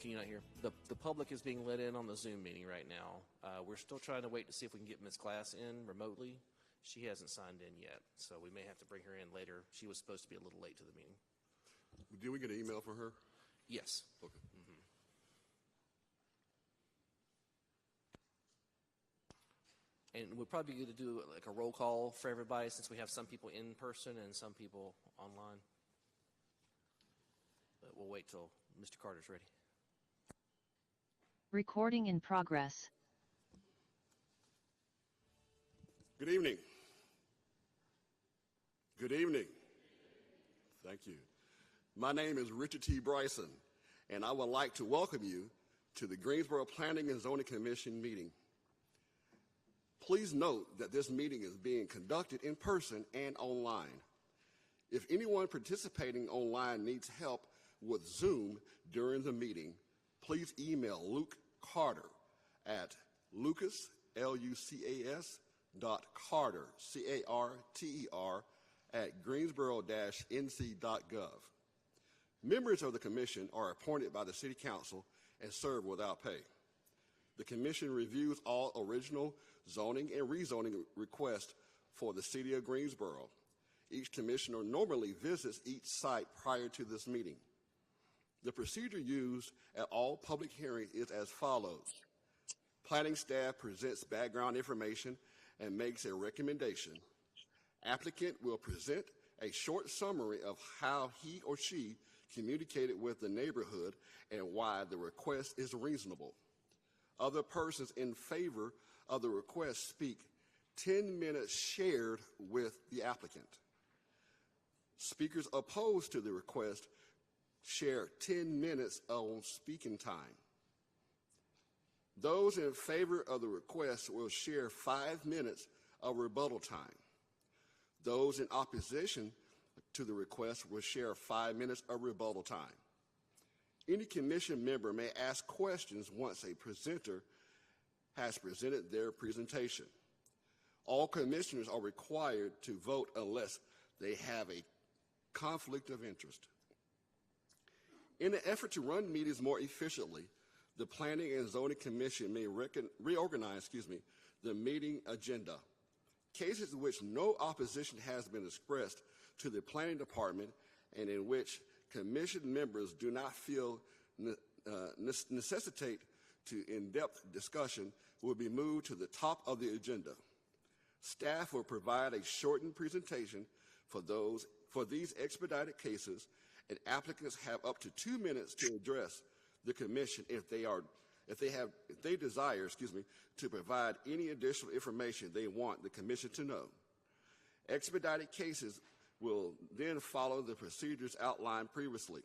can you not hear? The public is being let in on the Zoom meeting right now. We're still trying to wait to see if we can get Ms. Glass in remotely. She hasn't signed in yet, so we may have to bring her in later. She was supposed to be a little late to the meeting. Did we get an email from her? Yes. Okay. And we're probably going to do like a roll call for everybody since we have some people in person and some people online. But we'll wait till Mr. Carter's ready. Recording in progress. Good evening. Good evening. Thank you. My name is Richard T. Bryson, and I would like to welcome you to the Greensboro Planning and Zoning Commission meeting. Please note that this meeting is being conducted in person and online. If anyone participating online needs help with Zoom during the meeting, please email Luke Carter at Lucas, L-U-C-A-S, .Carter, C-A-R-T-E-R, at greensboro-nc.gov. Members of the commission are appointed by the City Council and serve without pay. The commission reviews all original zoning and rezoning requests for the City of Greensboro. Each commissioner normally visits each site prior to this meeting. The procedure used at all public hearings is as follows. Planning staff presents background information and makes a recommendation. Applicant will present a short summary of how he or she communicated with the neighborhood and why the request is reasonable. Other persons in favor of the request speak 10 minutes shared with the applicant. Speakers opposed to the request share 10 minutes on speaking time. Those in favor of the request will share 5 minutes of rebuttal time. Those in opposition to the request will share 5 minutes of rebuttal time. Any commission member may ask questions once a presenter has presented their presentation. All commissioners are required to vote unless they have a conflict of interest. In an effort to run meetings more efficiently, the Planning and Zoning Commission may reorganize the meeting agenda. Cases in which no opposition has been expressed to the Planning Department and in which commission members do not feel necessitate to in-depth discussion will be moved to the top of the agenda. Staff will provide a shortened presentation for these expedited cases, and applicants have up to 2 minutes to address the commission if they desire to provide any additional information they want the commission to know. Expedited cases will then follow the procedures outlined previously.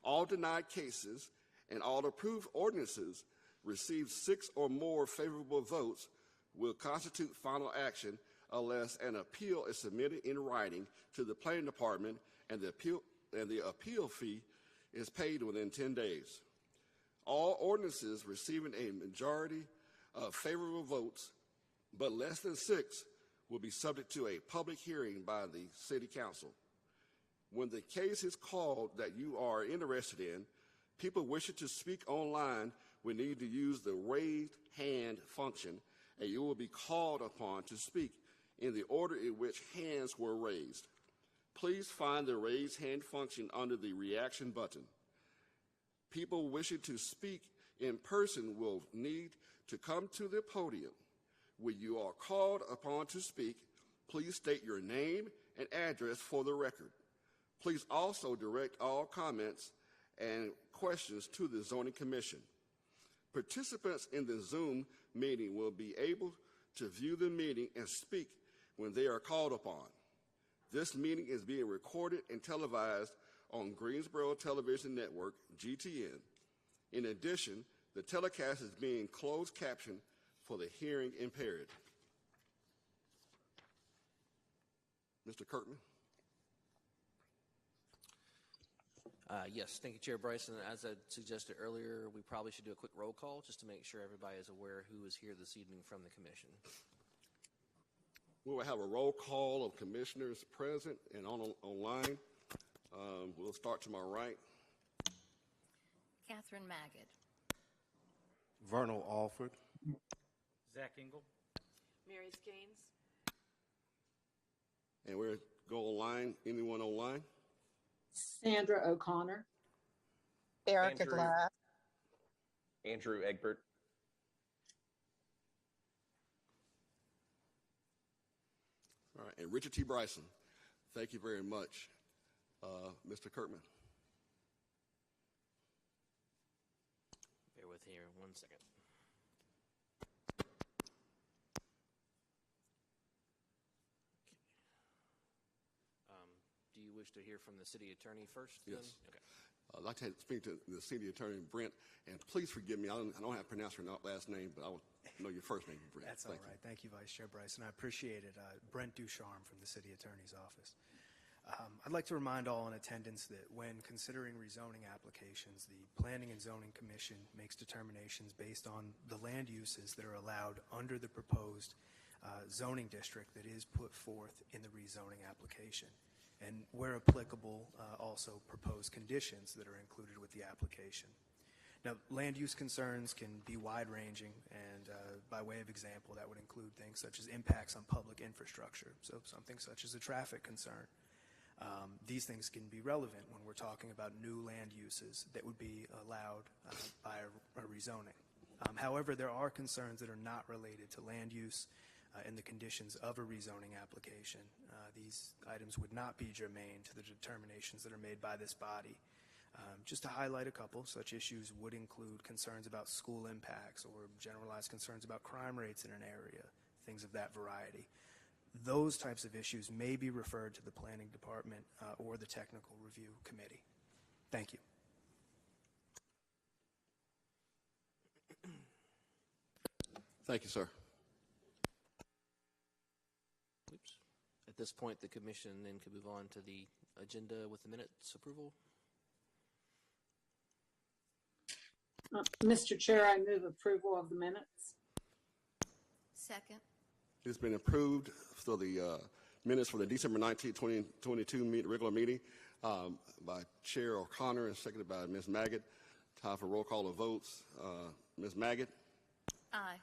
All denied cases and all approved ordinances receive 6 or more favorable votes will constitute final action unless an appeal is submitted in writing to the Planning Department and the appeal fee is paid within 10 days. All ordinances receiving a majority of favorable votes, but less than 6, will be subject to a public hearing by the City Council. When the case is called that you are interested in, people wishing to speak online will need to use the raised hand function, and you will be called upon to speak in the order in which hands were raised. Please find the raised hand function under the reaction button. People wishing to speak in person will need to come to the podium. When you are called upon to speak, please state your name and address for the record. Please also direct all comments and questions to the Zoning Commission. Participants in the Zoom meeting will be able to view the meeting and speak when they are called upon. This meeting is being recorded and televised on Greensboro Television Network, GTN. In addition, the telecast is being closed captioned for the hearing impaired. Mr. Kirkman? Yes, thank you, Chair Bryson. As I suggested earlier, we probably should do a quick roll call just to make sure everybody is aware who is here this evening from the commission. We will have a roll call of commissioners present and online. We'll start to my right. Catherine Magid. Vernal Alford. Zach Engel. Mary Gaines. And we're go online. Anyone online? Sandra O'Connor. Erica Glass. Andrew Egbert. All right, and Richard T. Bryson. Thank you very much, Mr. Kirkman. Bear with me here 1 second. Do you wish to hear from the city attorney first? Yes. Then? Okay. I'd like to speak to the city attorney, Brent, and please forgive me. I don't have to pronounce your last name, but I know your first name, Brent. That's all right. Thank you, Vice Chair Bryson. I appreciate it. Brent Ducharme from the City Attorney's Office. I'd like to remind all in attendance that when considering rezoning applications, the Planning and Zoning Commission makes determinations based on the land uses that are allowed under the proposed zoning district that is put forth in the rezoning application. And where applicable, also propose conditions that are included with the application. Now, land use concerns can be wide-ranging, and by way of example, that would include things such as impacts on public infrastructure, so something such as a traffic concern. These things can be relevant when we're talking about new land uses that would be allowed by a rezoning. However, there are concerns that are not related to land use and the conditions of a rezoning application. These items would not be germane to the determinations that are made by this body. Just to highlight a couple, such issues would include concerns about school impacts or generalized concerns about crime rates in an area, things of that variety. Those types of issues may be referred to the Planning Department or the Technical Review Committee. Thank you. Thank you, sir. Oops. At this point, the commission then can move on to the agenda with the minutes approval. Mr. Chair, I move approval of the minutes. Second. It's been approved for the minutes for the December 19, 2022 regular meeting by Chair O'Connor and seconded by Ms. Magid. Time for roll call of votes. Ms. Magid? Aye.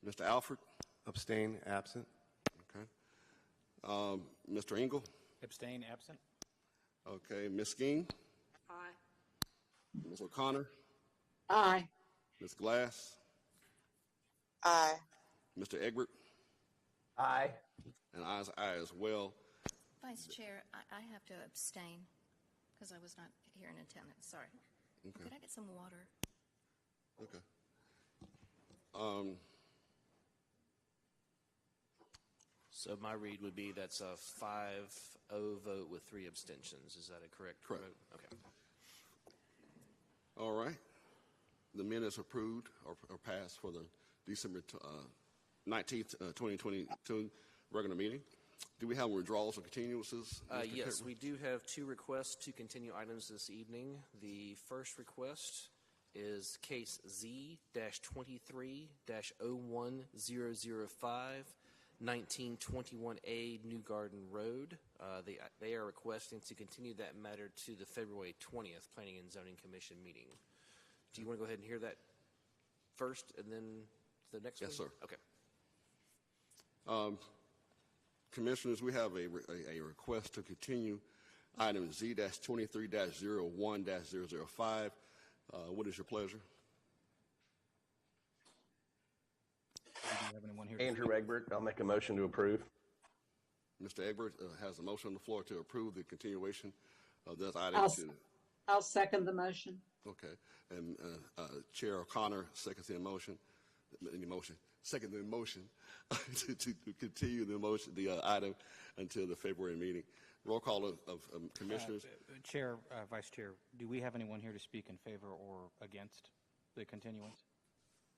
Mr. Alford? Abstain, absent. Okay. Mr. Engel? Abstain, absent. Okay. Ms. Skeen? Aye. Ms. O'Connor? Aye. Ms. Glass? Aye. Mr. Egbert? Aye. And aye as well. Vice Chair, I have to abstain because I was not here in attendance. Sorry. Okay. Could I get some water? Okay. So my read would be that's a 5-0 vote with 3 abstentions. Is that a correct Correct. vote? Okay. All right. The minutes approved or passed for the December 19th, 2022 regular meeting. Do we have withdrawals or continuances? Mr. Yes, Kirkman? we do have 2 requests to continue items this evening. The first request is case Z-23-01005, 1921A New Garden Road. They are requesting to continue that matter to the February 20th Planning and Zoning Commission meeting. Do you want to go ahead and hear that first and then the next one? Yes, sir. Okay. Commissioners, we have a request to continue item Z-23-01-005. What is your pleasure? Do you have anyone here? Andrew Egbert. I'll make a motion to approve. Mr. Egbert has a motion on the floor to approve the continuation of this item. I'll second the motion. Okay. And Chair O'Connor seconds the motion. Second the motion to continue the item until the February meeting. Roll call of commissioners. Chair, Vice Chair, do we have anyone here to speak in favor or against the continuance?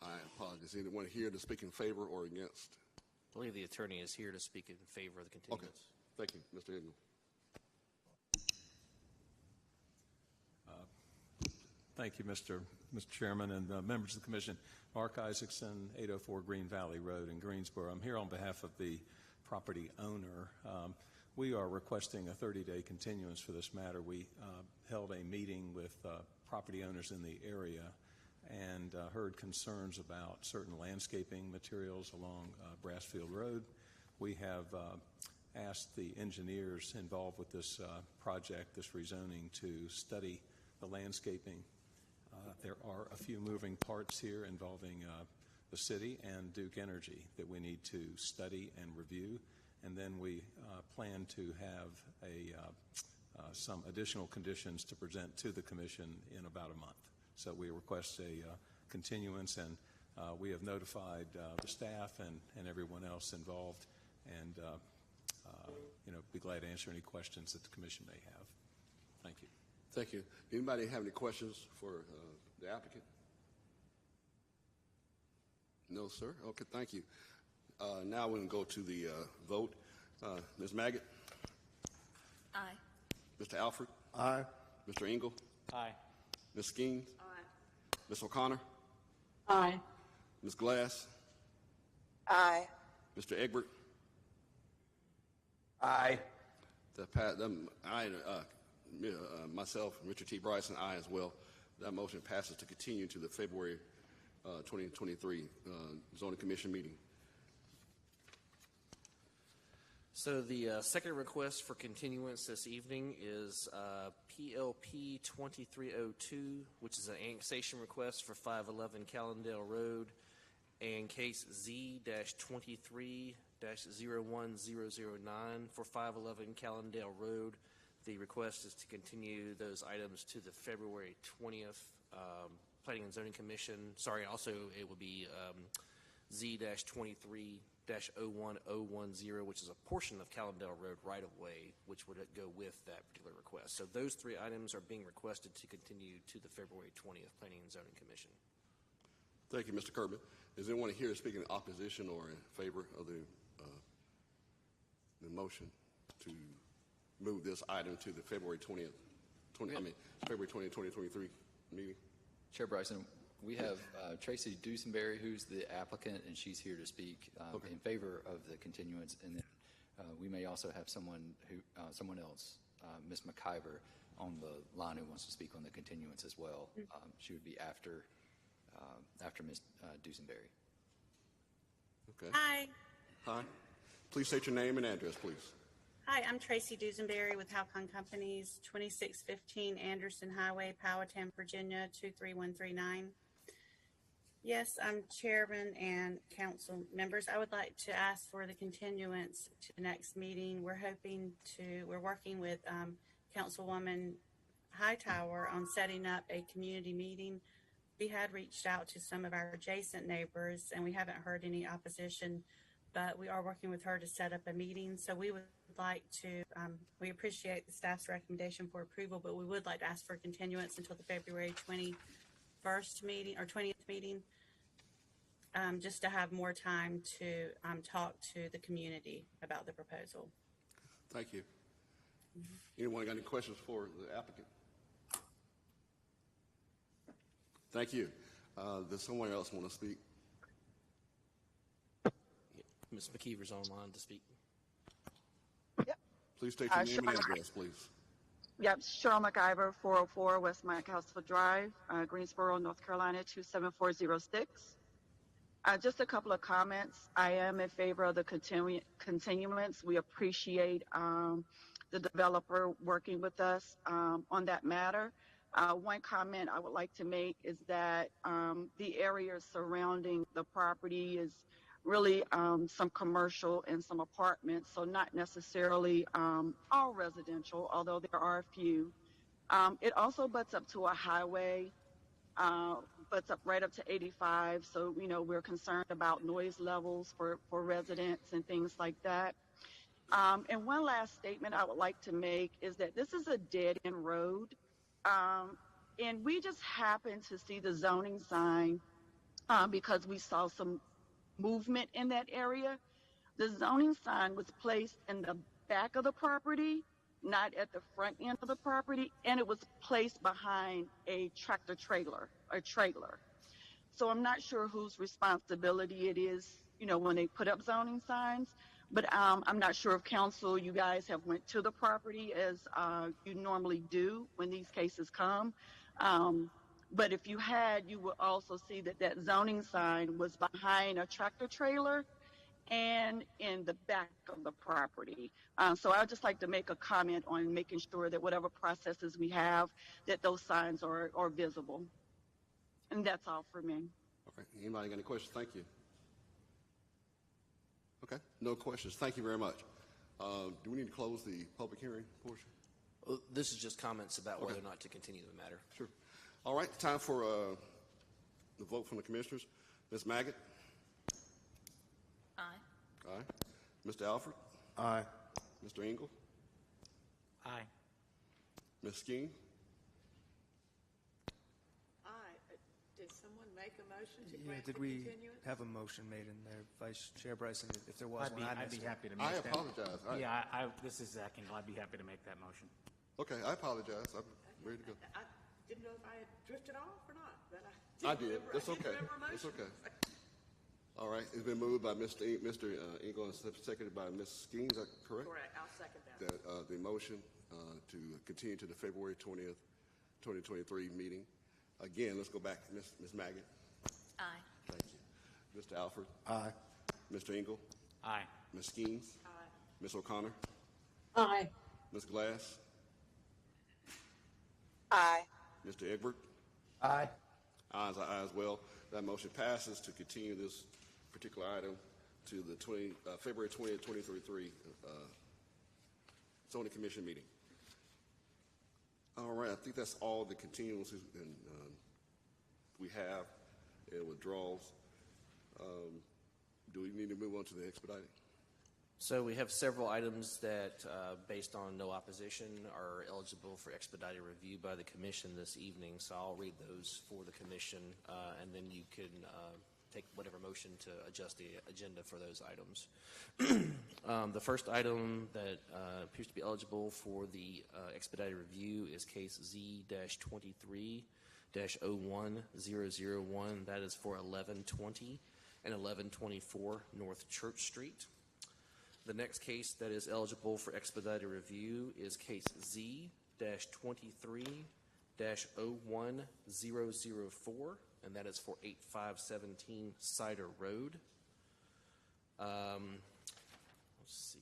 I apologize. Anyone here to speak in favor or against? I believe the attorney is here to speak in favor of the continuance. Okay. Thank you, Mr. Engel. Thank you, Mr. Chairman and members of the Commission. Mark Isaacson, 804 Green Valley Road in Greensboro. I'm here on behalf of the property owner. we are requesting a 30-day continuance for this matter. We held a meeting with property owners in the area and heard concerns about certain landscaping materials along Brassfield Road. We have asked the engineers involved with this project, this rezoning, to study the landscaping. There are a few moving parts here involving the city and Duke Energy that we need to study and review, and then we plan to have some additional conditions to present to the Commission in about a month. So we request a continuance, and we have notified the staff and everyone else involved, and be glad to answer any questions that the Commission may have. Thank you. Thank you. Anybody have any questions for the applicant? No, sir. Okay, thank you. Now we're going to go to the vote. Ms. Maggot? Aye. Mr. Alford? Aye. Mr. Engel? Aye. Ms. Skeens? Aye. Ms. O'Connor? Aye. Ms. Glass? Aye. Mr. Egbert? Aye. Myself, Richard T. Bryson, aye as well. That motion passes to continue to the February 2023 Zoning Commission meeting. So the second request for continuance this evening is PLP 2302, which is an annexation request for 511 Callendale Road, and case Z-23-01009 for 511 Callendale Road. The request is to continue those items to the February 20th Planning and Zoning Commission. Sorry, also it will be Z-23-01010, which is a portion of Callendale Road right-of-way, which would go with that particular request. So those three items are being requested to continue to the February 20th Planning and Zoning Commission. Thank you, Mr. Kirby. Is anyone here speaking in opposition or in favor of the motion to move this item to the February 20th, February 20th, 2023 meeting? Chair Bryson, we have Tracy Dusenberry, who's the applicant, and she's here to speak in favor of the continuance. And then we may also have someone else, Ms. McIver, on the line who wants to speak on the continuance as well. She would be after Ms. Dusenberry. Okay. Hi. Hi. Please state your name and address, please. Hi, I'm Tracy Dusenberry with Halcon Companies, 2615 Anderson Highway, Powhatan, Virginia, 23139. Yes, I'm chairman and council members. I would like to ask for the continuance to the next meeting. We're working with Councilwoman Hightower on setting up a community meeting. We had reached out to some of our adjacent neighbors and we haven't heard any opposition, but we are working with her to set up a meeting. So we would like to, we appreciate the staff's recommendation for approval, but we would like to ask for continuance until the February 21st meeting or 20th meeting, just to have more time to talk to the community about the proposal. Thank you. Anyone got any questions for the applicant? Thank you. Does someone else want to speak? Ms. McKeever's online to speak. Yep. Please state your name and address, please. Yep, Cheryl McIver, 404 West Mike Houseville Drive, Greensboro, North Carolina, 27406. Just a couple of comments. I am in favor of the continuance. We appreciate the developer working with us on that matter. One comment I would like to make is that the area surrounding the property is really some commercial and some apartments, so not necessarily all residential, although there are a few. It also butts up to a highway, butts up right up to 85, so we're concerned about noise levels for residents and things like that. And one last statement I would like to make is that this is a dead-end road, and we just happened to see the zoning sign because we saw some movement in that area. The zoning sign was placed in the back of the property, not at the front end of the property, and it was placed behind a tractor trailer. So I'm not sure whose responsibility it is, when they put up zoning signs, But I'm not sure if council, you guys have went to the property as you normally do when these cases come. But if you had, you would also see that that zoning sign was behind a tractor trailer and in the back of the property. So I'd just like to make a comment on making sure that whatever processes we have, that those signs are visible. And that's all for me. Okay. Anybody got any questions? Thank you. Okay. No questions. Thank you very much. Do we need to close the public hearing portion? Well, this is just comments about whether or not to continue the matter. Sure. All right. Time for the vote from the commissioners. Ms. Maggot? Aye. Aye. Mr. Alford? Aye. Mr. Engel? Aye. Ms. Skeen? Aye. Did someone make a motion to Yeah, grant did the we continuance? have a motion made in there, Vice Chair Bryson? If there was I'd be, one, I I'd be missed it. happy to make I that. apologize. Yeah, this is Zach Engel. I'd be happy to make that motion. Okay, I apologize. I'm ready to go. I didn't know if I had drifted off or not, but I didn't did. remember- That's I didn't okay. remember a It's motion. okay. All right. It's been moved by Mr. Engel and seconded by Ms. Skeen. Is that correct? Correct. I'll second that. That the motion to continue to the February 20th, 2023 meeting. Again, let's go back. Ms. Maggot. Aye. Thank you. Mr. Alford. Aye. Mr. Engel. Aye. Ms. Skeens. Aye. Ms. O'Connor. Aye. Ms. Glass. Aye. Mr. Egbert. Aye. Ayes are aye as well. That motion passes to continue this particular item to the February 20th, 2023 zoning commission meeting. All right, I think that's all the continuances and we have and withdrawals. Do we need to move on to the expedited? So we have several items that, based on no opposition, are eligible for expedited review by the commission this evening. So I'll read those for the commission, and then you can take whatever motion to adjust the agenda for those items. The first item that appears to be eligible for the expedited review is case Z-23-01001. That is for 1120 and 1124 North Church Street. The next case that is eligible for expedited review is case Z-23-01004, and that is for 8517 Cider Road. Let's see.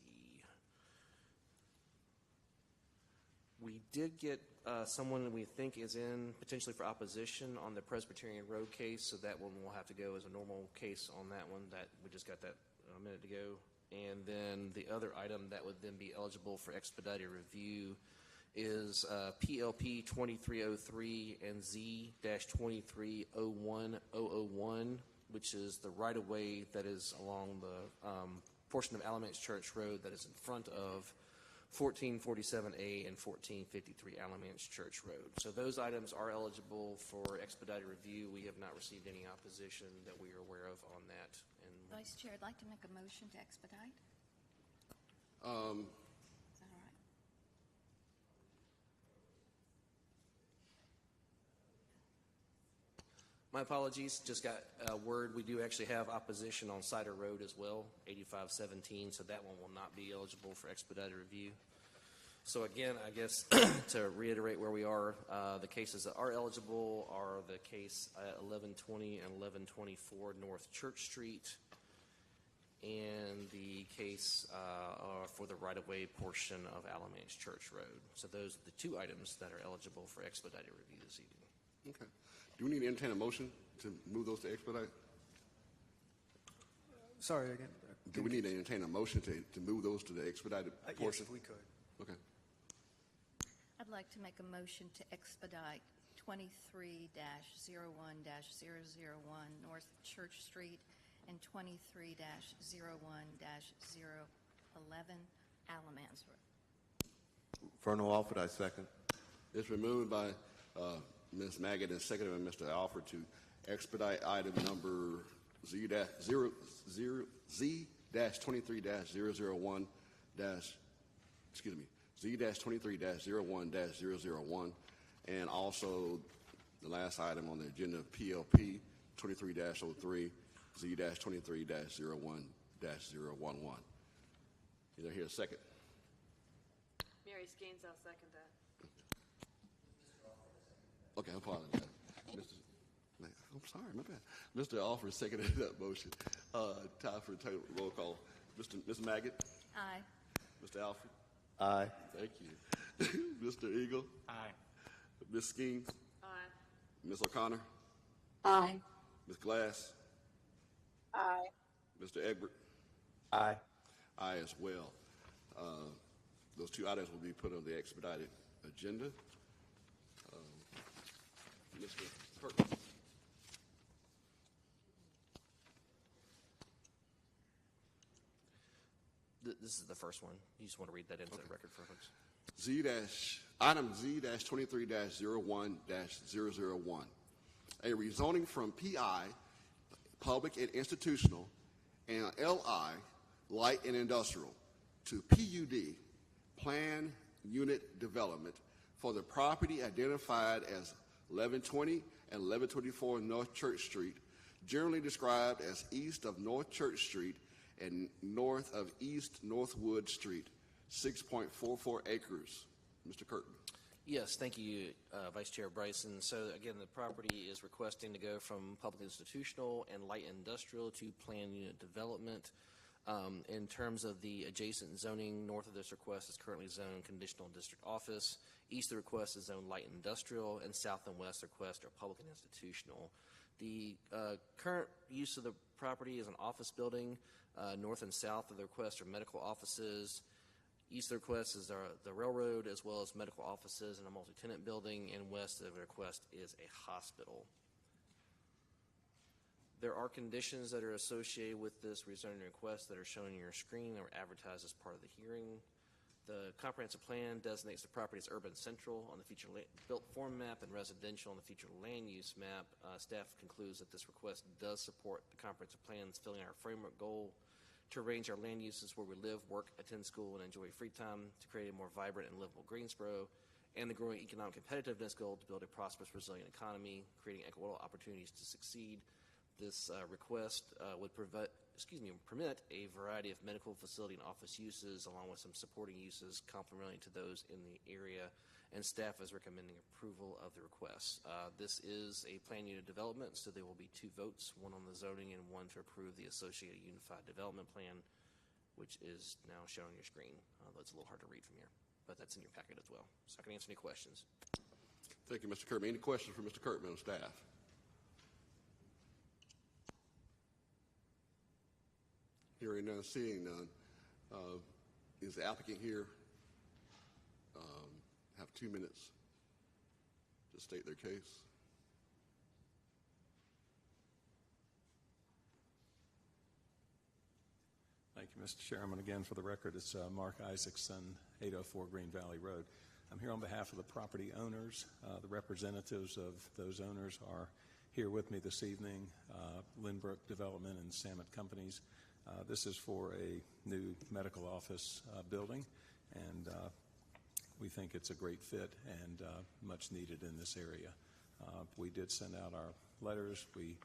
We did get someone we think is in potentially for opposition on the Presbyterian Road case, so that one will have to go as a normal case on that one. That we just got that a minute ago. And then the other item that would then be eligible for expedited review is PLP 2303 and Z-2301-001, which is the right-of-way that is along the portion of Alamance Church Road that is in front of 1447A and 1453 Alamance Church Road. So those items are eligible for expedited review. We have not received any opposition that we are aware of on that. And Vice Chair, I'd like to make a motion to expedite. Is that all right? my apologies, just got word we do actually have opposition on Cider Road as well, 8517, so that one will not be eligible for expedited review. So again, I guess to reiterate where we are, the cases that are eligible are the case 1120 and 1124 North Church Street, and the case for the right-of-way portion of Alamance Church Road. So those are the two items that are eligible for expedited review this evening. Okay. Do we need to entertain a motion to move those to expedite? Sorry, again. Do we need to entertain a motion to move those to the expedited portion? Yes, if we could. Okay. I'd like to make a motion to expedite 23-01-001 North Church Street and 23-01-011 Alamance Road. Vernal Alford, I second. It's been moved by Ms. Maggot and seconded by Mr. Alford to expedite item number Z-23-001 Z-23-01-001, and also the last item on the agenda, PLP 23-03, Z-23-01-011. Is there here a second? Mary Skeens, I'll second that. Okay, I apologize. I'm sorry, my bad. Mr. Alford seconded that motion. Time for a roll call. Ms. Maggot? Aye. Mr. Alford? Aye. Thank you. Mr. Eagle? Aye. Ms. Skeens? Aye. Ms. O'Connor? Aye. Ms. Glass? Aye. Mr. Egbert? Aye. Aye as well. Those two items will be put on the expedited agenda. Mr. Kirkman. This is the first one. You just want to read that into the record for folks. Item Z-23-01-001. A rezoning from PI, public and institutional, and LI, light and industrial, to PUD, planned unit development, for the property identified as 1120 and 1124 North Church Street, generally described as east of North Church Street and north of East Northwood Street, 6.44 acres. Mr. Curtin. Yes, thank you, Vice Chair Bryson. So again, the property is requesting to go from public institutional and light industrial to planned unit development. In terms of the adjacent zoning, north of this request is currently zoned conditional district office. East of the request is zoned light industrial, and south and west request are public and institutional. The current use of the property is an office building. North and south of the request are medical offices. East of the request is the railroad, as well as medical offices and a multi-tenant building, and west of the request is a hospital. There are conditions that are associated with this rezoning request that are shown on your screen that were advertised as part of the hearing. The comprehensive plan designates the property as urban central on the future built form map and residential on the future land use map. Staff concludes that this request does support the comprehensive plan's filling our framework goal to arrange our land uses where we live, work, attend school, and enjoy free time, to create a more vibrant and livable Greensboro, and the growing economic competitiveness goal to build a prosperous, resilient economy, creating equitable opportunities to succeed. This request would permit a variety of medical facility and office uses, along with some supporting uses complementary to those in the area, and staff is recommending approval of the request. This is a planned unit development, so there will be two votes, one on the zoning and one to approve the associated unified development plan, which is now shown on your screen, although it's a little hard to read from here, but that's in your packet as well. So I can answer any questions. Thank you, Mr. Kirkman. Any questions for Mr. Kirkman on staff? Hearing none, seeing none. Is the applicant here? Have 2 minutes to state their case. Thank you, Mr. Chairman. Again, for the record, it's Mark Isaacson, 804 Green Valley Road. I'm here on behalf of the property owners. The representatives of those owners are here with me this evening, Lindbrook Development and Samet Companies. This is for a new medical office building, and we think it's a great fit and much needed in this area. We did send out our letters. We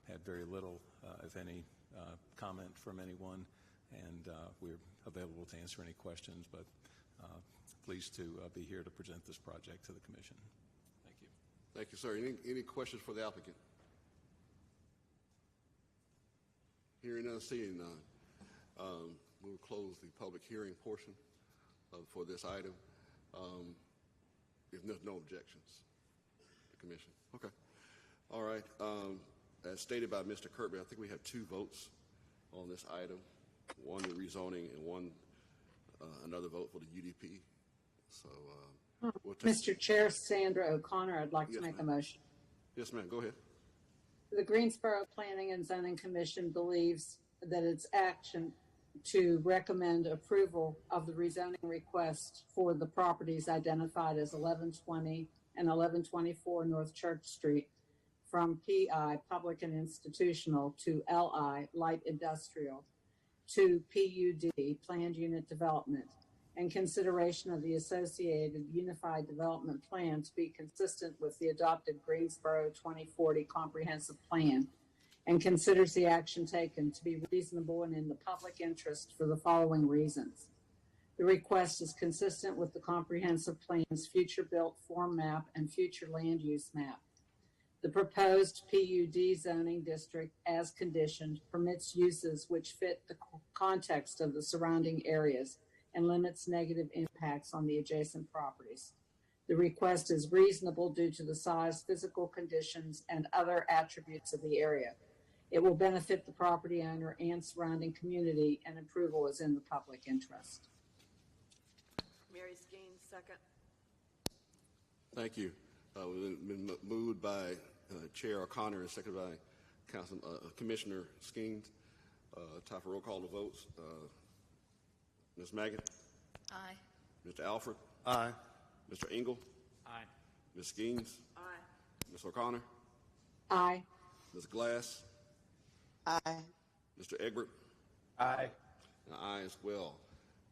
had very little, if any, comment from anyone, and we're available to answer any questions, but pleased to be here to present this project to the Commission. Thank you. Thank you, sir. Any questions for the applicant? Hearing none, seeing none. We'll close the public hearing portion for this item. If there's no objections, the Commission. Okay. All right. As stated by Mr. Kirby, I think we have 2 votes on this item. One the rezoning and one another vote for the UDP. So we'll take. Mr. Chair, Sandra O'Connor, I'd like to make a motion. Yes, ma'am. Go ahead. The Greensboro Planning and Zoning Commission believes that its action to recommend approval of the rezoning request for the properties identified as 1120 and 1124 North Church Street from PI, public and institutional, to LI, light industrial, to PUD, planned unit development, and consideration of the associated unified development plan to be consistent with the adopted Greensboro 2040 comprehensive plan and considers the action taken to be reasonable and in the public interest for the following reasons. The request is consistent with the comprehensive plan's future built form map and future land use map. The proposed PUD zoning district, as conditioned, permits uses which fit the context of the surrounding areas and limits negative impacts on the adjacent properties. The request is reasonable due to the size, physical conditions, and other attributes of the area. It will benefit the property owner and surrounding community, and approval is in the public interest. Mary Skeens, second. Thank you. We've been moved by Chair O'Connor and seconded by Commissioner Skeens. Time for roll call to votes. Ms. Maggot? Aye. Mr. Alford? Aye. Mr. Engel? Aye. Ms. Skeens? Aye. Ms. O'Connor? Aye. Ms. Glass? Aye. Mr. Egbert? Aye. And aye as well.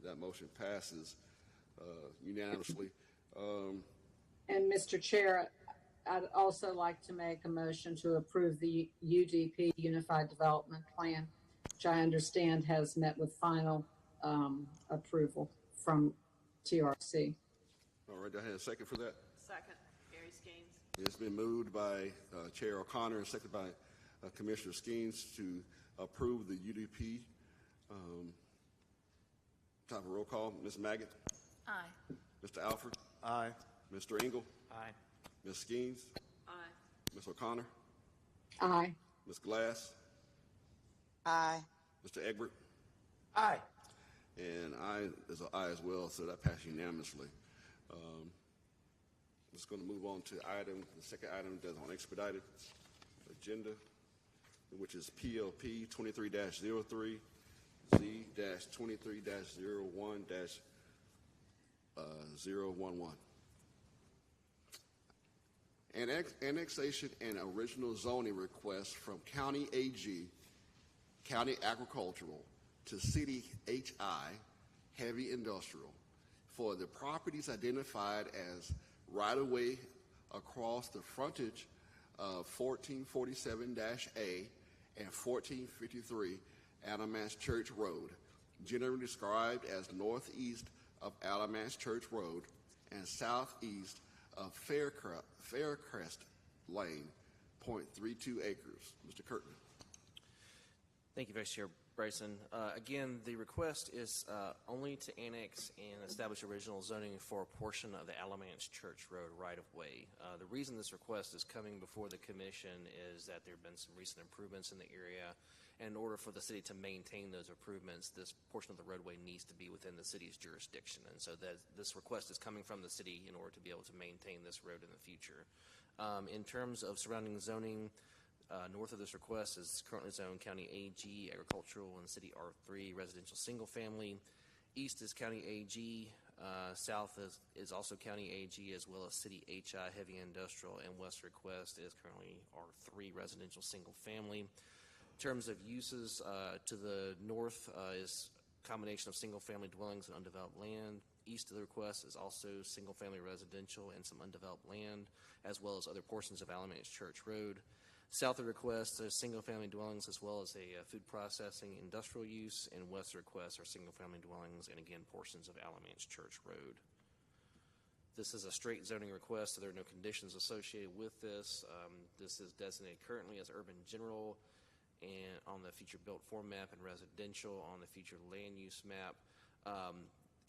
That motion passes unanimously. And Mr. Chair, I'd also like to make a motion to approve the UDP, Unified Development Plan, which I understand has met with final approval from TRC. All right, do I have a second for that? Second, Mary Skeens. It's been moved by Chair O'Connor and seconded by Commissioner Skeens to approve the UDP. Time for roll call. Ms. Maggot? Aye. Mr. Alford? Aye. Mr. Engel? Aye. Ms. Skeens? Aye. Ms. O'Connor? Aye. Ms. Glass? Aye. Mr. Egbert? Aye. And I is an aye as well, so that passed unanimously. Just going to move on to the second item that's on expedited agenda, which is PLP 23-03, Z-23-01-011. Annexation and original zoning request from County AG, County Agricultural, to City HI, Heavy Industrial, for the properties identified as right-of-way across the frontage of 1447-A and 1453 Alamance Church Road, generally described as northeast of Alamance Church Road and southeast of Faircrest Lane, 0.32 acres. Mr. Curtin. Thank you, Vice Chair Bryson. Again, the request is only to annex and establish original zoning for a portion of the Alamance Church Road right-of-way. The reason this request is coming before the Commission is that there have been some recent improvements in the area, and in order for the city to maintain those improvements, this portion of the roadway needs to be within the city's jurisdiction, and so this request is coming from the city in order to be able to maintain this road in the future. In terms of surrounding zoning, north of this request is currently zoned County AG, Agricultural, and City R3, Residential Single Family. East is County AG. South is also County AG, as well as City HI, Heavy Industrial, and west request is currently R3, Residential Single Family. In terms of uses, to the north is a combination of single-family dwellings and undeveloped land. East of the request is also single-family residential and some undeveloped land, as well as other portions of Alamance Church Road. South of the request is single-family dwellings as well as a food processing industrial use, and west of the request are single-family dwellings and, again, portions of Alamance Church Road. This is a straight zoning request, so there are no conditions associated with this. This is designated currently as urban general and on the future built form map and residential on the future land use map.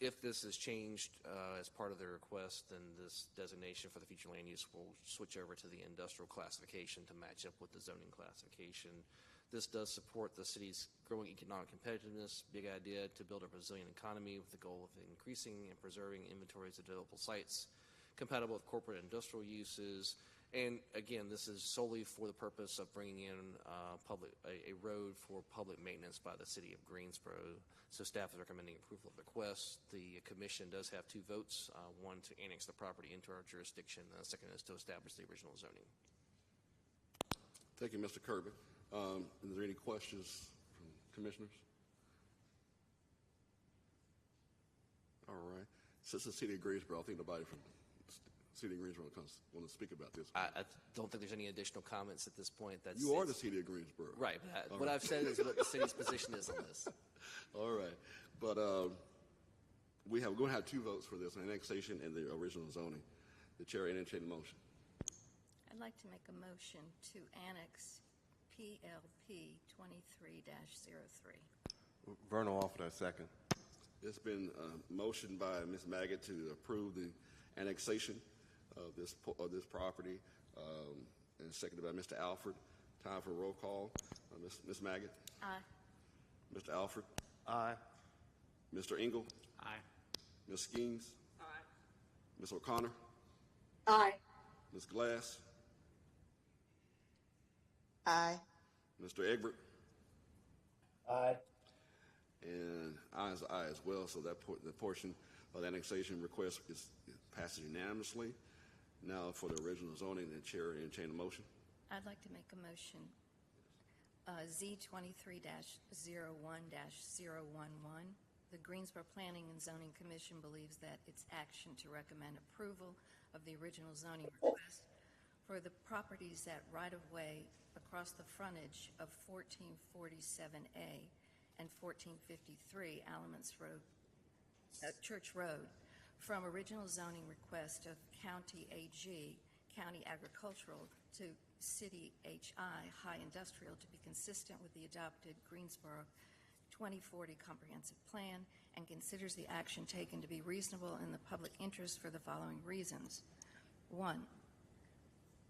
If this is changed as part of the request, then this designation for the future land use will switch over to the industrial classification to match up with the zoning classification. This does support the city's growing economic competitiveness, big idea to build a resilient economy with the goal of increasing and preserving inventories of developable sites compatible with corporate industrial uses. And again, this is solely for the purpose of bringing in a road for public maintenance by the city of Greensboro. So staff is recommending approval of the request. The commission does have 2 votes, one to annex the property into our jurisdiction, and the second is to establish the original zoning. Thank you, Mr. Kirby. Is there any questions from commissioners? All right. Since the city of Greensboro, I think nobody from City of Greensboro want to speak about this. I don't think there's any additional comments at this point. You are the City of Greensboro. Right. What I've said is what the city's position is on this. All right. But we're going to have two votes for this, annexation and the original zoning. The chair entertain the motion. I'd like to make a motion to annex PLP 23-03. Vernon offered a second. It's been motioned by Ms. Maggot to approve the annexation of this property, and seconded by Mr. Alford. Time for roll call. Ms. Maggot? Aye. Mr. Alford? Aye. Mr. Engel? Aye. Ms. Skeens? Aye. Ms. O'Connor? Aye. Ms. Glass? Aye. Mr. Egbert? Aye. And I is aye as well, so that the portion of the annexation request passes unanimously. Now for the original zoning, the chair entertain a motion. I'd like to make a motion Z23-01-011. The Greensboro Planning and Zoning Commission believes that its action to recommend approval of the original zoning request for the properties at right-of-way across the frontage of 1447A and 1453 Alamance Road, Church Road, from original zoning request of County AG, County Agricultural, to City HI, High Industrial, to be consistent with the adopted Greensboro 2040 Comprehensive Plan, and considers the action taken to be reasonable in the public interest for the following reasons. 1,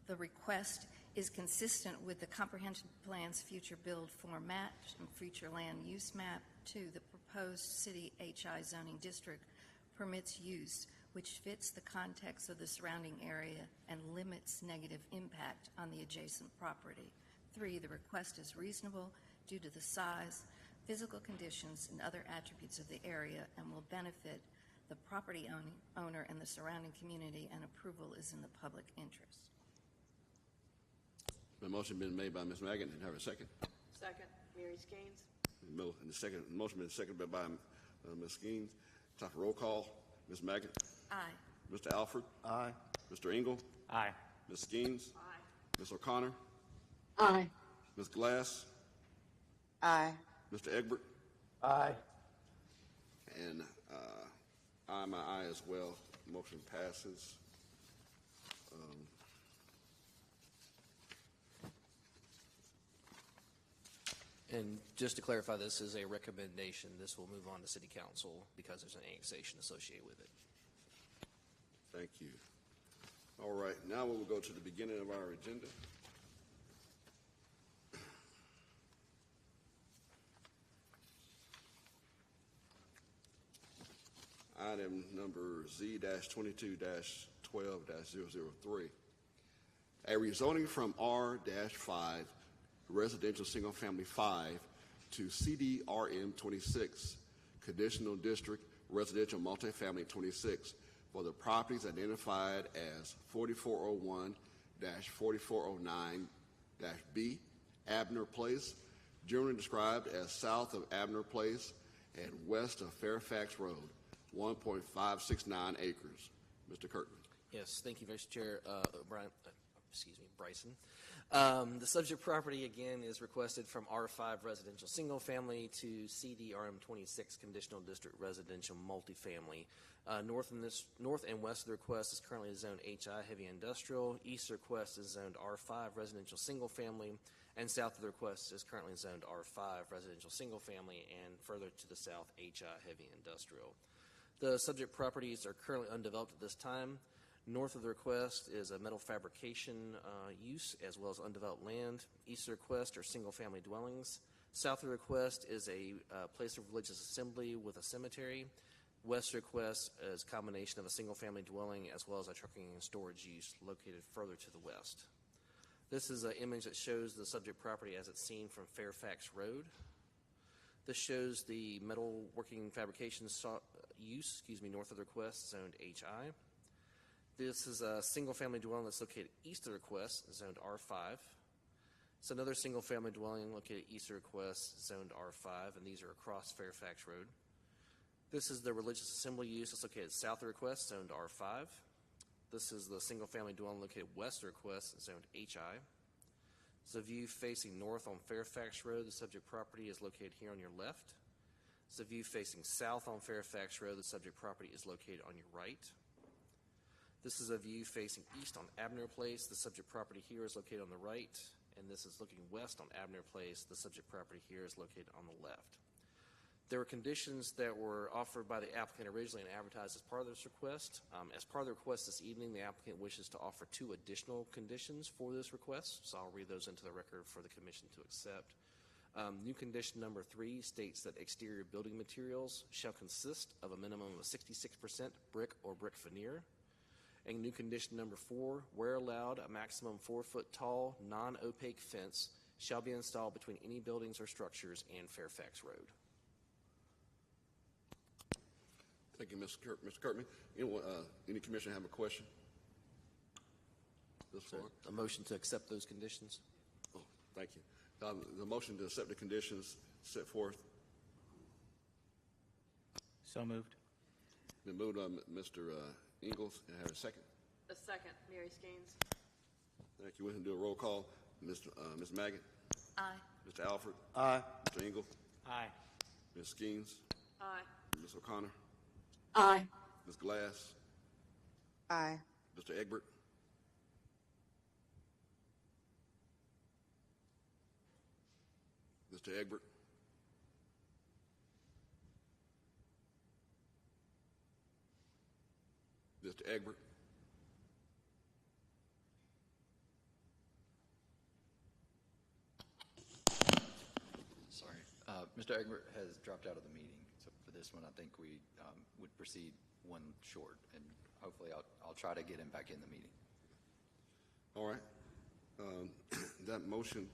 the request is consistent with the comprehensive plan's future build format and future land use map. 2, the proposed City HI zoning district permits use which fits the context of the surrounding area and limits negative impact on the adjacent property. 3, the request is reasonable due to the size, physical conditions, and other attributes of the area and will benefit the property owner and the surrounding community, and approval is in the public interest. The motion been made by Ms. Maggot, and have a second. Second, Mary Skeens. And the motion been seconded by Ms. Skeens. Time for roll call. Ms. Maggot? Aye. Mr. Alford? Aye. Mr. Engel? Aye. Ms. Skeens? Aye. Ms. O'Connor? Aye. Ms. Glass? Aye. Mr. Egbert? Aye. And I'm an aye as well. Motion passes. And just to clarify, this is a recommendation. This will move on to City Council because there's an annexation associated with it. Thank you. All right, now we will go to the beginning of our agenda. Item number Z-22-12-003. A rezoning from R-5 residential single family 5 to CDRM 26 conditional district residential multifamily 26 for the properties identified as 4401-4409-B Abner Place, generally described as south of Abner Place and west of Fairfax Road, 1.569 acres. Mr. Kirkman. Yes, thank you, Vice Chair Bryson. The subject property, again, is requested from R5 residential single family to CDRM 26 conditional district residential multifamily. North and west of the request is currently zoned HI heavy industrial. East of the request is zoned R5 residential single family, and south of the request is currently zoned R5 residential single family, and further to the south HI heavy industrial. The subject properties are currently undeveloped at this time. North of the request is a metal fabrication use as well as undeveloped land. East of the request are single-family dwellings. South of the request is a place of religious assembly with a cemetery. West of the request is a combination of a single-family dwelling as well as a trucking and storage use located further to the west. This is an image that shows the subject property as it's seen from Fairfax Road. This shows the metal working fabrication use, north of the request, zoned HI. This is a single-family dwelling that's located east of the request, zoned R5. It's another single-family dwelling located east of the request, zoned R5, and these are across Fairfax Road. This is the religious assembly use that's located south of the request, zoned R5. This is the single-family dwelling located west of the request, zoned HI. It's a view facing north on Fairfax Road. The subject property is located here on your left. It's a view facing south on Fairfax Road. The subject property is located on your right. This is a view facing east on Abner Place. The subject property here is located on the right. And this is looking west on Abner Place. The subject property here is located on the left. There were conditions that were offered by the applicant originally and advertised as part of this request. As part of the request this evening, the applicant wishes to offer 2 additional conditions for this request, so I'll read those into the record for the commission to accept. New condition number 3 states that exterior building materials shall consist of a minimum of 66% brick or brick veneer. And new condition number 4, where allowed, a maximum 4-foot tall, non-opaque fence shall be installed between any buildings or structures and Fairfax Road. Thank you, Mr. Kirkman. Any commissioner have a question? This So a motion to accept those conditions. Oh, thank you. The motion to accept the conditions set forth. So moved. Been moved on Mr. Ingalls, and have a second. A second, Mary Skeens. Thank you. We can do a roll call. Ms. Maggot. Aye. Mr. Alford. Aye. Mr. Ingalls. Aye. Ms. Skeens. Aye. Ms. O'Connor. Aye. Ms. Glass. Aye. Mr. Egbert. Mr. Egbert. Mr. Egbert. Sorry. Mr. Egbert has dropped out of the meeting, so for this one, I think we would proceed one short, and hopefully I'll try to get him back in the meeting. All right. That motion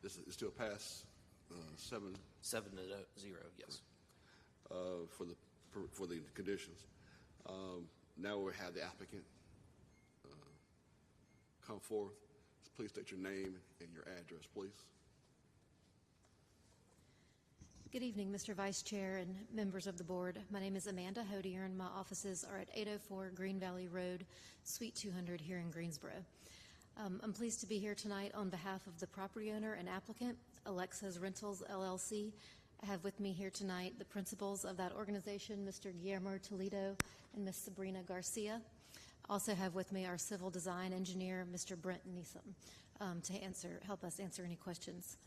is still passed 7-0, 7-0, yes. for the conditions. Now we have the applicant come forth. Please state your name and your address, please. Good evening, Mr. Vice Chair and members of the board. My name is Amanda Hodier, and my offices are at 804 Green Valley Road, Suite 200 here in Greensboro. I'm pleased to be here tonight on behalf of the property owner and applicant, Alexa's Rentals, LLC. I have with me here tonight the principals of that organization, Mr. Guillermo Toledo and Ms. Sabrina Garcia. Also have with me our civil design engineer, Mr. Brent Neeson, to help us answer any questions.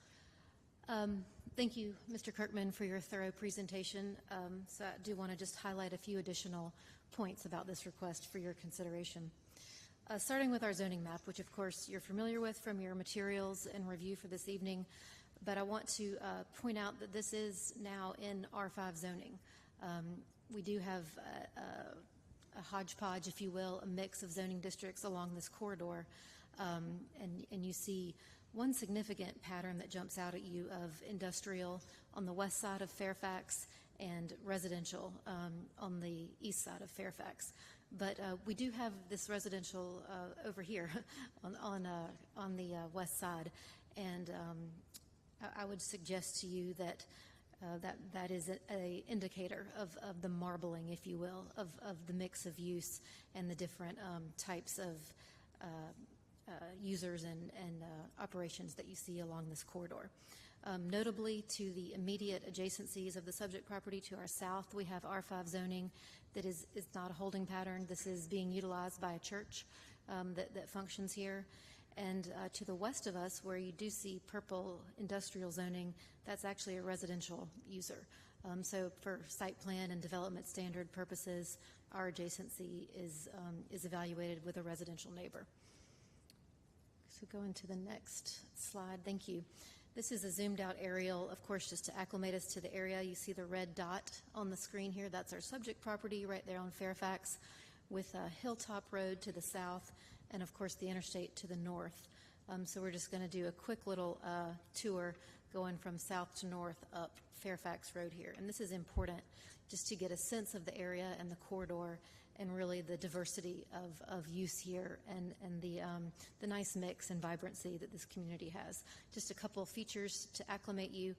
Thank you, Mr. Kirkman, for your thorough presentation. So I do want to just highlight a few additional points about this request for your consideration. Starting with our zoning map, which of course you're familiar with from your materials and review for this evening, but I want to point out that this is now in R5 zoning. We do have a hodgepodge, if you will, a mix of zoning districts along this corridor, and you see one significant pattern that jumps out at you of industrial on the west side of Fairfax and residential on the east side of Fairfax. But we do have this residential over here on the west side, and I would suggest to you that that is a indicator of the marbling, if you will, of the mix of use and the different types of users and operations that you see along this corridor. Notably, to the immediate adjacencies of the subject property to our south, we have R5 zoning that is not a holding pattern. This is being utilized by a church that functions here. And to the west of us, where you do see purple industrial zoning, that's actually a residential user. So for site plan and development standard purposes, our adjacency is evaluated with a residential neighbor. So go into the next slide. Thank you. This is a zoomed out aerial, of course, just to acclimate us to the area. You see the red dot on the screen here. That's our subject property right there on Fairfax, with Hilltop Road to the south and, of course, the interstate to the north. So we're just going to do a quick little tour going from south to north up Fairfax Road here. And this is important just to get a sense of the area and the corridor and really the diversity of use here and the nice mix and vibrancy that this community has. Just a couple of features to acclimate you.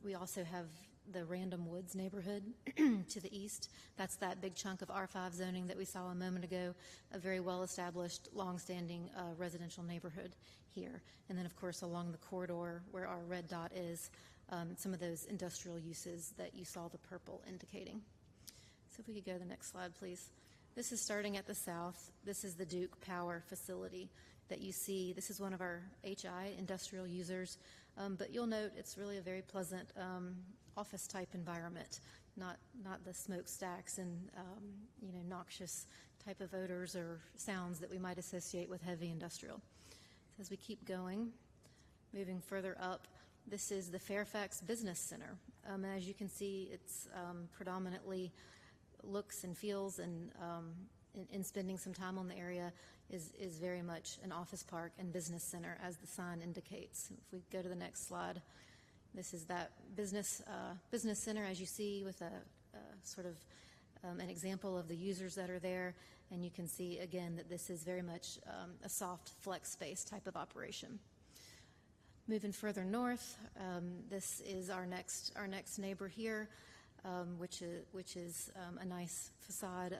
We also have the Random Woods neighborhood to the east. That's that big chunk of R5 zoning that we saw a moment ago, a very well-established, long-standing residential neighborhood here. And then, of course, along the corridor where our red dot is, some of those industrial uses that you saw the purple indicating. So if we could go to the next slide, please. This is starting at the south. This is the Duke Power facility that you see. This is one of our HI industrial users, but you'll note it's really a very pleasant office-type environment, not the smokestacks and noxious type of odors or sounds that we might associate with heavy industrial. So as we keep going, moving further up, this is the Fairfax Business Center. As you can see, it's predominantly looks and feels, and in spending some time on the area is very much an office park and business center, as the sign indicates. If we go to the next slide, this is that business center, as you see, with a sort of an example of the users that are there, and you can see again that this is very much a soft flex space type of operation. Moving further north, this is our next neighbor here, which is a nice facade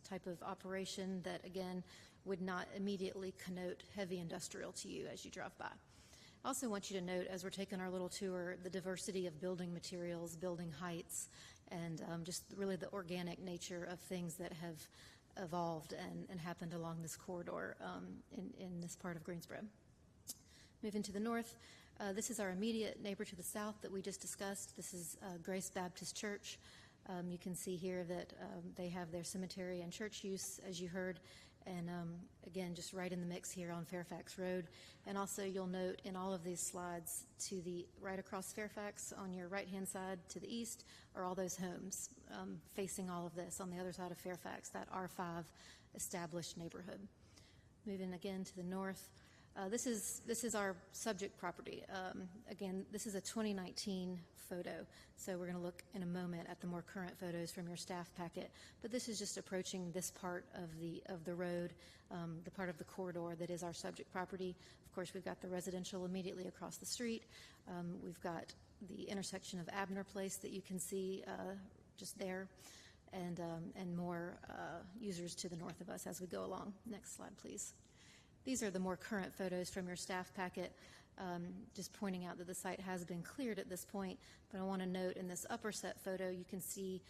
type of operation that again would not immediately connote heavy industrial to you as you drive by. I also want you to note, as we're taking our little tour, the diversity of building materials, building heights, and just really the organic nature of things that have evolved and happened along this corridor in this part of Greensboro. Moving to the north, this is our immediate neighbor to the south that we just discussed. This is Grace Baptist Church. You can see here that they have their cemetery and church use, as you heard, and again, just right in the mix here on Fairfax Road. And also, you'll note in all of these slides, to the right across Fairfax on your right-hand side to the east are all those homes facing all of this on the other side of Fairfax, that R5 established neighborhood. Moving again to the north, this is our subject property. Again, this is a 2019 photo, so we're going to look in a moment at the more current photos from your staff packet. But this is just approaching this part of the road, the part of the corridor that is our subject property. Of course, we've got the residential immediately across the street. We've got the intersection of Abner Place that you can see just there, and more users to the north of us as we go along. Next slide, please. These are the more current photos from your staff packet, just pointing out that the site has been cleared at this point. But I want to note in this upper set photo, you can see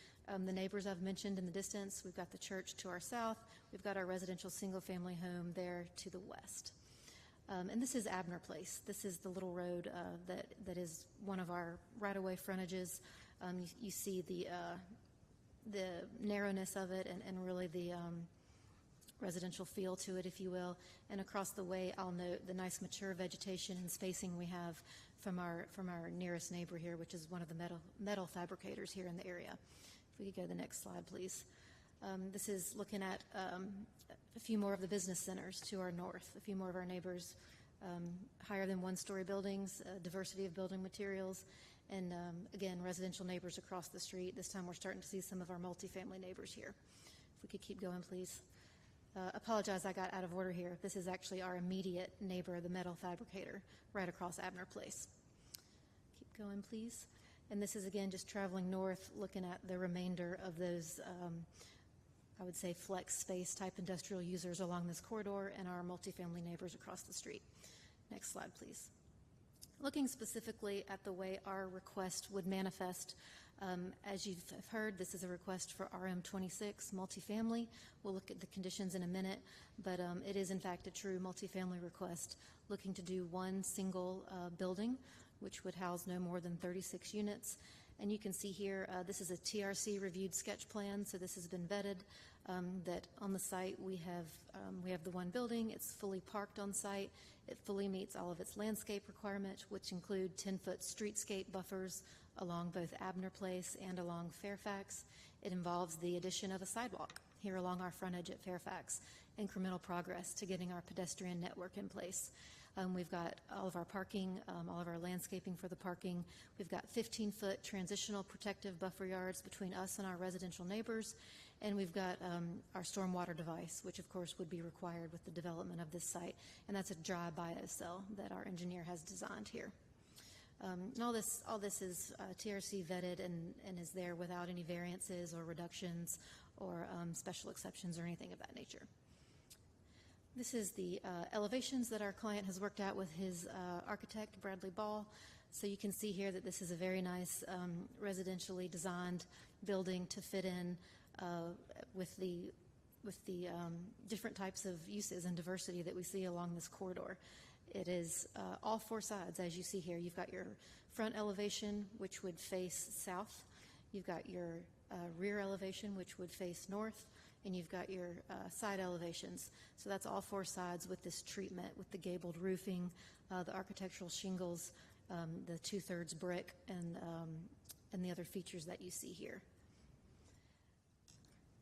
the neighbors I've mentioned in the distance. We've got the church to our south. We've got our residential single-family home there to the west. And this is Abner Place. This is the little road that is one of our right-of-way frontages. You see the narrowness of it and really the residential feel to it, if you will. And across the way, I'll note the nice mature vegetation and spacing we have from our nearest neighbor here, which is one of the metal fabricators here in the area. If we could go to the next slide, please. This is looking at a few more of the business centers to our north, a few more of our neighbors, higher than one-story buildings, diversity of building materials, and again, residential neighbors across the street. This time we're starting to see some of our multifamily neighbors here. If we could keep going, please. Apologize, I got out of order here. This is actually our immediate neighbor, the metal fabricator, right across Abner Place. Keep going, please. And this is, again, just traveling north, looking at the remainder of those, I would say, flex space type industrial users along this corridor and our multifamily neighbors across the street. Next slide, please. Looking specifically at the way our request would manifest, as you've heard, this is a request for RM26 multifamily. We'll look at the conditions in a minute, but it is in fact a true multifamily request, looking to do one single building, which would house no more than 36 units. And you can see here, this is a TRC reviewed sketch plan, so this has been vetted, that on the site we have the one building. It's fully parked on site. It fully meets all of its landscape requirements, which include 10-foot streetscape buffers along both Abner Place and along Fairfax. It involves the addition of a sidewalk here along our frontage at Fairfax, incremental progress to getting our pedestrian network in place. We've got all of our parking, all of our landscaping for the parking. We've got 15-foot transitional protective buffer yards between us and our residential neighbors. And we've got our stormwater device, which of course would be required with the development of this site. And that's a dry biocell that our engineer has designed here. And all this is TRC vetted and is there without any variances or reductions or special exceptions or anything of that nature. This is the elevations that our client has worked out with his architect, Bradley Ball. So you can see here that this is a very nice residentially designed building to fit in with the different types of uses and diversity that we see along this corridor. It is all four sides, as you see here. You've got your front elevation, which would face south. You've got your rear elevation, which would face north. And you've got your side elevations. So that's all four sides with this treatment, with the gabled roofing, the architectural shingles, the 2/3 brick, and the other features that you see here.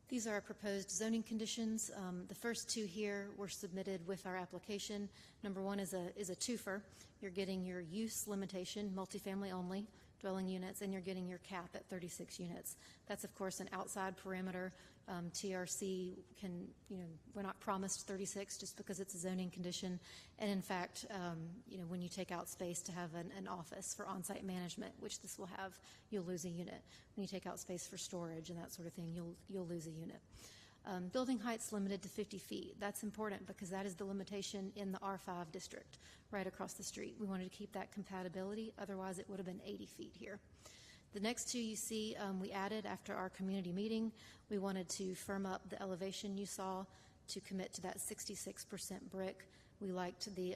These are our proposed zoning conditions. The first two here were submitted with our application. Number one is a twofer. You're getting your use limitation, multifamily only, dwelling units, and you're getting your cap at 36 units. That's, of course, an outside parameter. TRC can, we're not promised 36 just because it's a zoning condition. And in fact, when you take out space to have an office for on-site management, which this will have, you'll lose a unit. When you take out space for storage and that sort of thing, you'll lose a unit. Building height's limited to 50 feet. That's important because that is the limitation in the R5 district right across the street. We wanted to keep that compatibility. Otherwise, it would have been 80 feet here. The next two you see we added after our community meeting. We wanted to firm up the elevation you saw to commit to that 66% brick. We liked the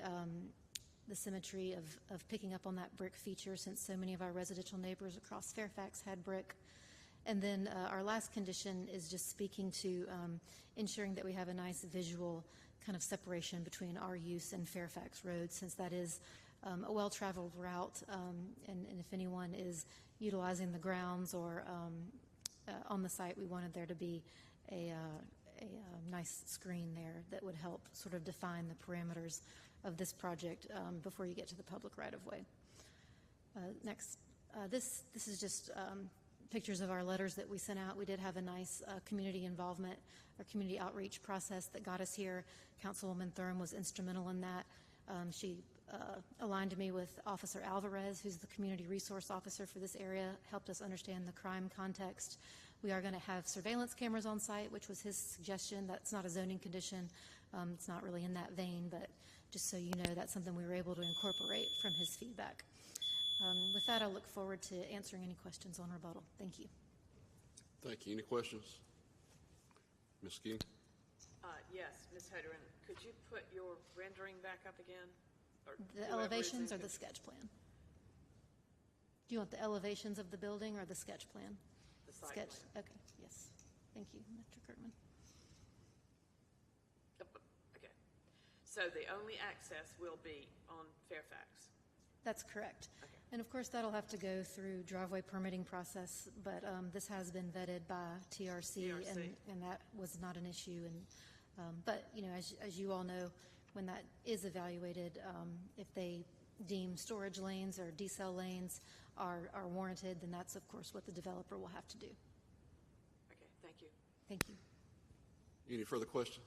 symmetry of picking up on that brick feature since so many of our residential neighbors across Fairfax had brick. And then our last condition is just speaking to ensuring that we have a nice visual kind of separation between our use and Fairfax Road, since that is a well-traveled route, and if anyone is utilizing the grounds or on the site, we wanted there to be a nice screen there that would help sort of define the parameters of this project before you get to the public right-of-way. Next, this is just pictures of our letters that we sent out. We did have a nice community involvement or community outreach process that got us here. Councilwoman Thurm was instrumental in that. She aligned me with Officer Alvarez, who's the community resource officer for this area, helped us understand the crime context. We are going to have surveillance cameras on site, which was his suggestion. That's not a zoning condition. It's not really in that vein, but just so you know, that's something we were able to incorporate from his feedback. With that, I look forward to answering any questions on rebuttal. Thank you. Thank you. Any questions? Ms. King? Yes, Ms. Hoderen, could you put your rendering back up again? Or The elevations or the sketch plan? Do you want the elevations of the building or the sketch plan? The site sketch. plan. Okay, yes. Thank you, Mr. Kirkman. Okay. So the only access will be on Fairfax? That's correct. Okay. And of course, that'll have to go through driveway permitting process, but this has been vetted by TRC. And that was not an issue. But as you all know, when that is evaluated, if they deem storage lanes or decel lanes are warranted, then that's of course what the developer will have to do. Okay, thank you. Thank you. Any further questions?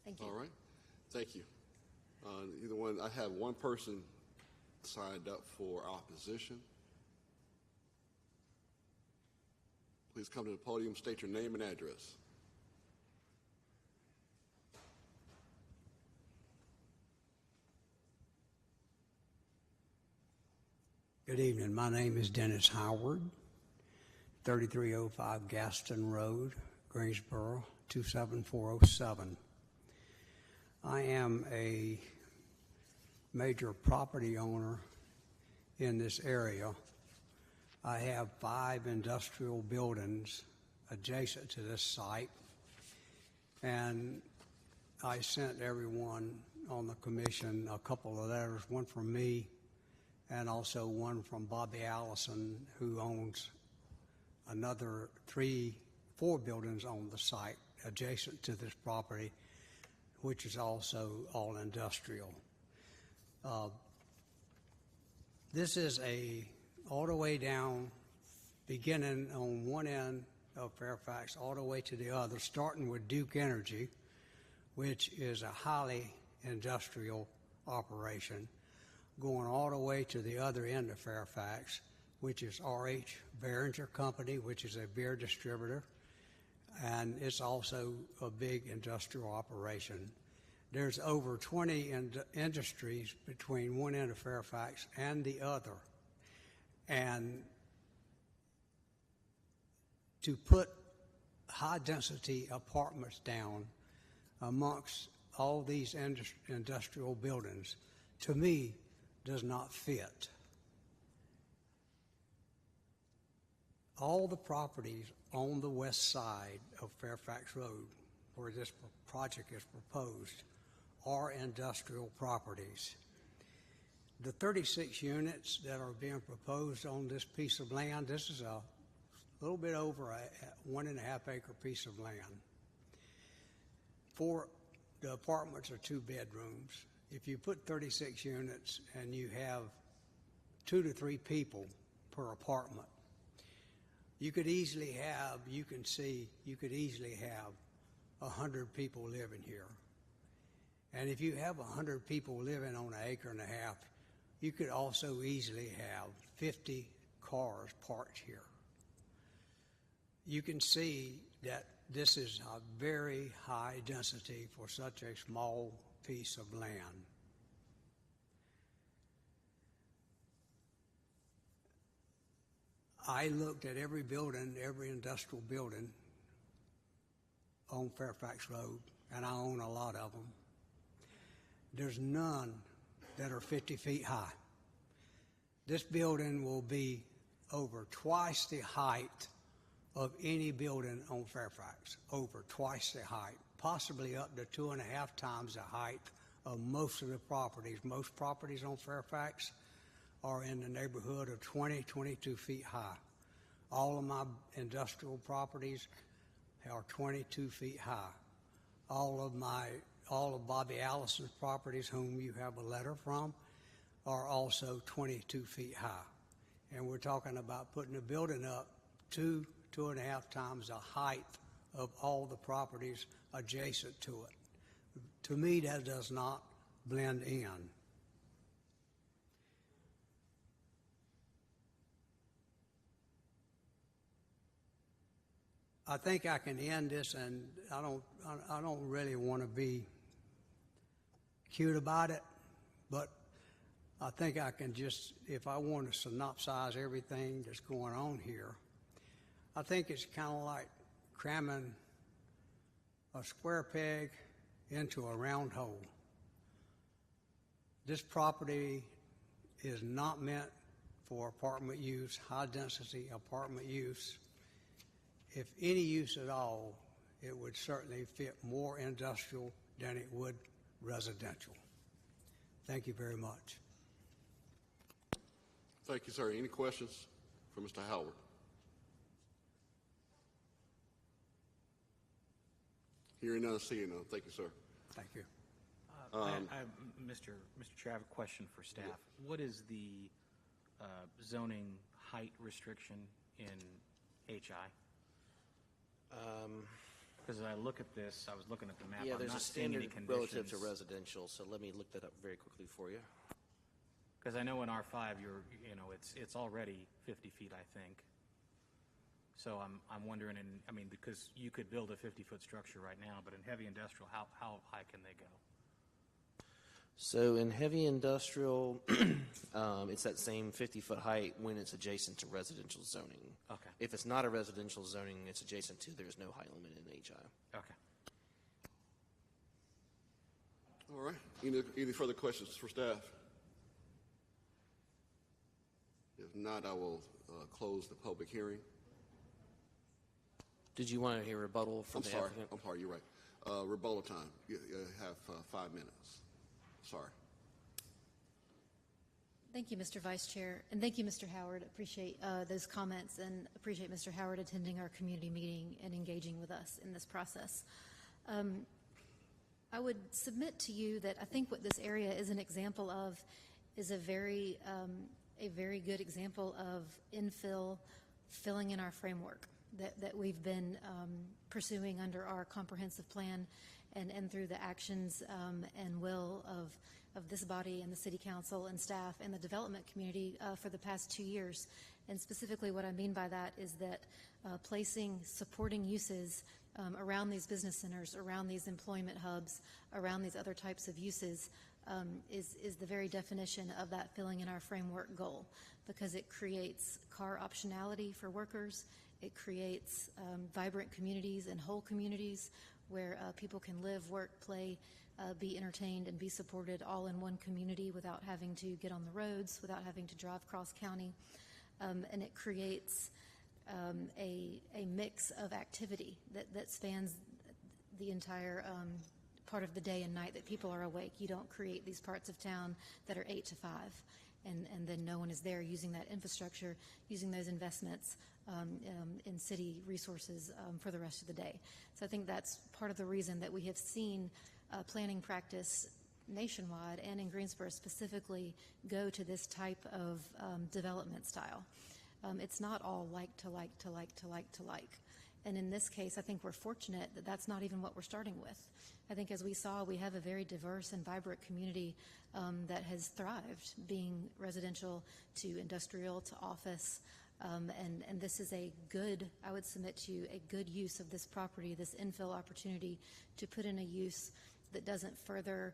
Thank you. All right. Thank you. Either one, I have one person signed up for opposition. Please come to the podium, state your name and address. Good evening. My name is Dennis Howard, 3305 Gaston Road, Greensboro, 27407. I am a major property owner in this area. I have 5 industrial buildings adjacent to this site, and I sent everyone on the commission a couple of letters, one from me and also one from Bobby Allison, who owns another 4 buildings on the site adjacent to this property, which is also all industrial. This is all the way down, beginning on one end of Fairfax, all the way to the other, starting with Duke Energy, which is a highly industrial operation, going all the way to the other end of Fairfax, which is R.H. Behringer Company, which is a beer distributor, and it's also a big industrial operation. There's over 20 industries between one end of Fairfax and the other. And to put high-density apartments down amongst all these industrial buildings, to me, does not fit. All the properties on the west side of Fairfax Road, where this project is proposed, are industrial properties. The 36 units that are being proposed on this piece of land, this is a little bit over a 1.5 acre piece of land. The apartments are 2 bedrooms. If you put 36 units and you have 2 to 3 people per apartment, you could easily have 100 people living here. And if you have 100 people living on 1.5 acres, you could also easily have 50 cars parked here. You can see that this is a very high density for such a small piece of land. I looked at every building, every industrial building on Fairfax Road, and I own a lot of them. There's none that are 50 feet high. This building will be over twice the height of any building on Fairfax, over twice the height, possibly up to 2.5 times the height of most of the properties. Most properties on Fairfax are in the neighborhood of 20, 22 feet high. All of my industrial properties are 22 feet high. All of Bobby Allison's properties, whom you have a letter from, are also 22 feet high. And we're talking about putting a building up 2.5 times the height of all the properties adjacent to it. To me, that does not blend in. I think I can end this, and I don't really want to be cute about it, but I think I can just, if I want to synopsize everything that's going on here, I think it's kind of like cramming a square peg into a round hole. This property is not meant for apartment use, high-density apartment use. If any use at all, it would certainly fit more industrial than it would residential. Thank you very much. Thank you, sir. Any questions for Mr. Howard? Hearing none, seeing none. Thank you, sir. Thank you. Mr. Chair, I have a question for staff. Yeah. What is the zoning height restriction in HI? Because I look at this, I was looking at the map. Yeah, I'm there's not a standard seeing any relative to residential, so let me look that up very quickly for you. Because I know in R5, it's already 50 feet, I think. So I'm wondering, because you could build a 50-foot structure right now, but in heavy industrial, how high can they go? So in heavy industrial, it's that same 50-foot height when it's adjacent to residential zoning. Okay. If it's not a residential zoning it's adjacent to, there's no height limit in HI. Okay. All right. Any further questions for staff? If not, I will close the public hearing. Did you want to hear rebuttal from the applicant? I'm sorry, you're right. Rebuttal time. You have 5 minutes. Sorry. Thank you, Mr. Vice Chair, and thank you, Mr. Howard. Appreciate those comments and appreciate Mr. Howard attending our community meeting and engaging with us in this process. I would submit to you that I think what this area is an example of is a very good example of infill filling in our framework that we've been pursuing under our comprehensive plan and through the actions and will of this body and the City Council and staff and the development community for the past 2 years. And specifically what I mean by that is that placing supporting uses around these business centers, around these employment hubs, around these other types of uses is the very definition of that filling in our framework goal, because it creates car optionality for workers. It creates vibrant communities and whole communities where people can live, work, play, be entertained, and be supported all in one community without having to get on the roads, without having to drive cross-county. And it creates a mix of activity that spans the entire part of the day and night that people are awake. You don't create these parts of town that are 8 to 5, and then no one is there using that infrastructure, using those investments in city resources for the rest of the day. So I think that's part of the reason that we have seen planning practice nationwide and in Greensboro specifically go to this type of development style. It's not all like to like to like to like to like. And in this case, I think we're fortunate that that's not even what we're starting with. I think as we saw, we have a very diverse and vibrant community that has thrived, being residential to industrial to office. And this is a good, I would submit to you, a good use of this property, this infill opportunity to put in a use that doesn't further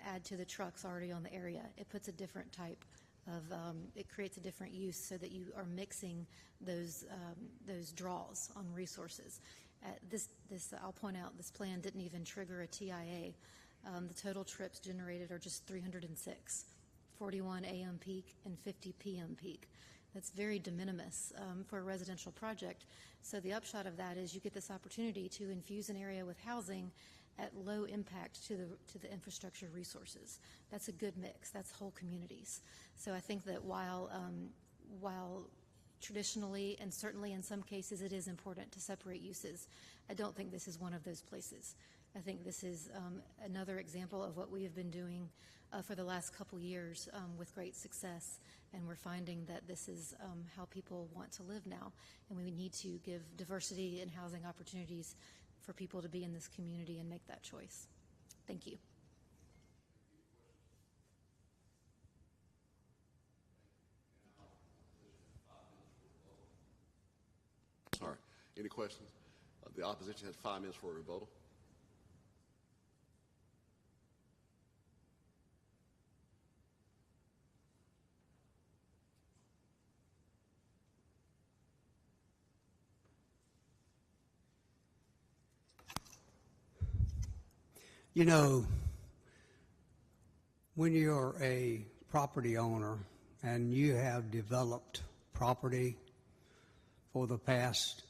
add to the trucks already on the area. It puts a different type of, it creates a different use so that you are mixing those draws on resources. I'll point out, this plan didn't even trigger a TIA. The total trips generated are just 306, 41 AM peak and 50 PM peak. That's very de minimis for a residential project. So the upshot of that is you get this opportunity to infuse an area with housing at low impact to the infrastructure resources. That's a good mix. That's whole communities. So I think that while traditionally and certainly in some cases it is important to separate uses, I don't think this is one of those places. I think this is another example of what we have been doing for the last couple years with great success, and we're finding that this is how people want to live now, and we need to give diversity and housing opportunities for people to be in this community and make that choice. Thank you. Sorry. Any questions? The opposition has 5 minutes for a rebuttal. You know, when you're a property owner and you have developed property for the past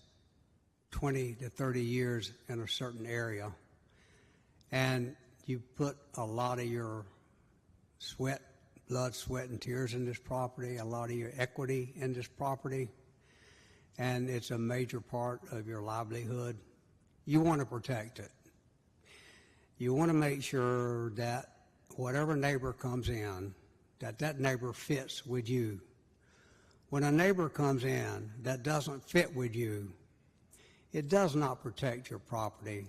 20 to 30 years in a certain area, and you put a lot of your sweat, blood, sweat, and tears in this property, a lot of your equity in this property, and it's a major part of your livelihood, you want to protect it. You want to make sure that whatever neighbor comes in, that neighbor fits with you. When a neighbor comes in that doesn't fit with you, it does not protect your property.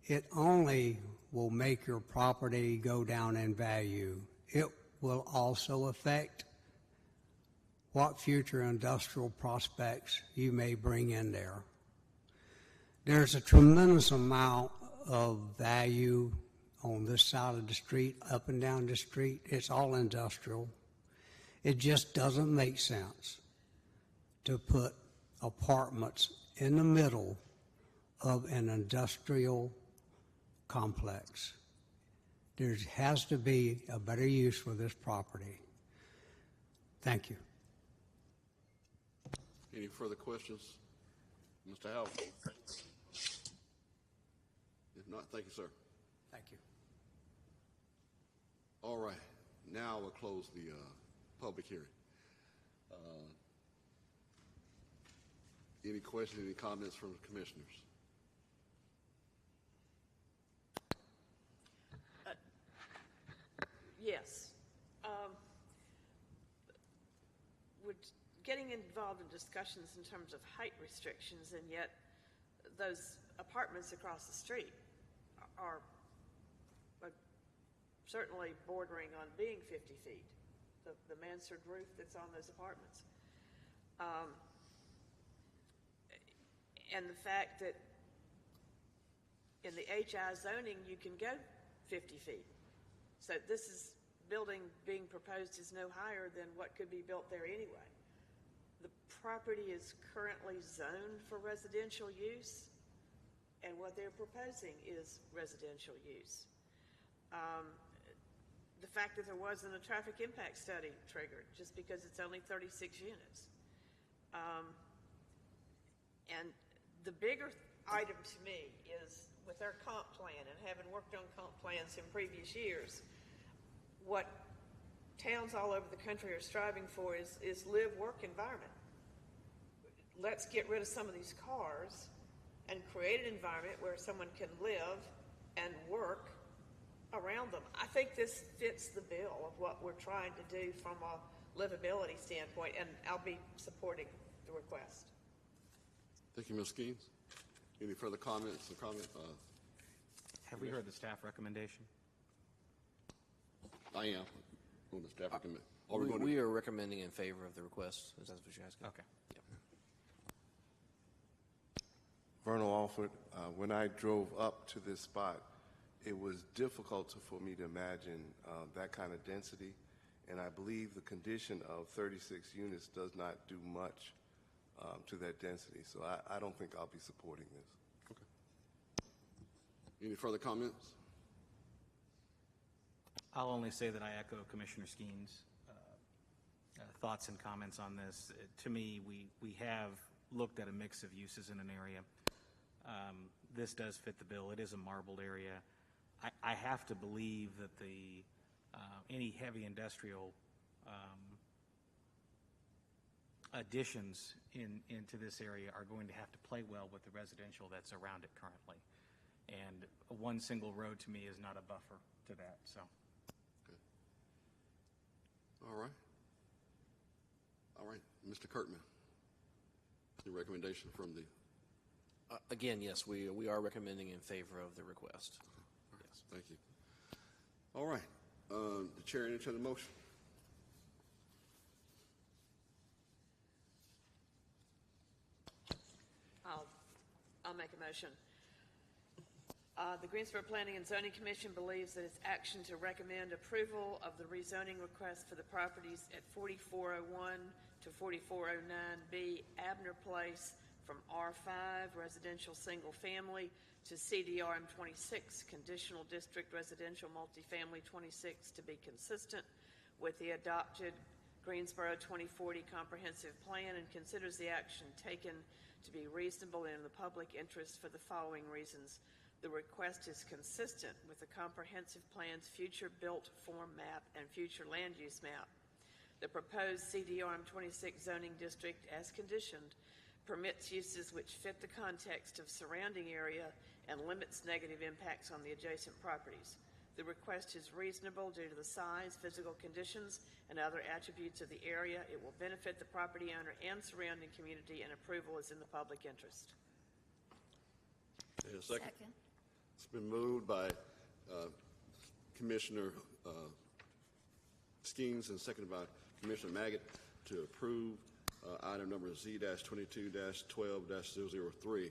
It only will make your property go down in value. It will also affect what future industrial prospects you may bring in there. There's a tremendous amount of value on this side of the street, up and down the street. It's all industrial. It just doesn't make sense to put apartments in the middle of an industrial complex. There has to be a better use for this property. Thank you. Any further questions? Mr. Howell? If not, thank you, sir. Thank you. All right. Now we'll close the public hearing. Any questions, any comments from the commissioners? Yes. We're getting involved in discussions in terms of height restrictions, and yet those apartments across the street are certainly bordering on being 50 feet, the mansard roof that's on those apartments. And the fact that in the HI zoning, you can go 50 feet. So this building being proposed is no higher than what could be built there anyway. The property is currently zoned for residential use, and what they're proposing is residential use. The fact that there wasn't a traffic impact study triggered just because it's only 36 units. And the bigger item to me is with our comp plan, and having worked on comp plans in previous years, what towns all over the country are striving for is live-work environment. Let's get rid of some of these cars and create an environment where someone can live and work around them. I think this fits the bill of what we're trying to do from a livability standpoint, and I'll be supporting the request. Thank you, Ms. Skeens. Any further comments? Have we heard the staff recommendation? I am on the staff recommendation. We are recommending in favor of the request. Is that what you're asking? Okay. Yep. Vernal Alford, when I drove up to this spot, it was difficult for me to imagine that kind of density, and I believe the condition of 36 units does not do much to that density, so I don't think I'll be supporting this. Okay. Any further comments? I'll only say that I echo Commissioner Skeen's thoughts and comments on this. To me, we have looked at a mix of uses in an area. This does fit the bill. It is a marbled area. I have to believe that any heavy industrial additions into this area are going to have to play well with the residential that's around it currently. And one single road to me is not a buffer to that. So. Okay. All right. Mr. Kirkman, your recommendation from the... Again, yes, we are recommending in favor of the request. Okay. Yes. Thank you. All right. The chair entertains the motion. I'll make a motion. The Greensboro Planning and Zoning Commission believes that its action to recommend approval of the rezoning request for the properties at 4401 to 4409B Abner Place from R5 residential single family to CDRM 26 conditional district residential multifamily 26 to be consistent with the adopted Greensboro 2040 comprehensive plan, and considers the action taken to be reasonable and in the public interest for the following reasons. The request is consistent with the comprehensive plan's future built form map and future land use map. The proposed CDRM 26 zoning district, as conditioned, permits uses which fit the context of surrounding area and limits negative impacts on the adjacent properties. The request is reasonable due to the size, physical conditions, and other attributes of the area. It will benefit the property owner and surrounding community, and approval is in the public interest. A second. It's been moved by Commissioner Skeens and seconded by Commissioner Maggot to approve item number Z-22-12-003.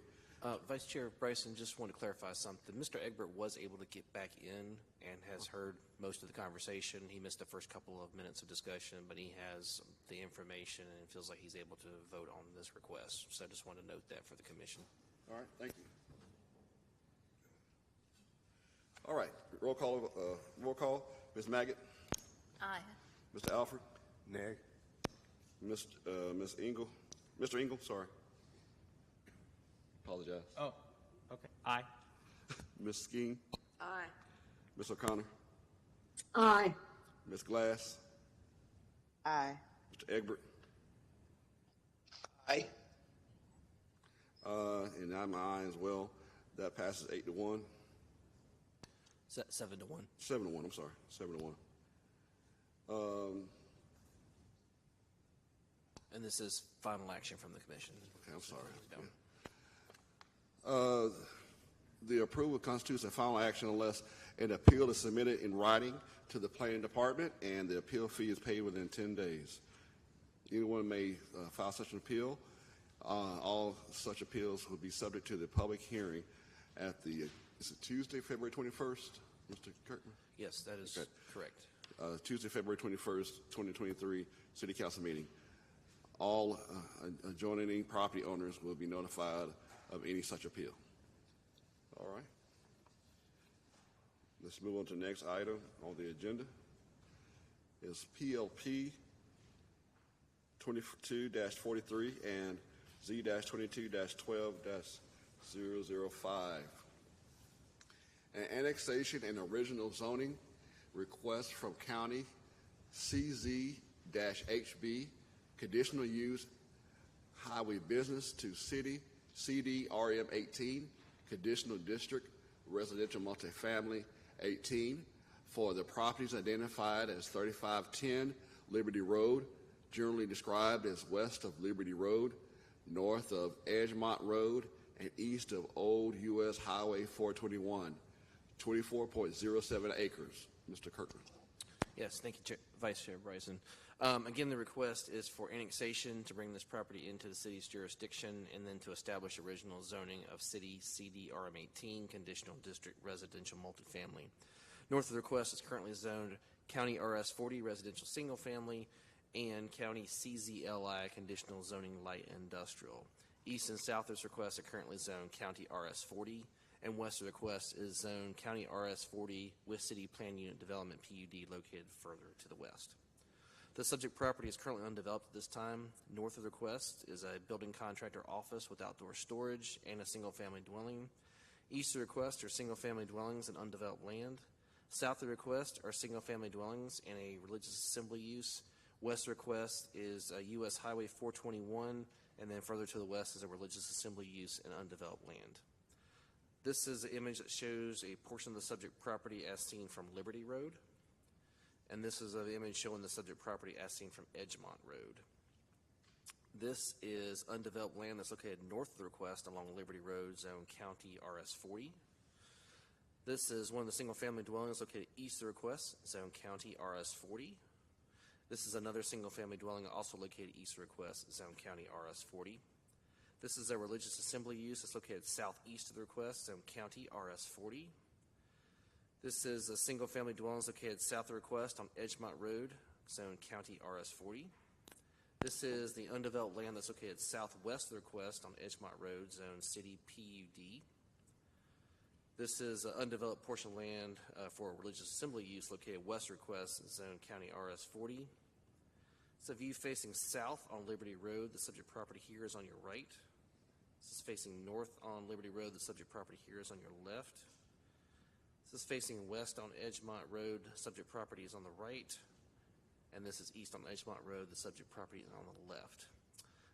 Vice Chair Bryson, just want to clarify something. Mr. Egbert was able to get back in and has heard most of the conversation. He missed the first couple of minutes of discussion, but he has the information and feels like he's able to vote on this request. So I just want to note that for the commission. All right, thank you. All right, roll call. Ms. Maggot? Aye. Mr. Alford? Neg. Ms. Engel? Mr. Engel, sorry. Apologize. Oh, okay. Aye. Ms. Skeen? Aye. Ms. O'Connor? Aye. Ms. Glass? Aye. Mr. Egbert? Aye. And I'm an aye as well. That passes 8-1. 7-1. 7-1, I'm sorry. 7-1. And this is final action from the commission. Okay, I'm sorry. Yeah. The approval constitutes a final action unless an appeal is submitted in writing to the planning department and the appeal fee is paid within 10 days. Anyone may file such an appeal. All such appeals will be subject to the public hearing at the, is it Tuesday, February 21st, Mr. Kirkman? Yes, that is correct. Tuesday, February 21st, 2023, City Council meeting. All adjoining property owners will be notified of any such appeal. All right. Let's move on to the next item on the agenda. Is PLP 22-43 and Z-22-12-005. An annexation and original zoning request from County CZ-HB, conditional use highway business to city CDRM 18, conditional district residential multifamily 18 for the properties identified as 3510 Liberty Road, generally described as west of Liberty Road, north of Edgemont Road, and east of Old U.S. Highway 421, 24.07 acres. Mr. Kirkland. Yes, thank you, Vice Chair Bryson. Again, the request is for annexation to bring this property into the city's jurisdiction and then to establish original zoning of city CDRM 18, conditional district residential multifamily. North of the request is currently zoned County RS 40 residential single family and County CZLI conditional zoning light industrial. East and south of this request are currently zoned County RS 40, and west of the request is zoned County RS 40 with City Plan Unit Development PUD located further to the west. The subject property is currently undeveloped at this time. North of the request is a building contractor office with outdoor storage and a single-family dwelling. East of the request are single-family dwellings and undeveloped land. South of the request are single-family dwellings and a religious assembly use. West of the request is a U.S. Highway 421, and then further to the west is a religious assembly use and undeveloped land. This is an image that shows a portion of the subject property as seen from Liberty Road. And this is an image showing the subject property as seen from Edgemont Road. This is undeveloped land that's located north of the request along Liberty Road, zone County RS 40. This is one of the single-family dwellings located east of the request, zone County RS 40. This is another single-family dwelling also located east of the request, zone County RS 40. This is a religious assembly use that's located southeast of the request, zone County RS 40. This is a single-family dwelling located south of the request on Edgemont Road, zone County RS 40. This is the undeveloped land that's located southwest of the request on Edgemont Road, zone City PUD. This is an undeveloped portion of land for religious assembly use located west of the request, zone County RS 40. It's a view facing south on Liberty Road. The subject property here is on your right. This is facing north on Liberty Road. The subject property here is on your left. This is facing west on Edgemont Road. Subject property is on the right. And this is east on Edgemont Road. The subject property is on the left.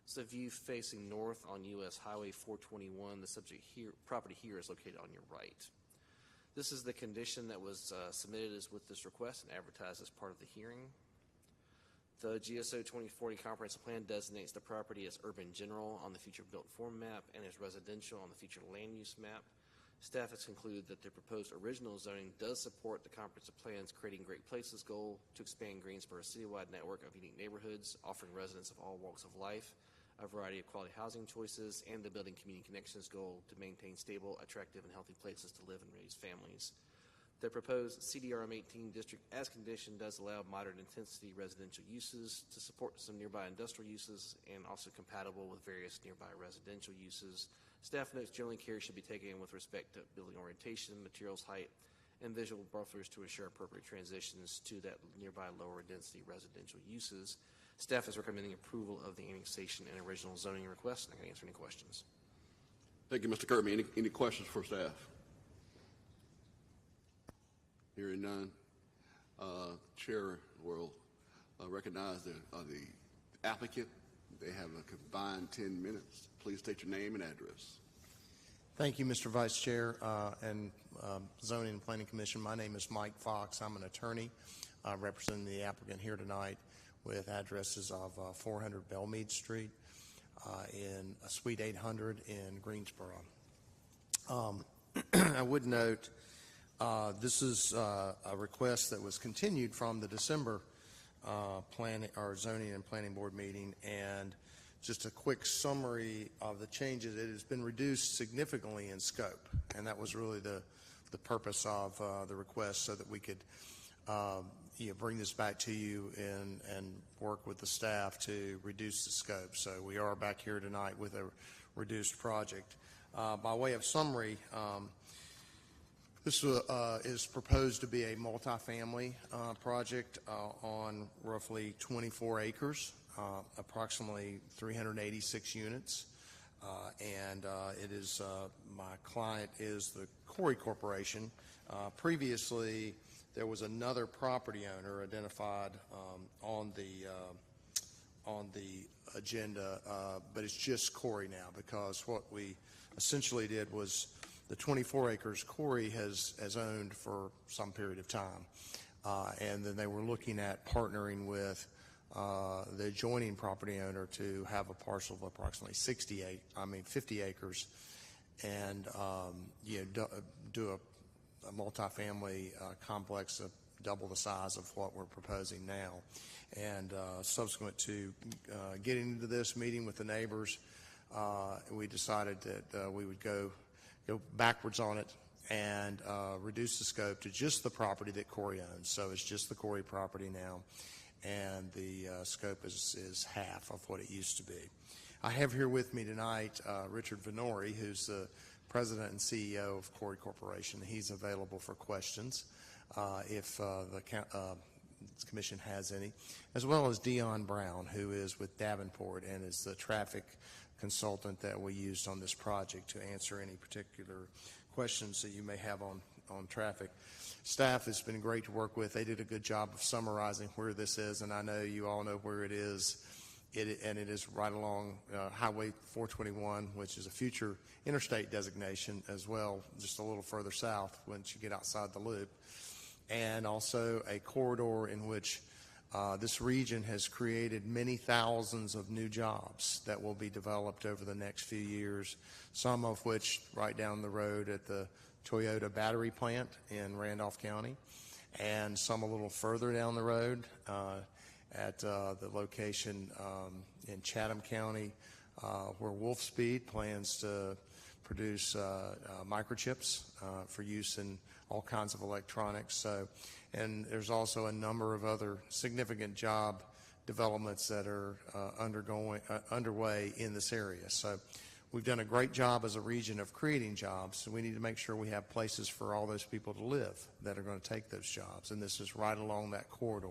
It's a view facing north on U.S. Highway 421. The subject property here is located on your right. This is the condition that was submitted with this request and advertised as part of the hearing. The GSO 2040 comprehensive plan designates the property as urban general on the future built form map and as residential on the future land use map. Staff has concluded that the proposed original zoning does support the comprehensive plan's Creating Great Places goal to expand Greensboro's citywide network of unique neighborhoods, offering residents of all walks of life a variety of quality housing choices, and the Building Community Connections goal to maintain stable, attractive, and healthy places to live and raise families. The proposed CDRM 18 district as conditioned does allow moderate intensity residential uses to support some nearby industrial uses and also compatible with various nearby residential uses. Staff notes generally care should be taken with respect to building orientation, materials height, and visual buffers to ensure appropriate transitions to that nearby lower density residential uses. Staff is recommending approval of the annexation and original zoning request, and I can answer any questions. Thank you, Mr. Kirkman. Any questions for staff? Hearing none, Chair will recognize the applicant. They have a combined 10 minutes. Please state your name and address. Thank you, Mr. Vice Chair and Zoning and Planning Commission. My name is Mike Fox. I'm an attorney representing the applicant here tonight with addresses of 400 Belmead Street in Suite 800 in Greensboro. I would note this is a request that was continued from the December planning or zoning and planning board meeting, and just a quick summary of the changes. It has been reduced significantly in scope, and that was really the purpose of the request, so that we could bring this back to you and work with the staff to reduce the scope. So we are back here tonight with a reduced project. By way of summary, this is proposed to be a multifamily project on roughly 24 acres, approximately 386 units. And it is, my client is the Corey Corporation. Previously, there was another property owner identified on the agenda, but it's just Corey now, because what we essentially did was the 24 acres Corey has owned for some period of time, and then they were looking at partnering with the adjoining property owner to have a parcel of approximately 50 acres, and do a multifamily complex of double the size of what we're proposing now. And subsequent to getting into this, meeting with the neighbors, we decided that we would go backwards on it and reduce the scope to just the property that Corey owns. So it's just the Corey property now, and the scope is half of what it used to be. I have here with me tonight Richard Venori, who's the President and CEO of Corey Corporation. He's available for questions if the Commission has any, as well as Dion Brown, who is with Davenport and is the traffic consultant that we used on this project to answer any particular questions that you may have on traffic. Staff has been great to work with. They did a good job of summarizing where this is, and I know you all know where it is. And it is right along Highway 421, which is a future interstate designation as well, just a little further south once you get outside the loop. And also a corridor in which this region has created many thousands of new jobs that will be developed over the next few years, some of which right down the road at the Toyota battery plant in Randolph County, and some a little further down the road at the location in Chatham County where Wolfspeed plans to produce microchips for use in all kinds of electronics. So, and there's also a number of other significant job developments that are underway in this area. So we've done a great job as a region of creating jobs, so we need to make sure we have places for all those people to live that are going to take those jobs, and this is right along that corridor.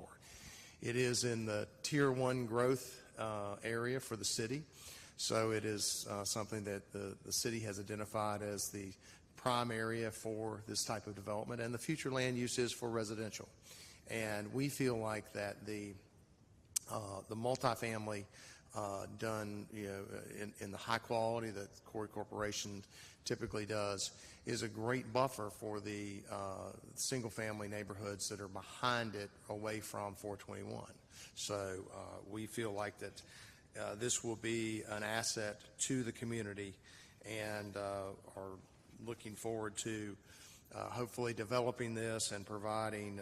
It is in the Tier 1 growth area for the city, so it is something that the city has identified as the prime area for this type of development, and the future land use is for residential. And we feel like that the multifamily done in the high quality that Corey Corporation typically does is a great buffer for the single family neighborhoods that are behind it away from 421. So we feel like that this will be an asset to the community, and are looking forward to hopefully developing this and providing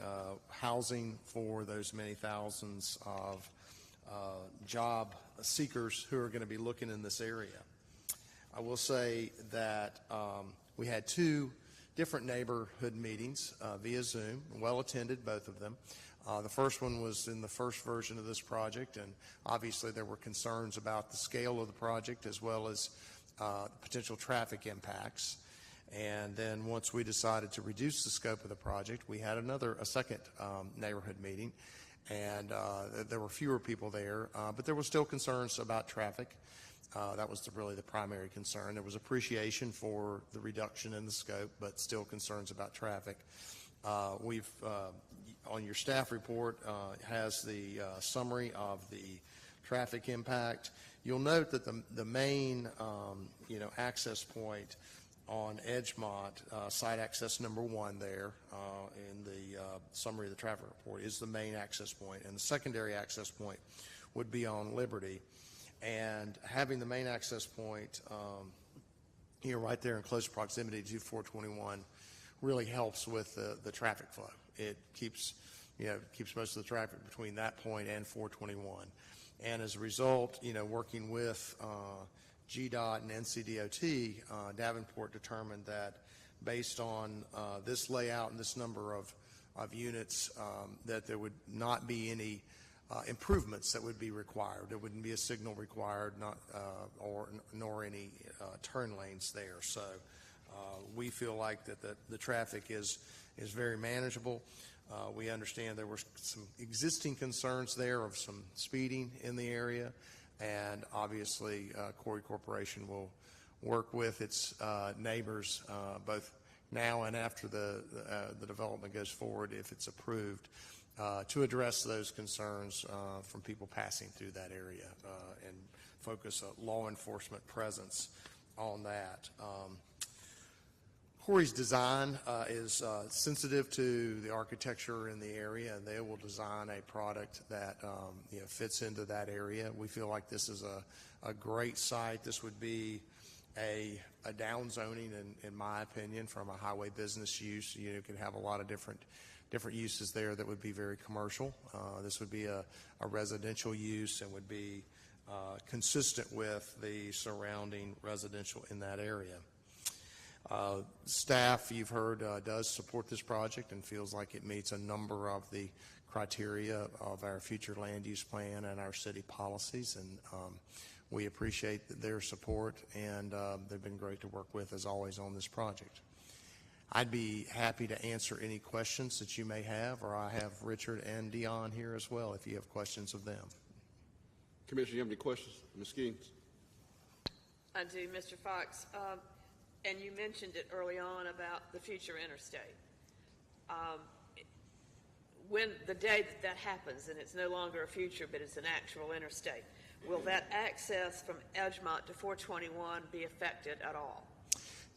housing for those many thousands of job seekers who are going to be looking in this area. I will say that we had 2 different neighborhood meetings via Zoom, well attended, both of them. The first one was in the first version of this project, and obviously there were concerns about the scale of the project as well as potential traffic impacts. And then once we decided to reduce the scope of the project, we had a second neighborhood meeting, and there were fewer people there, but there were still concerns about traffic. That was really the primary concern. There was appreciation for the reduction in the scope, but still concerns about traffic. We've on your staff report has the summary of the traffic impact. You'll note that the main access point on Edgemont, site access number 1 there in the summary of the traffic report is the main access point, and the secondary access point would be on Liberty. And having the main access point here right there in close proximity to 421 really helps with the traffic flow. It keeps most of the traffic between that point and 421. And as a result, working with GDOT and NCDOT, Davenport determined that based on this layout and this number of units, that there would not be any improvements that would be required. There wouldn't be a signal required, nor any turn lanes there. So we feel like that the traffic is very manageable. We understand there were some existing concerns there of some speeding in the area, and obviously Corey Corporation will work with its neighbors both now and after the development goes forward, if it's approved, to address those concerns from people passing through that area and focus a law enforcement presence on that. Corey's design is sensitive to the architecture in the area, and they will design a product that fits into that area. We feel like this is a great site. This would be a down zoning, in my opinion, from a highway business use. You could have a lot of different uses there that would be very commercial. This would be a residential use and would be consistent with the surrounding residential in that area. Staff, you've heard, does support this project and feels like it meets a number of the criteria of our future land use plan and our city policies, and we appreciate their support, and they've been great to work with, as always, on this project. I'd be happy to answer any questions that you may have, or I have Richard and Dion here as well if you have questions of them. Commissioner, you have any questions? Ms. Skeens? I do, Mr. Fox. And you mentioned it early on about the future interstate. When the day that happens, and it's no longer a future, but it's an actual interstate, will that access from Edgemont to 421 be affected at all?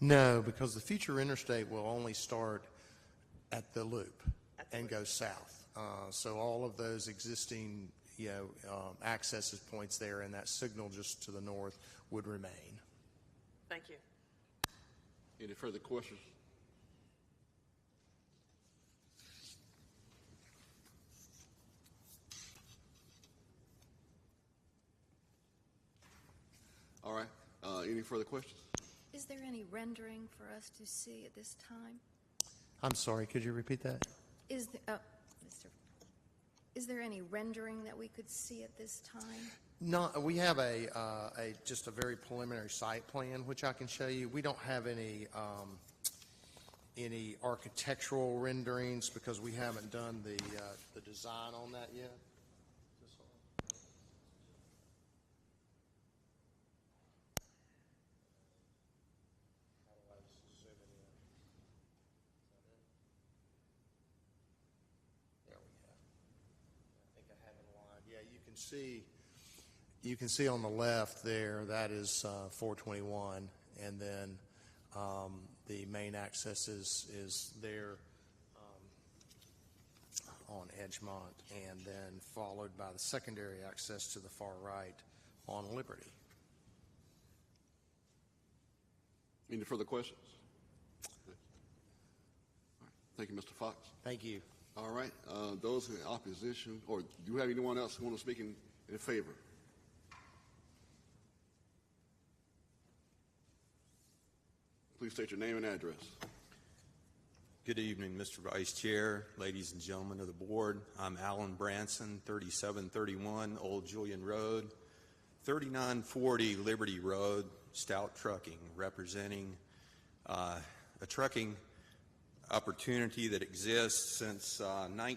No, because the future interstate will only start at the loop and go south. So all of those existing, access points there and that signal just to the north would remain. Thank you. Any further questions? All right. Any further questions? Is there any rendering for us to see at this time? I'm sorry, could you repeat that? Is there any rendering that we could see at this time? No, we have just a very preliminary site plan, which I can show you. We don't have any architectural renderings because we haven't done the design on that yet. You can see on the left there, that is 421, and then the main access is there on Edgemont, and then followed by the secondary access to the far right on Liberty. Any further questions? All right. Thank you, Mr. Fox. Thank you. All right. Those in opposition, or do you have anyone else who want to speak in favor? Please state your name and address. Good evening, Mr. Vice Chair, ladies and gentlemen of the board. I'm Alan Branson, 3731 Old Julian Road, 3940 Liberty Road, Stout Trucking, representing a trucking opportunity that exists since let me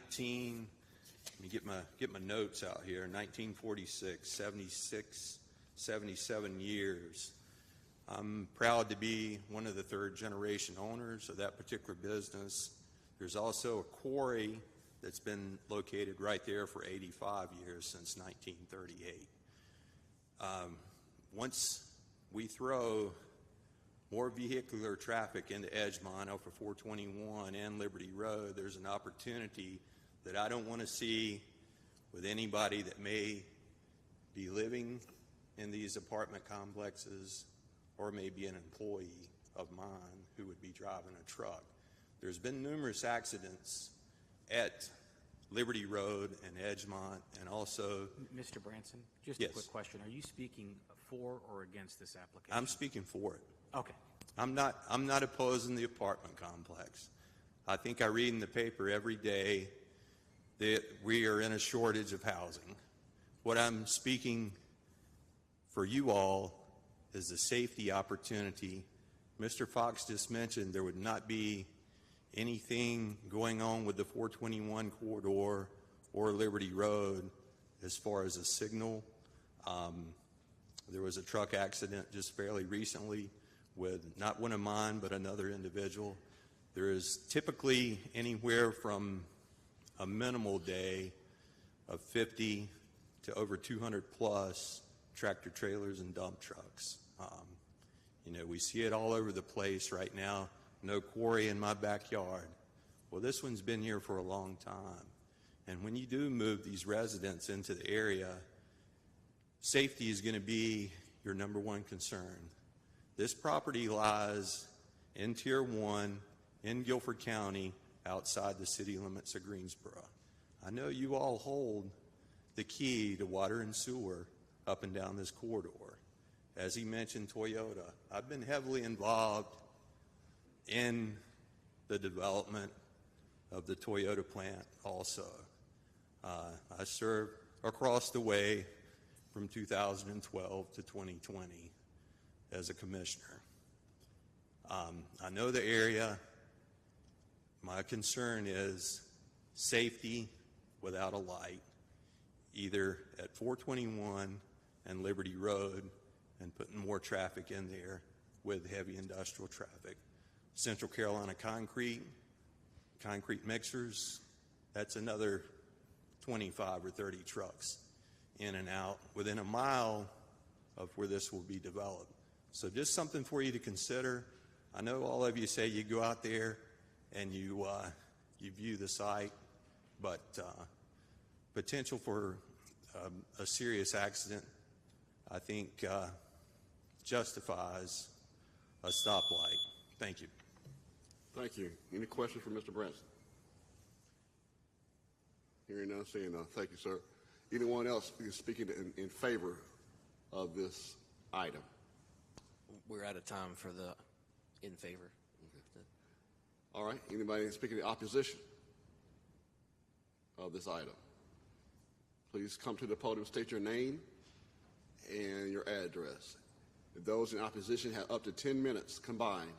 get my notes out here, 1946, 77 years. I'm proud to be one of the third generation owners of that particular business. There's also a quarry that's been located right there for 85 years, since 1938. Once we throw more vehicular traffic into Edgemont over 421 and Liberty Road, there's an opportunity that I don't want to see with anybody that may be living in these apartment complexes or maybe an employee of mine who would be driving a truck. There's been numerous accidents at Liberty Road and Edgemont, and also... Mr. Branson, just Yes. a quick question. Are you speaking for or against this application? I'm speaking for it. Okay. I'm not opposing the apartment complex. I think I read in the paper every day that we are in a shortage of housing. What I'm speaking for you all is the safety opportunity. Mr. Fox just mentioned there would not be anything going on with the 421 corridor or Liberty Road as far as a signal. There was a truck accident just fairly recently with not one of mine, but another individual. There is typically anywhere from a minimal day of 50 to over 200 plus tractor trailers and dump trucks. We see it all over the place right now. No quarry in my backyard. Well, this one's been here for a long time. And when you do move these residents into the area, safety is going to be your number one concern. This property lies in Tier 1 in Guilford County outside the city limits of Greensboro. I know you all hold the key to water and sewer up and down this corridor. As he mentioned, Toyota. I've been heavily involved in the development of the Toyota plant also. I served across the way from 2012 to 2020 as a commissioner. I know the area. My concern is safety without a light, either at 421 and Liberty Road, and putting more traffic in there with heavy industrial traffic. Central Carolina concrete mixers, that's another 25 or 30 trucks in and out within a mile of where this will be developed. So just something for you to consider. I know all of you say you go out there and you view the site, but potential for a serious accident, I think, justifies a stoplight. Thank you. Thank you. Any questions for Mr. Branson? Hearing none, seeing none. Thank you, sir. Anyone else speaking in favor of this item? We're out of time for the in favor. Okay. All right. Anybody speaking in opposition of this item? Please come to the podium, state your name and your address. Those in opposition have up to 10 minutes combined.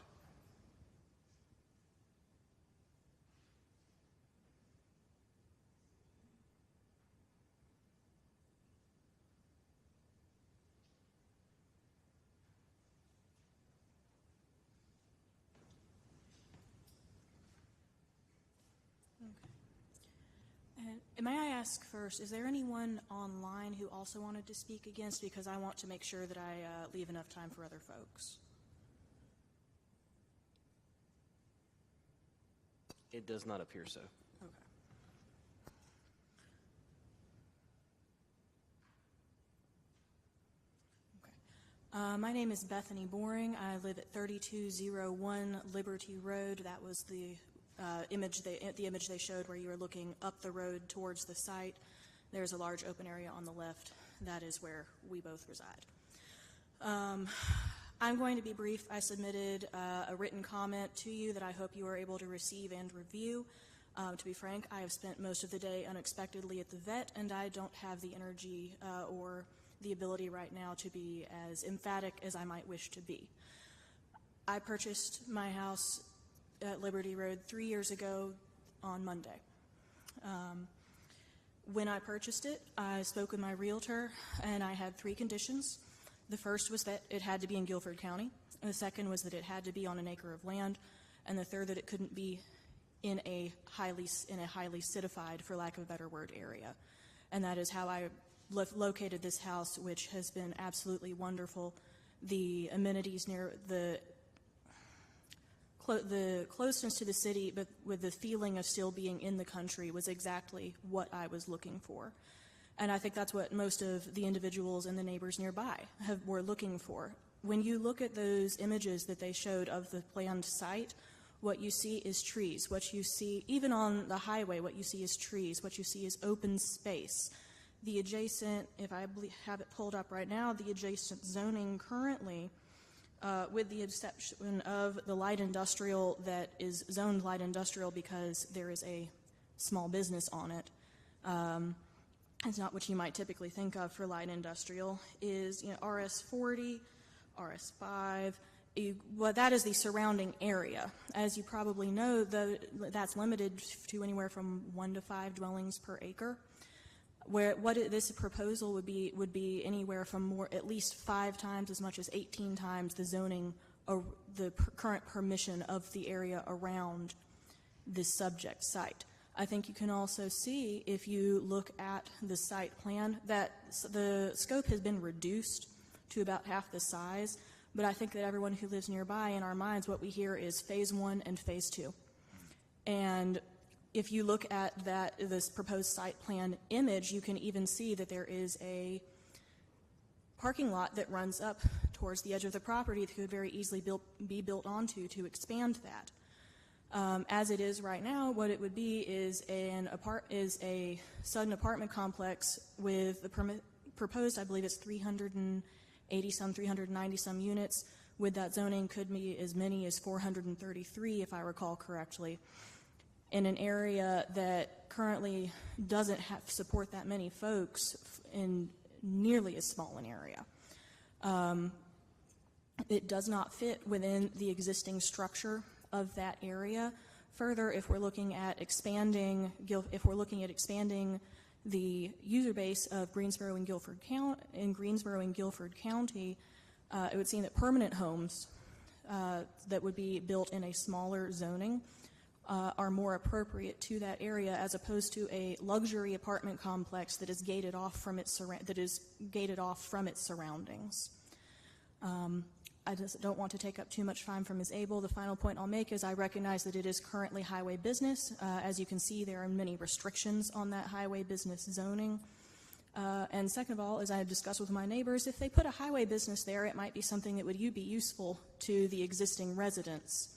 May I ask first, is there anyone online who also wanted to speak against? Because I want to make sure that I leave enough time for other folks. It does not appear so. Okay. My name is Bethany Boring. I live at 3201 Liberty Road. That was the image they showed where you were looking up the road towards the site. There's a large open area on the left. That is where we both reside. I'm going to be brief. I submitted a written comment to you that I hope you are able to receive and review. To be frank, I have spent most of the day unexpectedly at the vet, and I don't have the energy or the ability right now to be as emphatic as I might wish to be. I purchased my house at Liberty Road 3 years ago on Monday. When I purchased it, I spoke with my realtor, and I had 3 conditions. The first was that it had to be in Guilford County. And the second was that it had to be on an acre of land. And the third, that it couldn't be in a highly citified, for lack of a better word, area. And that is how I located this house, which has been absolutely wonderful. The amenities near the closeness to the city, but with the feeling of still being in the country, was exactly what I was looking for. And I think that's what most of the individuals and the neighbors nearby were looking for. when you look at those images that they showed of the planned site, what you see is trees. What you see, even on the highway, what you see is trees. What you see is open space. The adjacent, if I have it pulled up right now, the adjacent zoning currently, with the exception of the light industrial that is zoned light industrial because there is a small business on it. It's not what you might typically think of for light industrial, is RS40, RS5. Well, that is the surrounding area. As you probably know, that's limited to anywhere from 1 to 5 dwellings per acre. Where this proposal would be anywhere from at least 5 times as much as 18 times the zoning, current permission of the area around this subject site. I think you can also see, if you look at the site plan, that the scope has been reduced to about half the size, but I think that everyone who lives nearby, in our minds, what we hear is phase 1 and phase 2. And if you look at this proposed site plan image, you can even see that there is a parking lot that runs up towards the edge of the property that could very easily be built onto to expand that. As it is right now, what it would be is a sudden apartment complex with the proposed, I believe it's 380-some, 390-some units. With that zoning, could be as many as 433, if I recall correctly, in an area that currently doesn't support that many folks in nearly as small an area. It does not fit within the existing structure of that area. Further, if we're looking at expanding the user base of Greensboro and Guilford County, it would seem that permanent homes that would be built in a smaller zoning are more appropriate to that area, as opposed to a luxury apartment complex that is gated off from its surroundings. I just don't want to take up too much time from Ms. Abel. The final point I'll make is I recognize that it is currently highway business. As you can see, there are many restrictions on that highway business zoning. And second of all, as I have discussed with my neighbors, if they put a highway business there, it might be something that would be useful to the existing residents.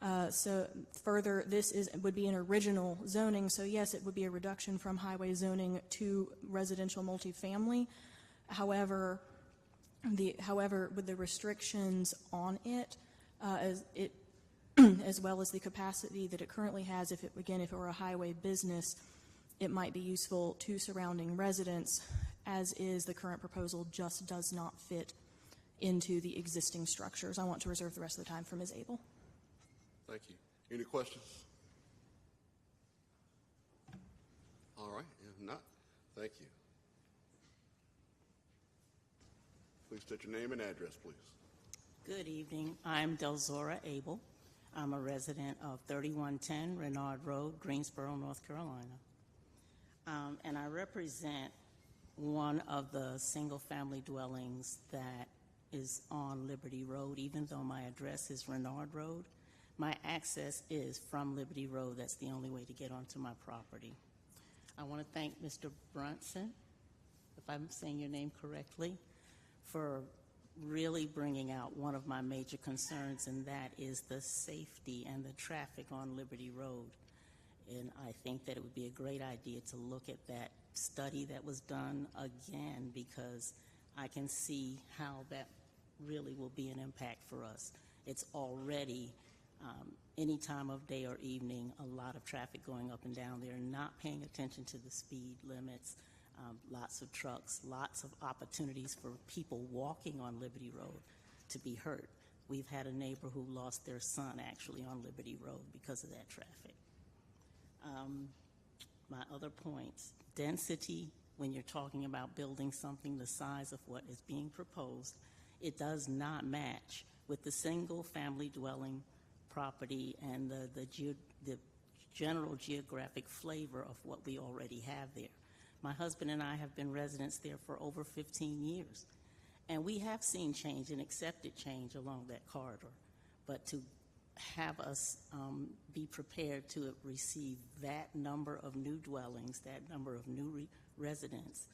So further, would be an original zoning, so yes, it would be a reduction from highway zoning to residential multifamily. However, with the restrictions on it, as well as the capacity that it currently has, if it were a highway business, it might be useful to surrounding residents, as is the current proposal just does not fit into the existing structures. I want to reserve the rest of the time for Ms. Abel. Thank you. Any questions? All right, if not, thank you. Please state your name and address, please. Good evening. I'm Delzora Abel. I'm a resident of 3110 Renard Road, Greensboro, North Carolina. And I represent one of the single-family dwellings that is on Liberty Road, even though my address is Renard Road. My access is from Liberty Road. That's the only way to get onto my property. I want to thank Mr. Brunson, if I'm saying your name correctly, for really bringing out one of my major concerns, and that is the safety and the traffic on Liberty Road. And I think that it would be a great idea to look at that study that was done again, because I can see how that really will be an impact for us. It's already any time of day or evening, a lot of traffic going up and down there, not paying attention to the speed limits, lots of trucks, lots of opportunities for people walking on Liberty Road to be hurt. We've had a neighbor who lost their son actually on Liberty Road because of that traffic. My other points, density, when you're talking about building something the size of what is being proposed, it does not match with the single family dwelling property and the general geographic flavor of what we already have there. My husband and I have been residents there for over 15 years, and we have seen change and accepted change along that corridor. But to have us be prepared to receive that number of new dwellings, that number of new residents,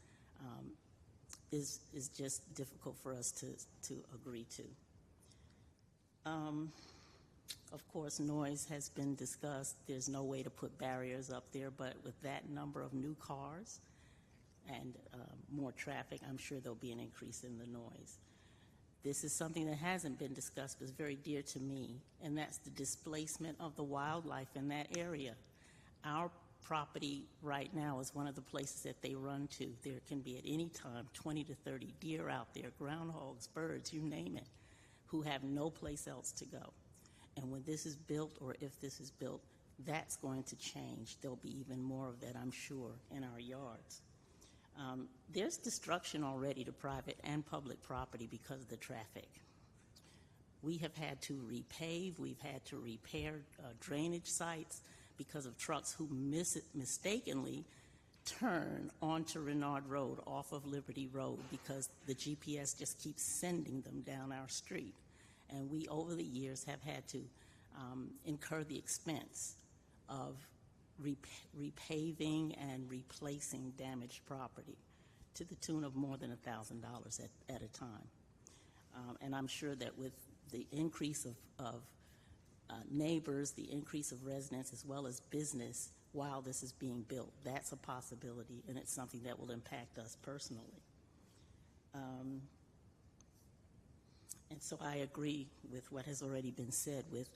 is just difficult for us to agree to. Of course, noise has been discussed. There's no way to put barriers up there, but with that number of new cars and more traffic, I'm sure there'll be an increase in the noise. This is something that hasn't been discussed, but is very dear to me, and that's the displacement of the wildlife in that area. Our property right now is one of the places that they run to. There can be at any time 20 to 30 deer out there, groundhogs, birds, you name it, who have no place else to go. And when this is built, or if this is built, that's going to change. There'll be even more of that, I'm sure, in our yards. There's destruction already to private and public property because of the traffic. We have had to repave, we've had to repair drainage sites because of trucks who mistakenly turn onto Renard Road off of Liberty Road because the GPS just keeps sending them down our street. And we, over the years, have had to incur the expense of repaving and replacing damaged property to the tune of more than $1,000 at a time. And I'm sure that with the increase of neighbors, the increase of residents, as well as business while this is being built, that's a possibility, and it's something that will impact us personally. And so I agree with what has already been said with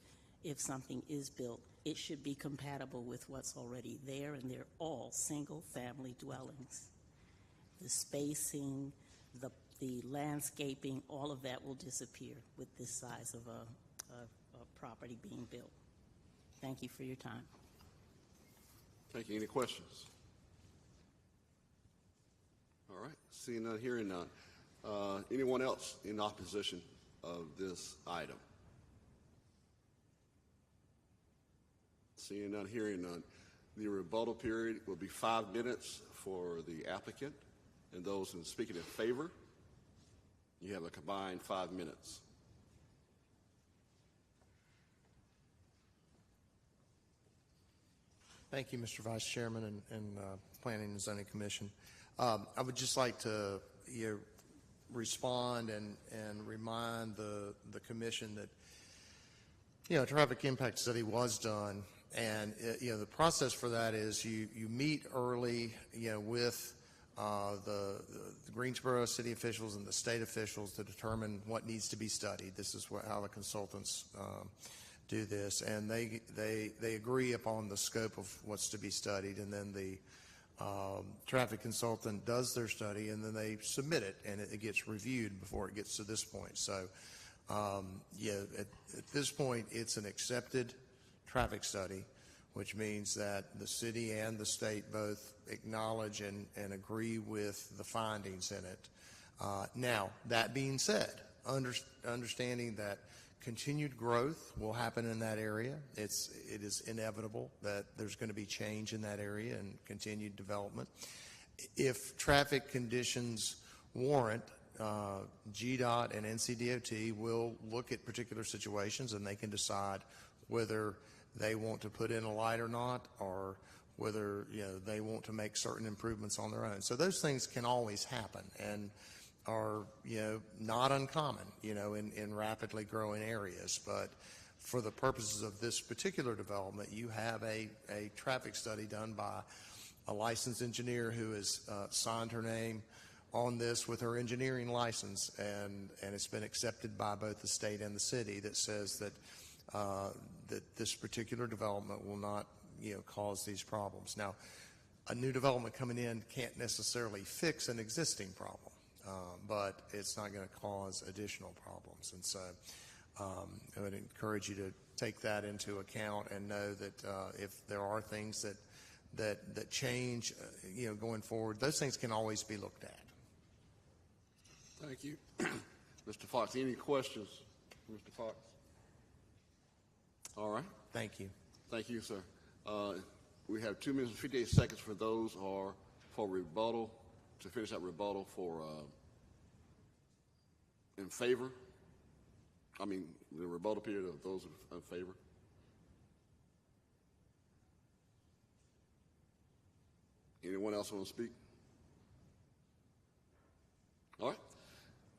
if something is built, it should be compatible with what's already there, and they're all single-family dwellings. The spacing, the landscaping, all of that will disappear with this size of a property being built. Thank you for your time. Thank you. Any questions? All right. Seeing none, hearing none. Anyone else in opposition of this item? Seeing none, hearing none. The rebuttal period will be 5 minutes for the applicant, and those who are speaking in favor, you have a combined 5 minutes. Thank you, Mr. Vice Chairman and Planning and Zoning Commission. I would just like to respond and remind the commission that traffic impact study was done, and the process for that is you meet early with the Greensboro city officials and the state officials to determine what needs to be studied. This is how the consultants do this, and they agree upon the scope of what's to be studied, and then the traffic consultant does their study, and then they submit it, and it gets reviewed before it gets to this point. So at this point, it's an accepted traffic study, which means that the city and the state both acknowledge and agree with the findings in it. Now, that being said, understanding that continued growth will happen in that area. It is inevitable that there's going to be change in that area and continued development. If traffic conditions warrant, GDOT and NCDOT will look at particular situations, and they can decide whether they want to put in a light or not, or whether they want to make certain improvements on their own. So those things can always happen and are not uncommon in rapidly growing areas. But for the purposes of this particular development, you have a traffic study done by a licensed engineer who has signed her name on this with her engineering license, and it's been accepted by both the state and the city, that says that that this particular development will not cause these problems. Now, a new development coming in can't necessarily fix an existing problem, but it's not going to cause additional problems. And so I would encourage you to take that into account and know that if there are things that change going forward, those things can always be looked at. Thank you. Mr. Fox, any questions for Mr. Fox? All right. Thank you. Thank you, sir. We have 2 minutes and 58 seconds for those who are for rebuttal, to finish that rebuttal for in favor. I mean, the rebuttal period of those in favor. Anyone else want to speak?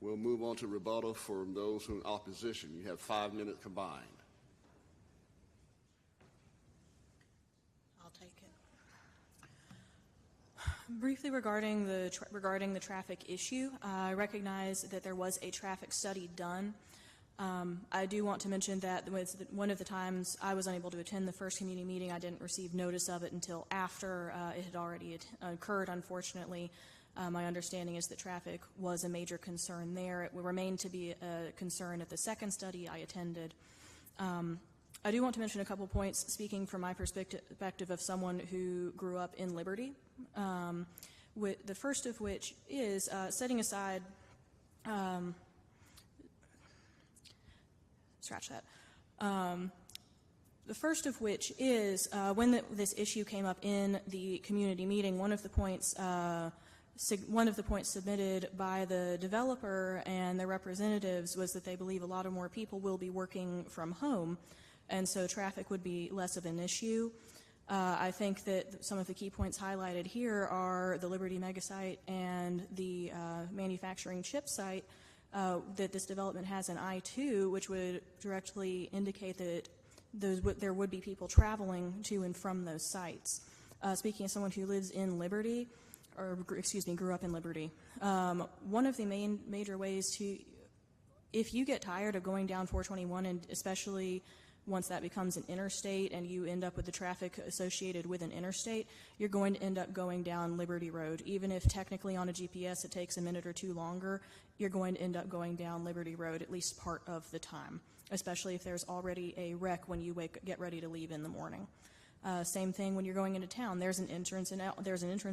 We'll move on to rebuttal from those who are in opposition. You have 5 minutes combined. I'll take it. Briefly regarding the traffic issue, I recognize that there was a traffic study done. I do want to mention that one of the times I was unable to attend the first community meeting, I didn't receive notice of it until after it had already occurred, unfortunately. My understanding is that traffic was a major concern there. It will remain to be a concern at the second study I attended. I do want to mention a couple points, speaking from my perspective of someone who grew up in Liberty. The first of which is setting aside, scratch that. The first of which is when this issue came up in the community meeting, one of the points submitted by the developer and their representatives was that they believe a lot of more people will be working from home, and so traffic would be less of an issue. I think that some of the key points highlighted here are the Liberty megasite and the manufacturing chip site that this development has in I-2, which would directly indicate that there would be people traveling to and from those sites. Speaking as someone who lives in Liberty, grew up in Liberty, one of the major ways if you get tired of going down 421, and especially once that becomes an interstate and you end up with the traffic associated with an interstate, you're going to end up going down Liberty Road. Even if technically on a GPS it takes a minute or two longer, you're going to end up going down Liberty Road at least part of the time, especially if there's already a wreck when you get ready to leave in the morning. Same thing when you're going into town. There's an entrance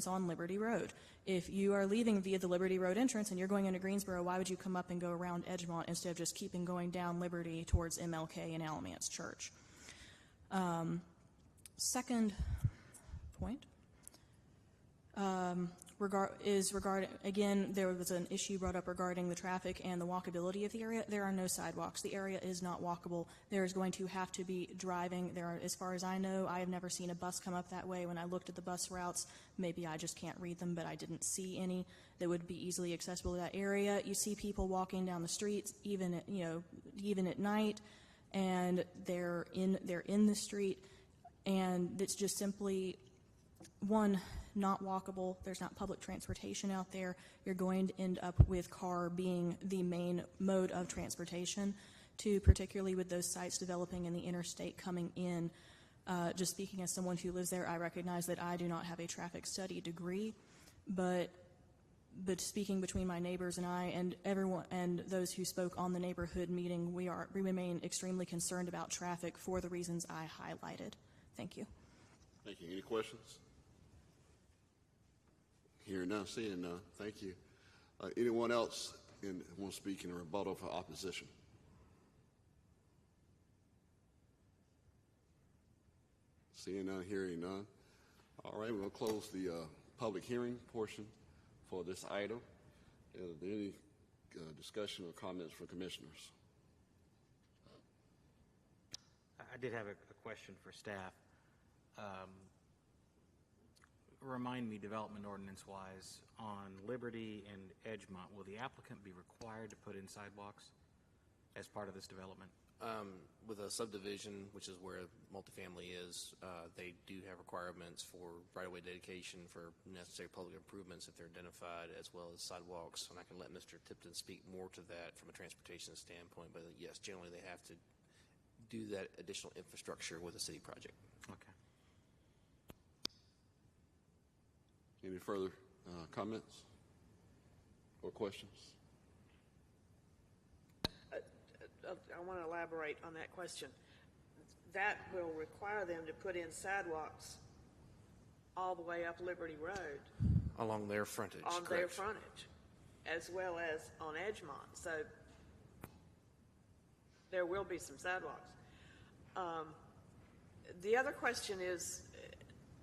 on Liberty Road. If you are leaving via the Liberty Road entrance and you're going into Greensboro, why would you come up and go around Edgemont instead of just keeping going down Liberty towards MLK and Alamance Church? Second point again, there was an issue brought up regarding the traffic and the walkability of the area. There are no sidewalks. The area is not walkable. There is going to have to be driving. As far as I know, I have never seen a bus come up that way. When I looked at the bus routes, maybe I just can't read them, but I didn't see any that would be easily accessible to that area. You see people walking down the streets, even at night, and they're in the street, and it's just simply one, not walkable. There's not public transportation out there. You're going to end up with car being the main mode of transportation, particularly with those sites developing and the interstate coming in. Just speaking as someone who lives there, I recognize that I do not have a traffic study degree, but speaking between my neighbors and I and everyone and those who spoke on the neighborhood meeting, we remain extremely concerned about traffic for the reasons I highlighted. Thank you. Thank you. Any questions? Hearing none, seeing none. Thank you. Anyone else want to speak in a rebuttal for opposition? Seeing none, hearing none. All right, we'll close the public hearing portion for this item. Is there any discussion or comments from commissioners? I did have a question for staff. Remind me, development ordinance-wise, on Liberty and Edgemont, will the applicant be required to put in sidewalks as part of this development? With a subdivision, which is where multifamily is, they do have requirements for right-of-way dedication for necessary public improvements if they're identified, as well as sidewalks. And I can let Mr. Tipton speak more to that from a transportation standpoint. But yes, generally they have to do that additional infrastructure with a city project. Okay. Any further comments or questions? I want to elaborate on that question. That will require them to put in sidewalks all the way up Liberty Road. Along their frontage, On correct. their frontage, as well as on Edgemont. So there will be some sidewalks. The other question is,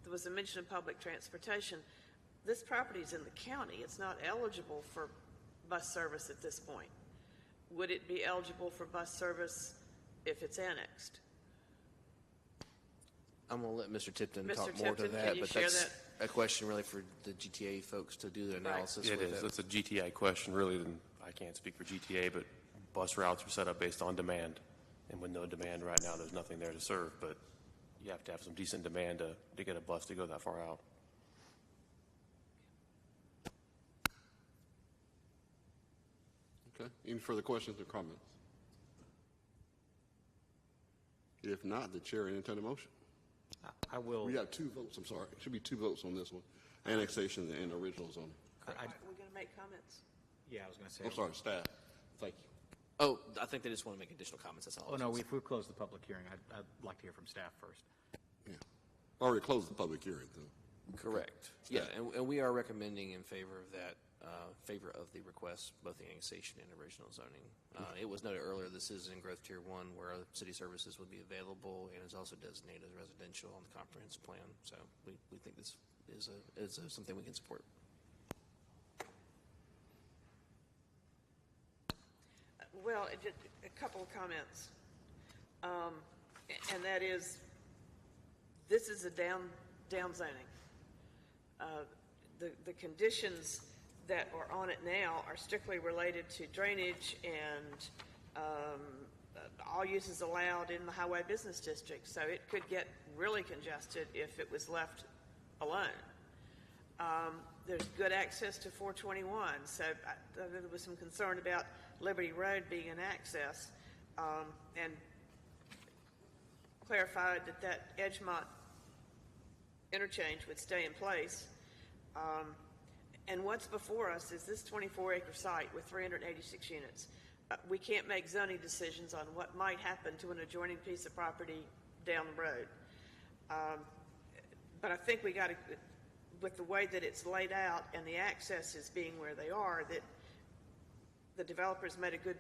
there was a mention of public transportation. This property is in the county. It's not eligible for bus service at this point. Would it be eligible for bus service if it's annexed? I'm going to let Mr. Tipton Mr. talk more to Tipton, that, can you but share that's that? a question really for the GTA folks to do the analysis It with is. it. It's a GTA question, really, and I can't speak for GTA, but bus routes are set up based on demand. And with no demand right now, there's nothing there to serve, but you have to have some decent demand to get a bus to go that far out. Okay. Any further questions or comments? If not, the chair entertain a motion. I will. We have 2 votes. I'm sorry. It should be 2 votes on this one. Annexation and original zoning. Are we going to make comments? Yeah, I was going to say. I'm sorry, staff. Thank you. Oh, I think they just want to make additional comments. That's all. Oh, no, if we close the public hearing, I'd like to hear from staff first. Yeah. Already closed the public hearing, though. Correct. Yeah, and we are recommending in favor of that, favor of the request, both the annexation and original zoning. It was noted earlier, this is in growth tier 1 where city services would be available and is also designated as residential on the comprehensive plan. So we think this is something we can support. Well, just a couple of comments. And that is, this is a down zoning. The conditions that are on it now are strictly related to drainage and all uses allowed in the highway business district. So it could get really congested if it was left alone. There's good access to 421, so there was some concern about Liberty Road being an access, and clarified that Edgemont interchange would stay in place. And what's before us is this 24-acre site with 386 units. We can't make zoning decisions on what might happen to an adjoining piece of property down the road. But I think we got to, with the way that it's laid out and the accesses being where they are, that the developers made a good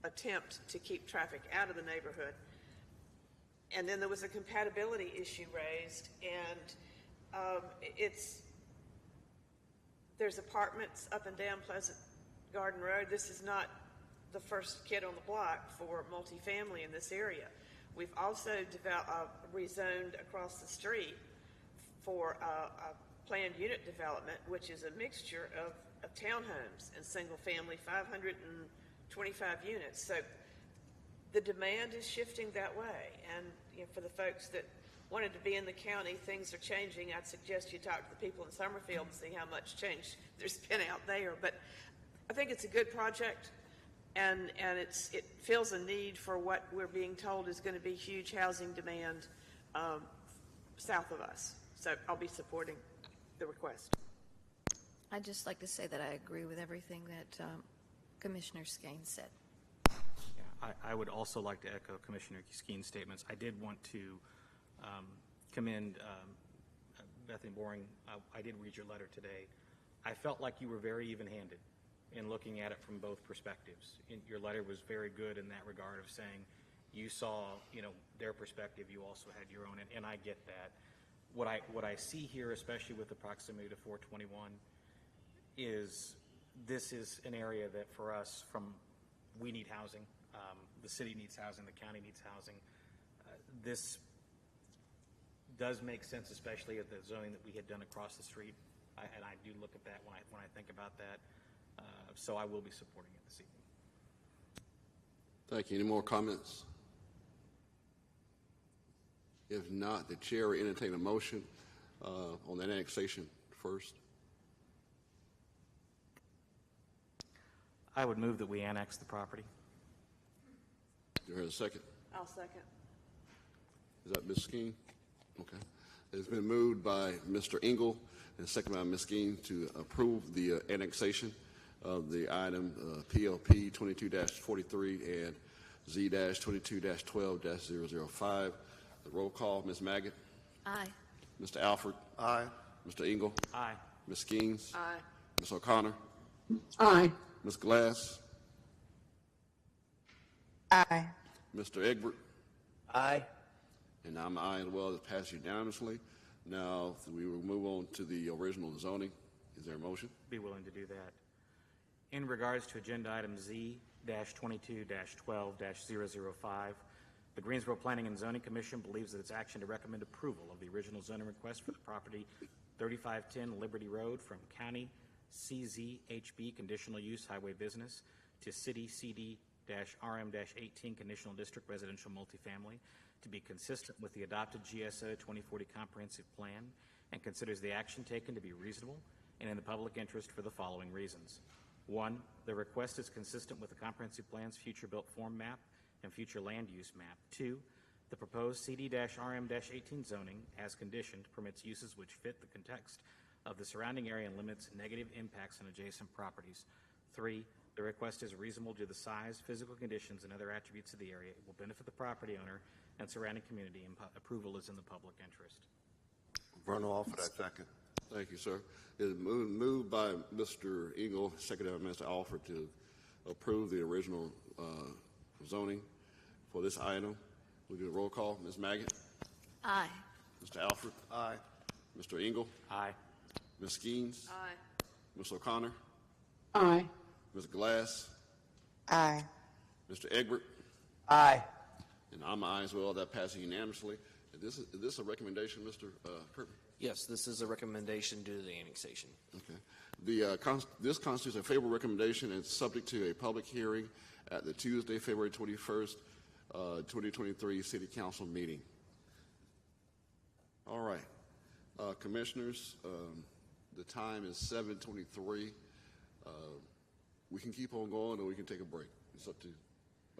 attempt to keep traffic out of the neighborhood. And then there was a compatibility issue raised, and there's apartments up and down Pleasant Garden Road. This is not the first kid on the block for multifamily in this area. We've also rezoned across the street for a planned unit development, which is a mixture of townhomes and single family, 525 units. So the demand is shifting that way. And for the folks that wanted to be in the county, things are changing. I'd suggest you talk to the people in Summerfield and see how much change there's been out there. But I think it's a good project, and it fills a need for what we're being told is going to be huge housing demand south of us. So I'll be supporting the request. I'd just like to say that I agree with everything that Commissioner Skane said. Yeah, I would also like to echo Commissioner Skeen's statements. I did want to commend Bethany Boring. I did read your letter today. I felt like you were very even-handed in looking at it from both perspectives. Your letter was very good in that regard of saying you saw, their perspective, you also had your own, and I get that. What I see here, especially with the proximity to 421, is this is an area that for us, we need housing. The city needs housing. The county needs housing. This does make sense, especially at the zoning that we had done across the street. And I do look at that when I think about that. So I will be supporting it this evening. Thank you. Any more comments? If not, the chair will entertain a motion on that annexation first. I would move that we annex the property. Do you hear a second? I'll second. Is that Ms. Skeen? Okay. It's been moved by Mr. Engel and seconded by Ms. Skeen to approve the annexation of the item PLP 22-43 and Z-22-12-005. The roll call, Ms. Maggot. Aye. Mr. Alford. Aye. Mr. Engel. Aye. Ms. Skeens. Aye. Ms. O'Connor. Aye. Ms. Glass. Aye. Mr. Egbert. Aye. And I'm aye as well. It passed unanimously. Now we will move on to the original zoning. Is there a motion? Be willing to do that. In regards to agenda item Z-22-12-005, the Greensboro Planning and Zoning Commission believes that its action to recommend approval of the original zoning request for the property 3510 Liberty Road from county CZHB conditional use highway business to city CD-RM-18 conditional district residential multifamily to be consistent with the adopted GSO 2040 comprehensive plan and considers the action taken to be reasonable and in the public interest for the following reasons. 1, the request is consistent with the comprehensive plan's future built form map and future land use map. 2, the proposed CD-RM-18 zoning, as conditioned, permits uses which fit the context of the surrounding area and limits negative impacts on adjacent properties. 3, the request is reasonable due to the size, physical conditions, and other attributes of the area. It will benefit the property owner and surrounding community, and approval is in the public interest. Vernon Alford, I second. Thank you, sir. It is moved by Mr. Engel, seconded by Mr. Alford, to approve the original zoning for this item. We'll do a roll call. Ms. Maggot? Aye. Mr. Alford? Aye. Mr. Engel? Aye. Ms. Skeens? Aye. Ms. O'Connor? Aye. Ms. Glass? Aye. Mr. Egbert? Aye. And I'm an aye as well. That passes unanimously. Is this a recommendation, Mr. Kirby? Yes, this is a recommendation due to the annexation. Okay. This constitutes a favorable recommendation and subject to a public hearing at the Tuesday, February 21st, 2023 City Council meeting. All right. Commissioners, the time is 7:23. We can keep on going or we can take a break. It's up to you.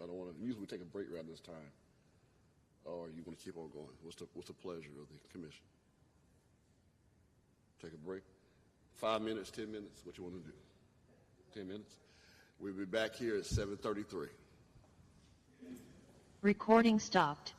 I don't want to, usually we take a break around this time. Or you want to keep on going? What's the pleasure of the commission? Take a break? 5 minutes, 10 minutes? What you want to do? 10 minutes? We'll be back here at 7:33. Recording stopped.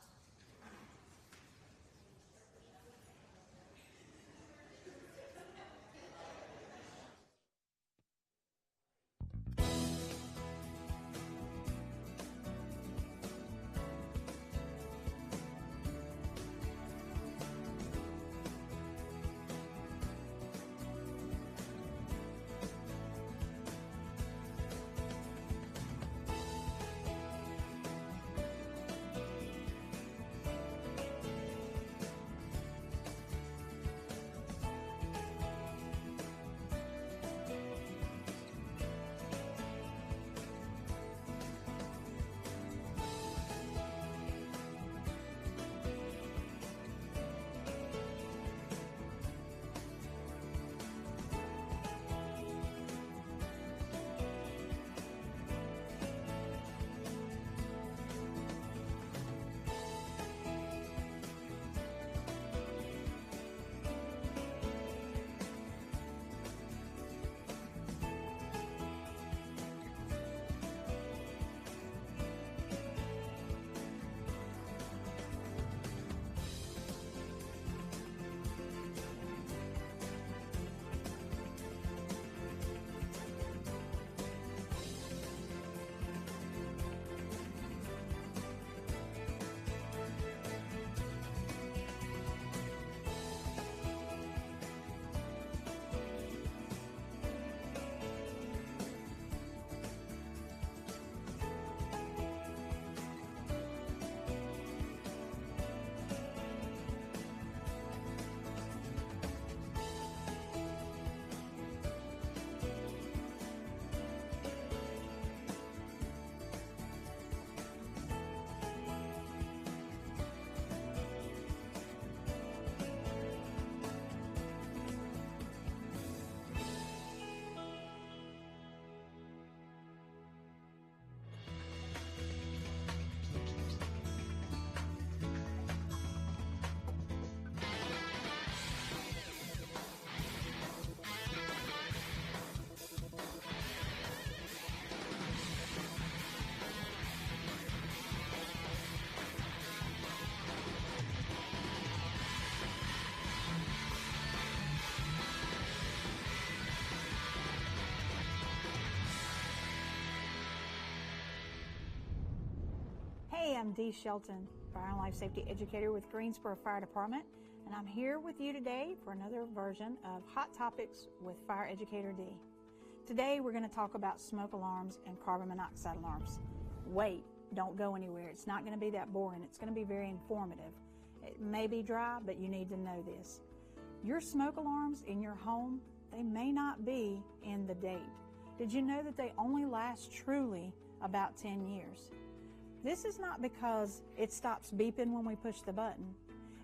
Hey, I'm Dee Shelton, Fire and Life Safety Educator with Greensboro Fire Department, and I'm here with you today for another version of Hot Topics with Fire Educator Dee. Today we're going to talk about smoke alarms and carbon monoxide alarms. Wait, don't go anywhere. It's not going to be that boring. It's going to be very informative. It may be dry, but you need to know this. Your smoke alarms in your home they may not be in the date. Did you know that they only last truly about 10 years? This is not because it stops beeping when we push the button.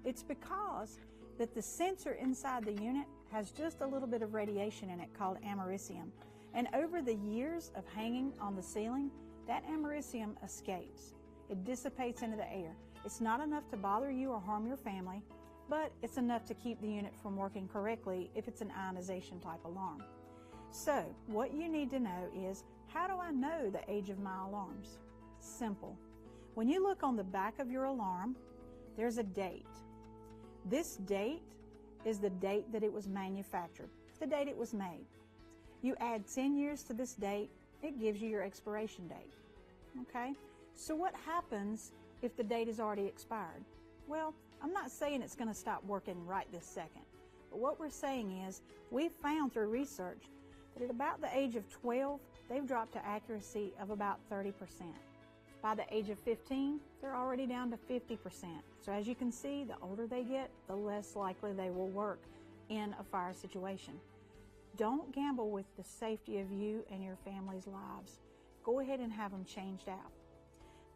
It's because that the sensor inside the unit has just a little bit of radiation in it called americium. And over the years of hanging on the ceiling, that americium escapes. It dissipates into the air. It's not enough to bother you or harm your family, but it's enough to keep the unit from working correctly if it's an ionization type alarm. So what you need to know is, how do I know the age of my alarms? Simple. When you look on the back of your alarm, there's a date. This date is the date that it was manufactured, the date it was made. You add 10 years to this date, it gives you your expiration date. Okay? So what happens if the date is already expired? Well, I'm not saying it's going to stop working right this second, but what we're saying is we've found through research that at about the age of 12, they've dropped to accuracy of about 30%. By the age of 15, they're already down to 50%. So as you can see, the older they get, the less likely they will work in a fire situation. Don't gamble with the safety of you and your family's lives. Go ahead and have them changed out.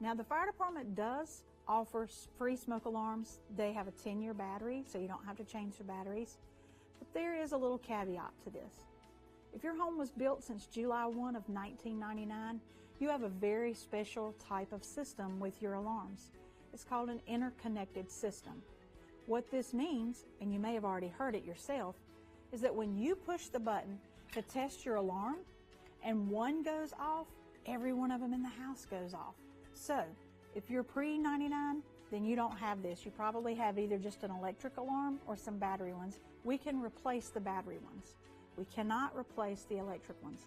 Now, the fire department does offer free smoke alarms. They have a 10-year battery, so you don't have to change the batteries. But there is a little caveat to this. If your home was built since July 1 of 1999, you have a very special type of system with your alarms. It's called an interconnected system. What this means, and you may have already heard it yourself, is that when you push the button to test your alarm and one goes off, every one of them in the house goes off. So, if you're pre-99, then you don't have this. You probably have either just an electric alarm or some battery ones. We can replace the battery ones. We cannot replace the electric ones.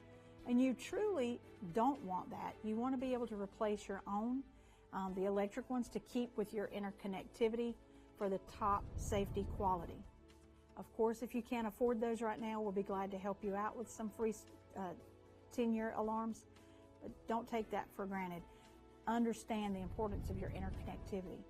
And you truly don't want that. You want to be able to replace your own, the electric ones, to keep with your interconnectivity for the top safety quality. Of course, if you can't afford those right now, we'll be glad to help you out with some free 10-year alarms. But don't take that for granted. Understand the importance of your interconnectivity.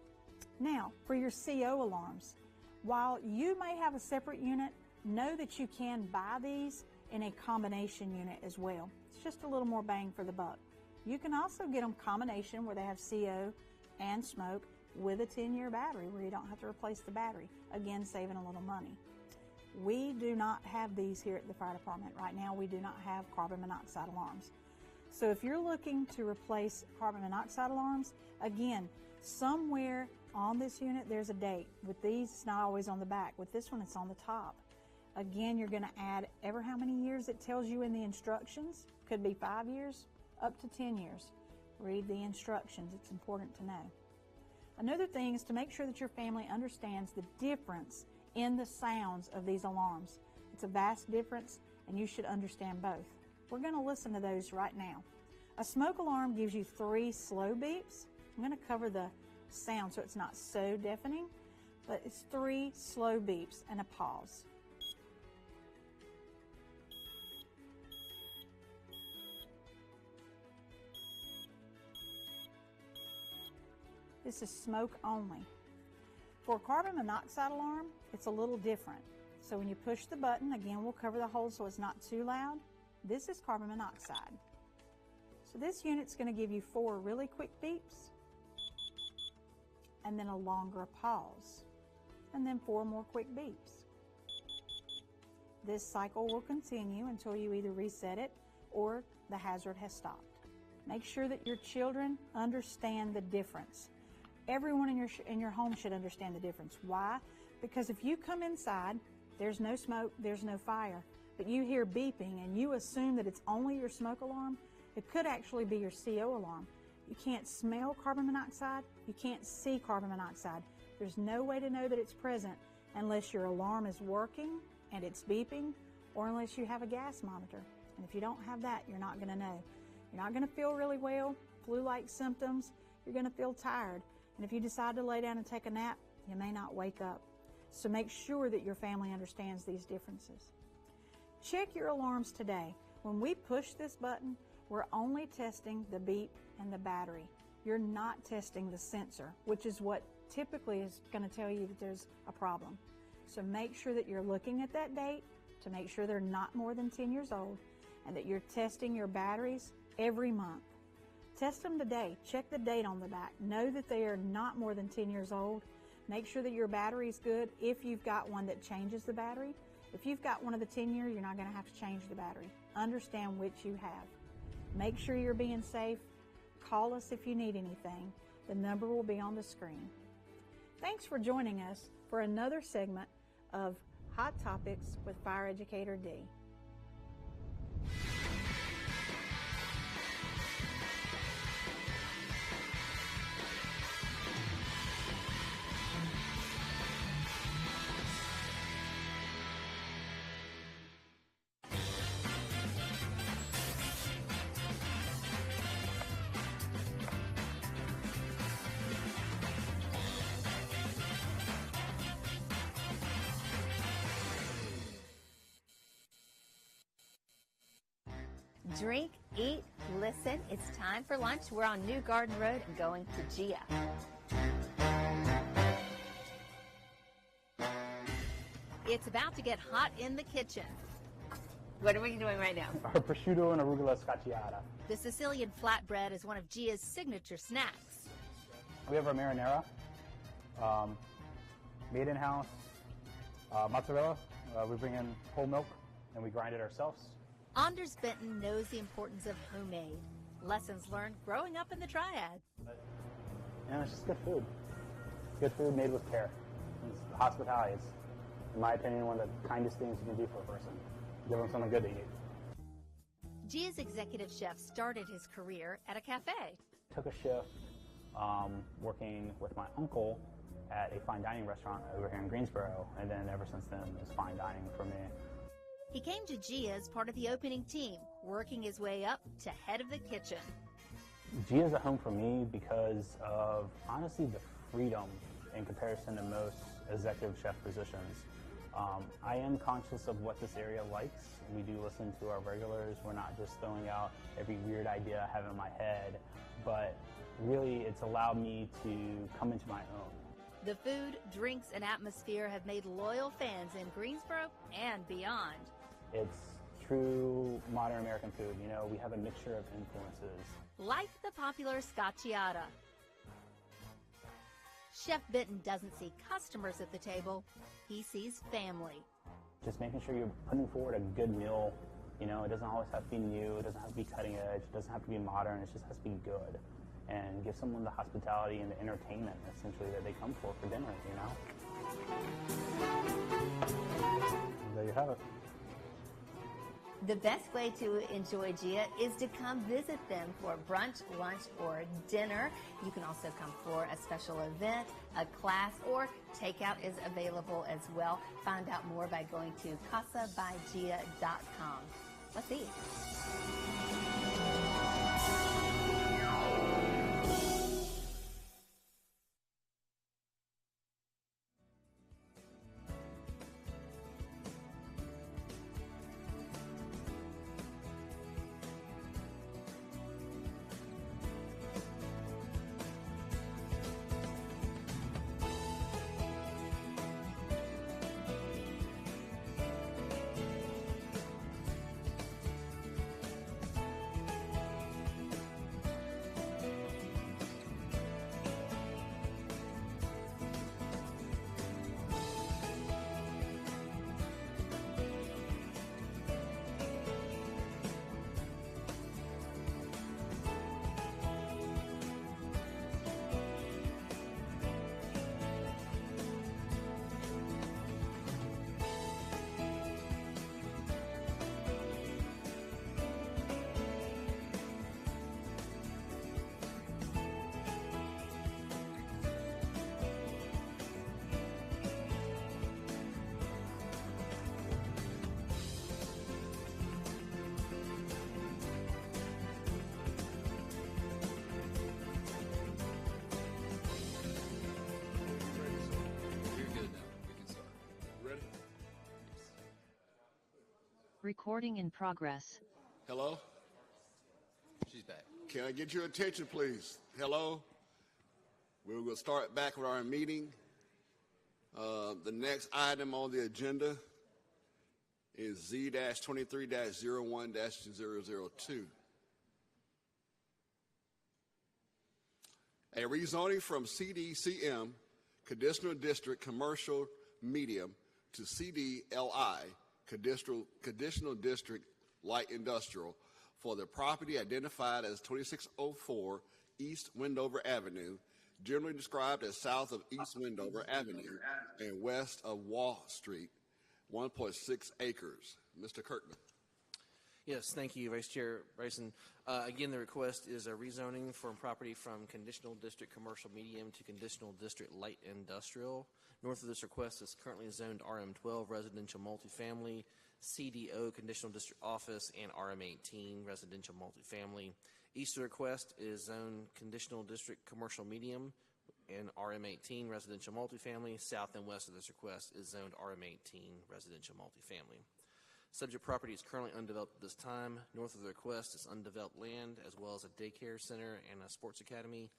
Now, for your CO alarms, while you may have a separate unit, know that you can buy these in a combination unit as well. It's just a little more bang for the buck. You can also get them combination where they have CO and smoke with a 10-year battery where you don't have to replace the battery. Again, saving a little money. We do not have these here at the fire department. Right now, we do not have carbon monoxide alarms. So if you're looking to replace carbon monoxide alarms, again, somewhere on this unit there's a date. With these, it's not always on the back. With this one, it's on the top. Again, you're going to add ever how many years it tells you in the instructions. Could be 5 years, up to 10 years. Read the instructions. It's important to know. Another thing is to make sure that your family understands the difference in the sounds of these alarms. It's a vast difference, and you should understand both. We're going to listen to those right now. A smoke alarm gives you 3 slow beeps. I'm going to cover the sound so it's not so deafening, but it's 3 slow beeps and a pause. This is smoke only. For a carbon monoxide alarm, it's a little different. So when you push the button, again, we'll cover the hole so it's not too loud. This is carbon monoxide. So this unit's going to give you 4 really quick beeps, and then a longer pause, and then 4 more quick beeps. This cycle will continue until you either reset it or the hazard has stopped. Make sure that your children understand the difference. Everyone in your home should understand the difference. Why? Because if you come inside, there's no smoke, there's no fire, but you hear beeping and you assume that it's only your smoke alarm, it could actually be your CO alarm. You can't smell carbon monoxide, you can't see carbon monoxide. There's no way to know that it's present unless your alarm is working and it's beeping, or unless you have a gas monitor. And if you don't have that, you're not going to know. You're not going to feel really well, flu-like symptoms, you're going to feel tired. And if you decide to lay down and take a nap, you may not wake up. So make sure that your family understands these differences. Check your alarms today. When we push this button, we're only testing the beep and the battery. You're not testing the sensor, which is what typically is going to tell you that there's a problem. So make sure that you're looking at that date to make sure they're not more than 10 years old and that you're testing your batteries every month. Test them today. Check the date on the back. Know that they are not more than 10 years old. Make sure that your battery is good if you've got one that changes the battery. If you've got one of the 10-year, you're not going to have to change the battery. Understand which you have. Make sure you're being safe. Call us if you need anything. The number will be on the screen. Thanks for joining us for another segment of Hot Topics with Fire Educator D. Drink, eat, listen. It's time for lunch. We're on New Garden Road and going to Gia. It's about to get hot in the kitchen. What are we doing right now? Our prosciutto and arugula scacciata. The Sicilian flatbread is one of Gia's signature snacks. We have our marinara, made in-house, mozzarella. We bring in whole milk and we grind it ourselves. Anders Benton knows the importance of homemade. Lessons learned growing up in the Triad. And it's just good food. Good food made with care. It's hospitality is, in my opinion, one of the kindest things you can do for a person. Give them something good to eat. Gia's executive chef started his career at a cafe. Took a shift working with my uncle at a fine dining restaurant over here in Greensboro, and then ever since then, it's fine dining for me. He came to Gia as part of the opening team, working his way up to head of the kitchen. Gia's a home for me because of, honestly, the freedom in comparison to most executive chef positions. I am conscious of what this area likes. We do listen to our regulars. We're not just throwing out every weird idea I have in my head, but really it's allowed me to come into my own. The food, drinks, and atmosphere have made loyal fans in Greensboro and beyond. It's true modern American food. You know, we have a mixture of influences. Like the popular scacciata. Chef Benton doesn't see customers at the table. He sees family. Just making sure you're putting forward a good meal. You know, it doesn't always have to be new. It doesn't have to be cutting edge. It doesn't have to be modern. It just has to be good. And give someone the hospitality and the entertainment, essentially, that they come for dinner, you know? And there you have it. The best way to enjoy Gia is to come visit them for brunch, lunch, or dinner. You can also come for a special event, a class, or takeout is available as well. Find out more by going to casabygia.com. Let's eat. Recording in progress. Hello? She's back. Can I get your attention, please? Hello? We're going to start back with our meeting. The next item on the agenda is Z-23-01-002. A rezoning from CDCM, Conditional District Commercial Medium, to CDLI, Conditional District Light Industrial, for the property identified as 2604 East Wendover Avenue, generally described as south of East Wendover Avenue and west of Wall Street, 1.6 acres. Mr. Kirkman. Yes, thank you, Vice Chair Bryson. Again, the request is a rezoning from property from Conditional District Commercial Medium to Conditional District Light Industrial. North of this request is currently zoned RM12 Residential Multifamily, CDO Conditional District Office, and RM18 Residential Multifamily. East of the request is zoned Conditional District Commercial Medium and RM18 Residential Multifamily. South and west of this request is zoned RM18 Residential Multifamily. Subject property is currently undeveloped at this time. North of the request is undeveloped land, as well as a daycare center and a sports academy.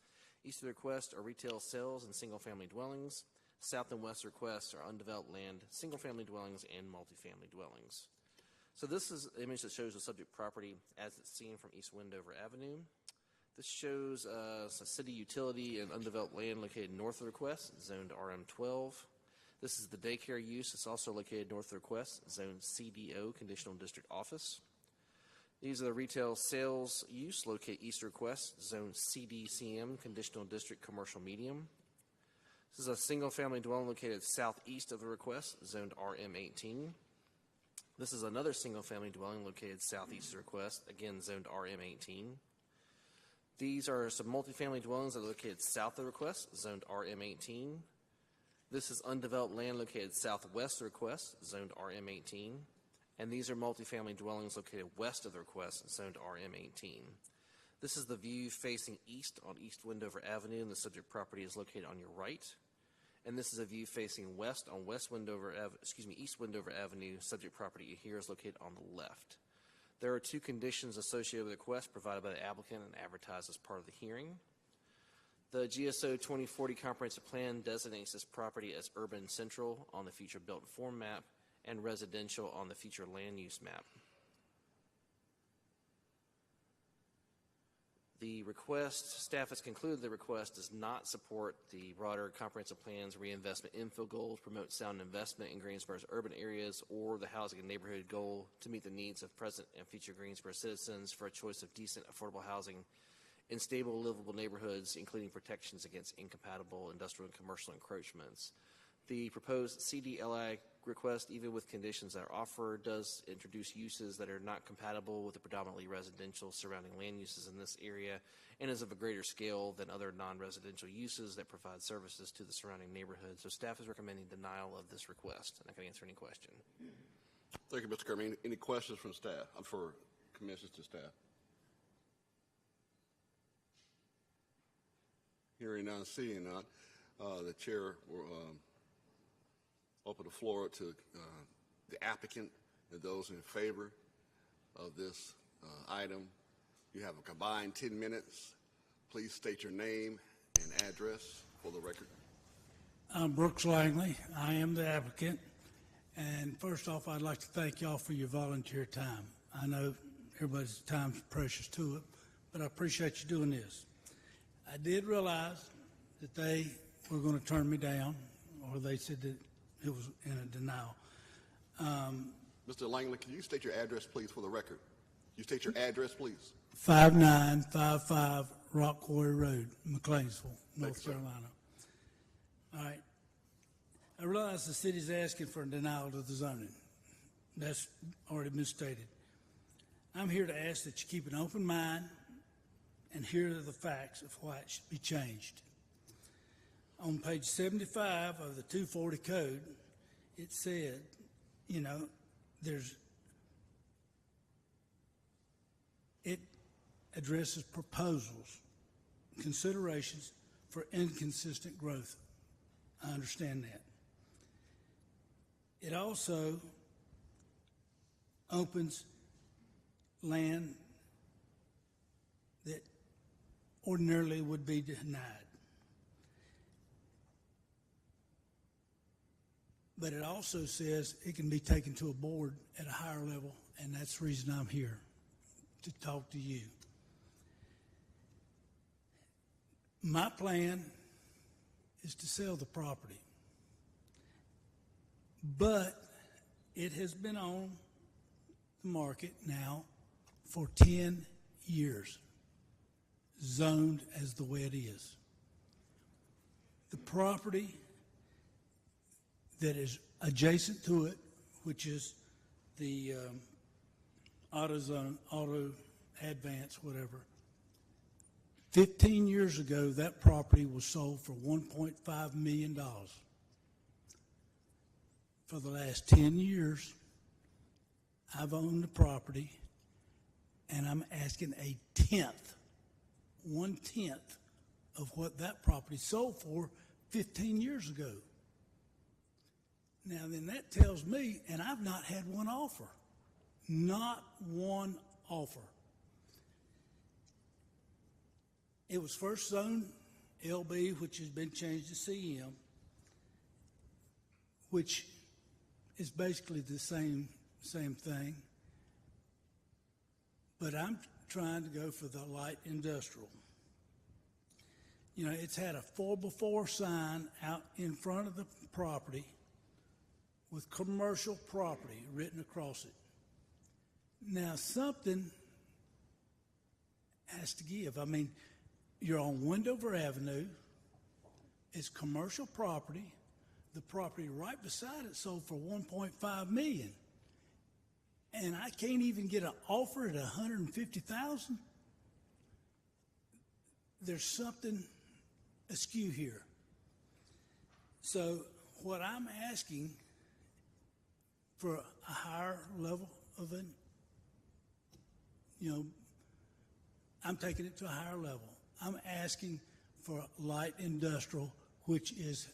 East of the request are retail sales and single-family dwellings. South and west requests are undeveloped land, single-family dwellings, and multifamily dwellings. So this is an image that shows the subject property as it's seen from East Wendover Avenue. This shows a city utility and undeveloped land located north of the request, zoned RM12. This is the daycare use. It's also located north of the request, zone CDO, Conditional District Office. These are the retail sales use located east of request, zone CDCM, Conditional District Commercial Medium. This is a single-family dwelling located southeast of the request, zoned RM18. This is another single-family dwelling located southeast of the request, again zoned RM18. These are some multifamily dwellings that are located south of the request, zoned RM18. This is undeveloped land located southwest of the request, zoned RM18. And these are multifamily dwellings located west of the request, zoned RM18. This is the view facing east on East Wendover Avenue, and the subject property is located on your right. And this is a view facing west on East Wendover Avenue. Subject property here is located on the left. There are two conditions associated with the request provided by the applicant and advertised as part of the hearing. The GSO 2040 Comprehensive Plan designates this property as urban central on the future built form map and residential on the future land use map. The request, staff has concluded the request does not support the broader comprehensive plan's reinvestment infill goals, promote sound investment in Greensboro's urban areas, or the housing and neighborhood goal to meet the needs of present and future Greensboro citizens for a choice of decent, affordable housing in stable, livable neighborhoods, including protections against incompatible industrial and commercial encroachments. The proposed CDLI request, even with conditions that are offered, does introduce uses that are not compatible with the predominantly residential surrounding land uses in this area and is of a greater scale than other non-residential uses that provide services to the surrounding neighborhood. So staff is recommending denial of this request, and I can answer any question. Thank you, Mr. Kerman. Any questions from staff, for commissions to staff? Hearing none, seeing none, the chair will open the floor to the applicant and those in favor of this item. You have a combined 10 minutes. Please state your name and address for the record. I'm Brooks Langley. I am the applicant. And first off, I'd like to thank y'all for your volunteer time. I know everybody's time's precious to it, but I appreciate you doing this. I did realize that they were going to turn me down, or they said that it was in a denial. Mr. Langley, can you state your address, please, for the record? You state your address, please. 5955 Rock Quarry Road, McLeansville, North Carolina. All right. I realize the city's asking for a denial of the zoning. That's already been stated. I'm here to ask that you keep an open mind and hear the facts of why it should be changed. On page 75 of the 240 code, it said, it addresses proposals, considerations for inconsistent growth. I understand that. It also opens land that ordinarily would be denied. but it also says it can be taken to a board at a higher level, and that's the reason I'm here, to talk to you. My plan is to sell the property, but it has been on the market now for 10 years, zoned as the way it is. The property that is adjacent to it, which is the AutoZone, Auto Advance, whatever, 15 years ago, that property was sold for $1.5 million. For the last 10 years, I've owned the property, and I'm asking a tenth, 1/10 of what that property sold for 15 years ago. Now, then that tells me, and I've not had one offer, not one offer. It was first zoned LB, which has been changed to CM, which is basically the same thing. But I'm trying to go for the light industrial. You know, it's had a 4x4 sign out in front of the property with commercial property written across it. Now, something has to give. I mean, you're on Wendover Avenue. It's commercial property. The property right beside it sold for $1.5 million. And I can't even get an offer at $150,000. There's something askew here. So what I'm asking for a higher level of it, I'm taking it to a higher level. I'm asking for light industrial, which is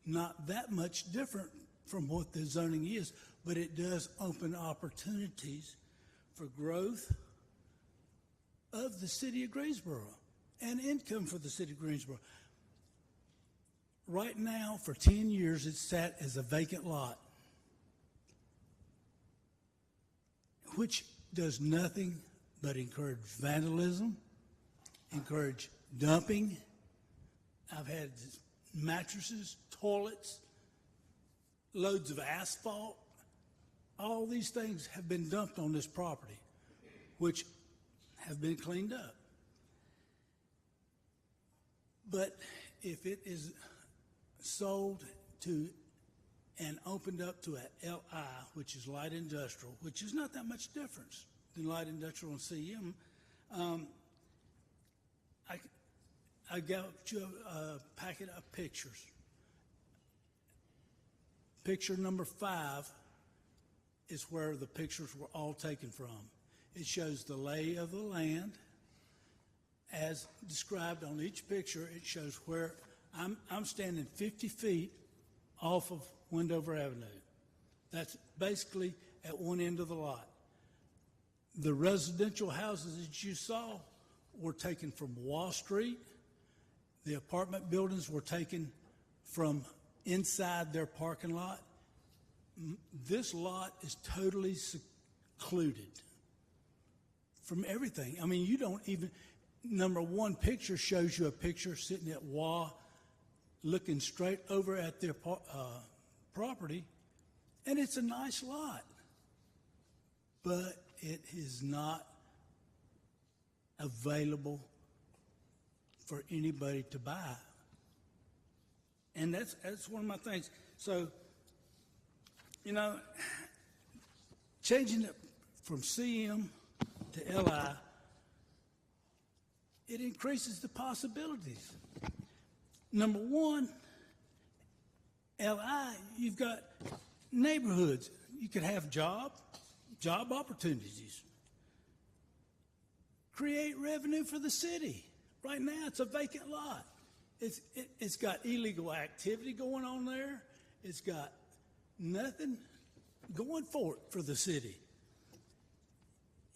not that much different from what the zoning is, but it does open opportunities for growth of the city of Greensboro and income for the city of Greensboro. Right now, for 10 years, it's sat as a vacant lot, which does nothing but encourage vandalism, encourage dumping. I've had mattresses, toilets, loads of asphalt. All these things have been dumped on this property, which have been cleaned up. But if it is sold to and opened up to a LI, which is light industrial, which is not that much difference than light industrial and CM, I got you a packet of pictures. Picture number 5 is where the pictures were all taken from. It shows the lay of the land. As described on each picture, it shows where I'm standing 50 feet off of Wendover Avenue. That's basically at one end of the lot. The residential houses that you saw were taken from Wall Street. The apartment buildings were taken from inside their parking lot. This lot is totally secluded from everything. I mean, you don't even, number one picture shows you a picture sitting at WA looking straight over at their property, and it's a nice lot, but it is not available for anybody to buy. And that's one of my things. So, changing it from CM to LI, it increases the possibilities. Number one, LI, you've got neighborhoods. You could have job opportunities. Create revenue for the city. Right now, it's a vacant lot. It's got illegal activity going on there. It's got nothing going for it for the city.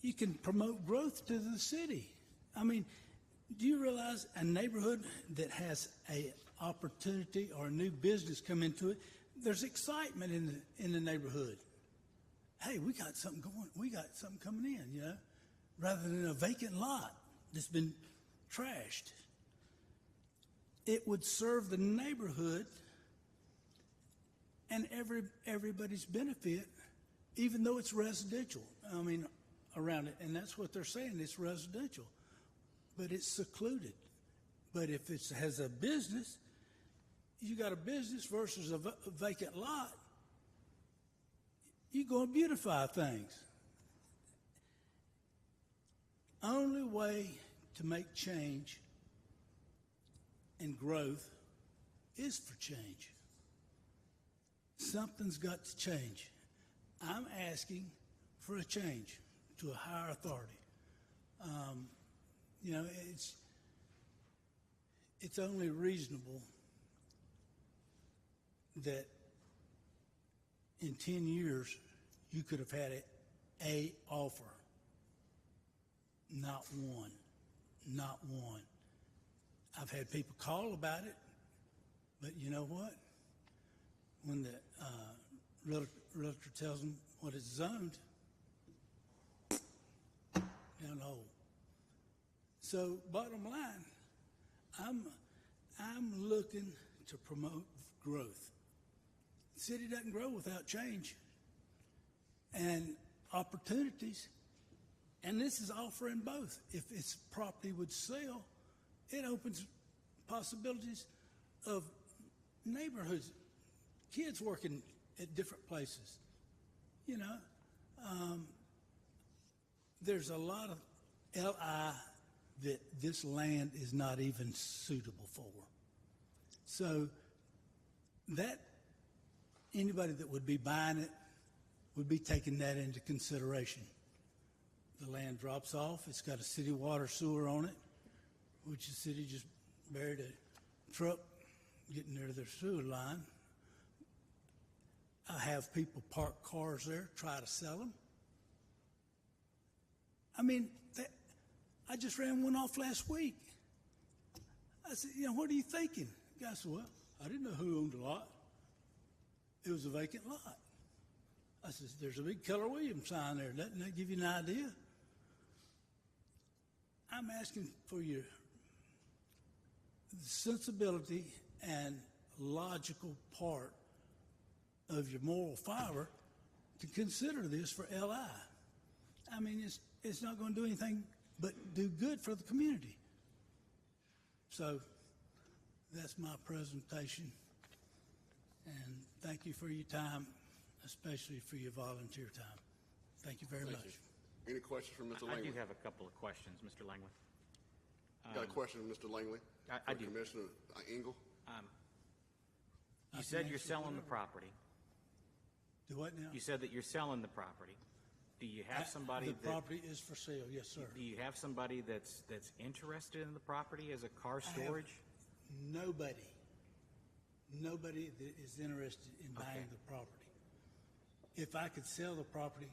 You can promote growth to the city. I mean, do you realize a neighborhood that has a opportunity or a new business come into it, there's excitement in the neighborhood. Hey, we got something going. We got something coming in, you know, rather than a vacant lot that's been trashed. It would serve the neighborhood and everybody's benefit, even though it's residential. I mean, around it, and that's what they're saying. It's residential, but it's secluded. But if it has a business, you got a business versus a vacant lot, you're going to beautify things. Only way to make change and growth is for change. Something's got to change. I'm asking for a change to a higher authority. You know, it's only reasonable that in 10 years you could have had a offer. Not one. Not one. I've had people call about it, but you know what? When the realtor tells them what it's zoned, down the hole. So bottom line, I'm looking to promote growth. The city doesn't grow without change and opportunities, and this is offering both. If its property would sell, it opens possibilities of neighborhoods, kids working at different places. You know, there's a lot of LI that this land is not even suitable for. So that anybody that would be buying it would be taking that into consideration. The land drops off. It's got a city water sewer on it, which the city just buried a truck getting near their sewer line. I have people park cars there, try to sell them. I mean, I just ran one off last week. I said, you know, what are you thinking? The guy said, well, I didn't know who owned the lot. It was a vacant lot. I said, there's a big Keller Williams sign there. Doesn't that give you an idea? I'm asking for your sensibility and logical part of your moral fiber to consider this for LI. I mean, it's not going to do anything but do good for the community. So that's my presentation. And thank you for your time, especially for your volunteer time. Thank you very much. You. Any questions from Mr. Langley? I do have a couple of questions, Mr. Langley. Got a question from Mr. Langley? I do. Commissioner Engel? You said you're selling the property. Do what now? You said that you're selling the property. Do you have somebody The property is for sale, yes, sir. Do you have somebody that's interested in the property as a car storage? Nobody that is interested in buying the property. If I could sell the property.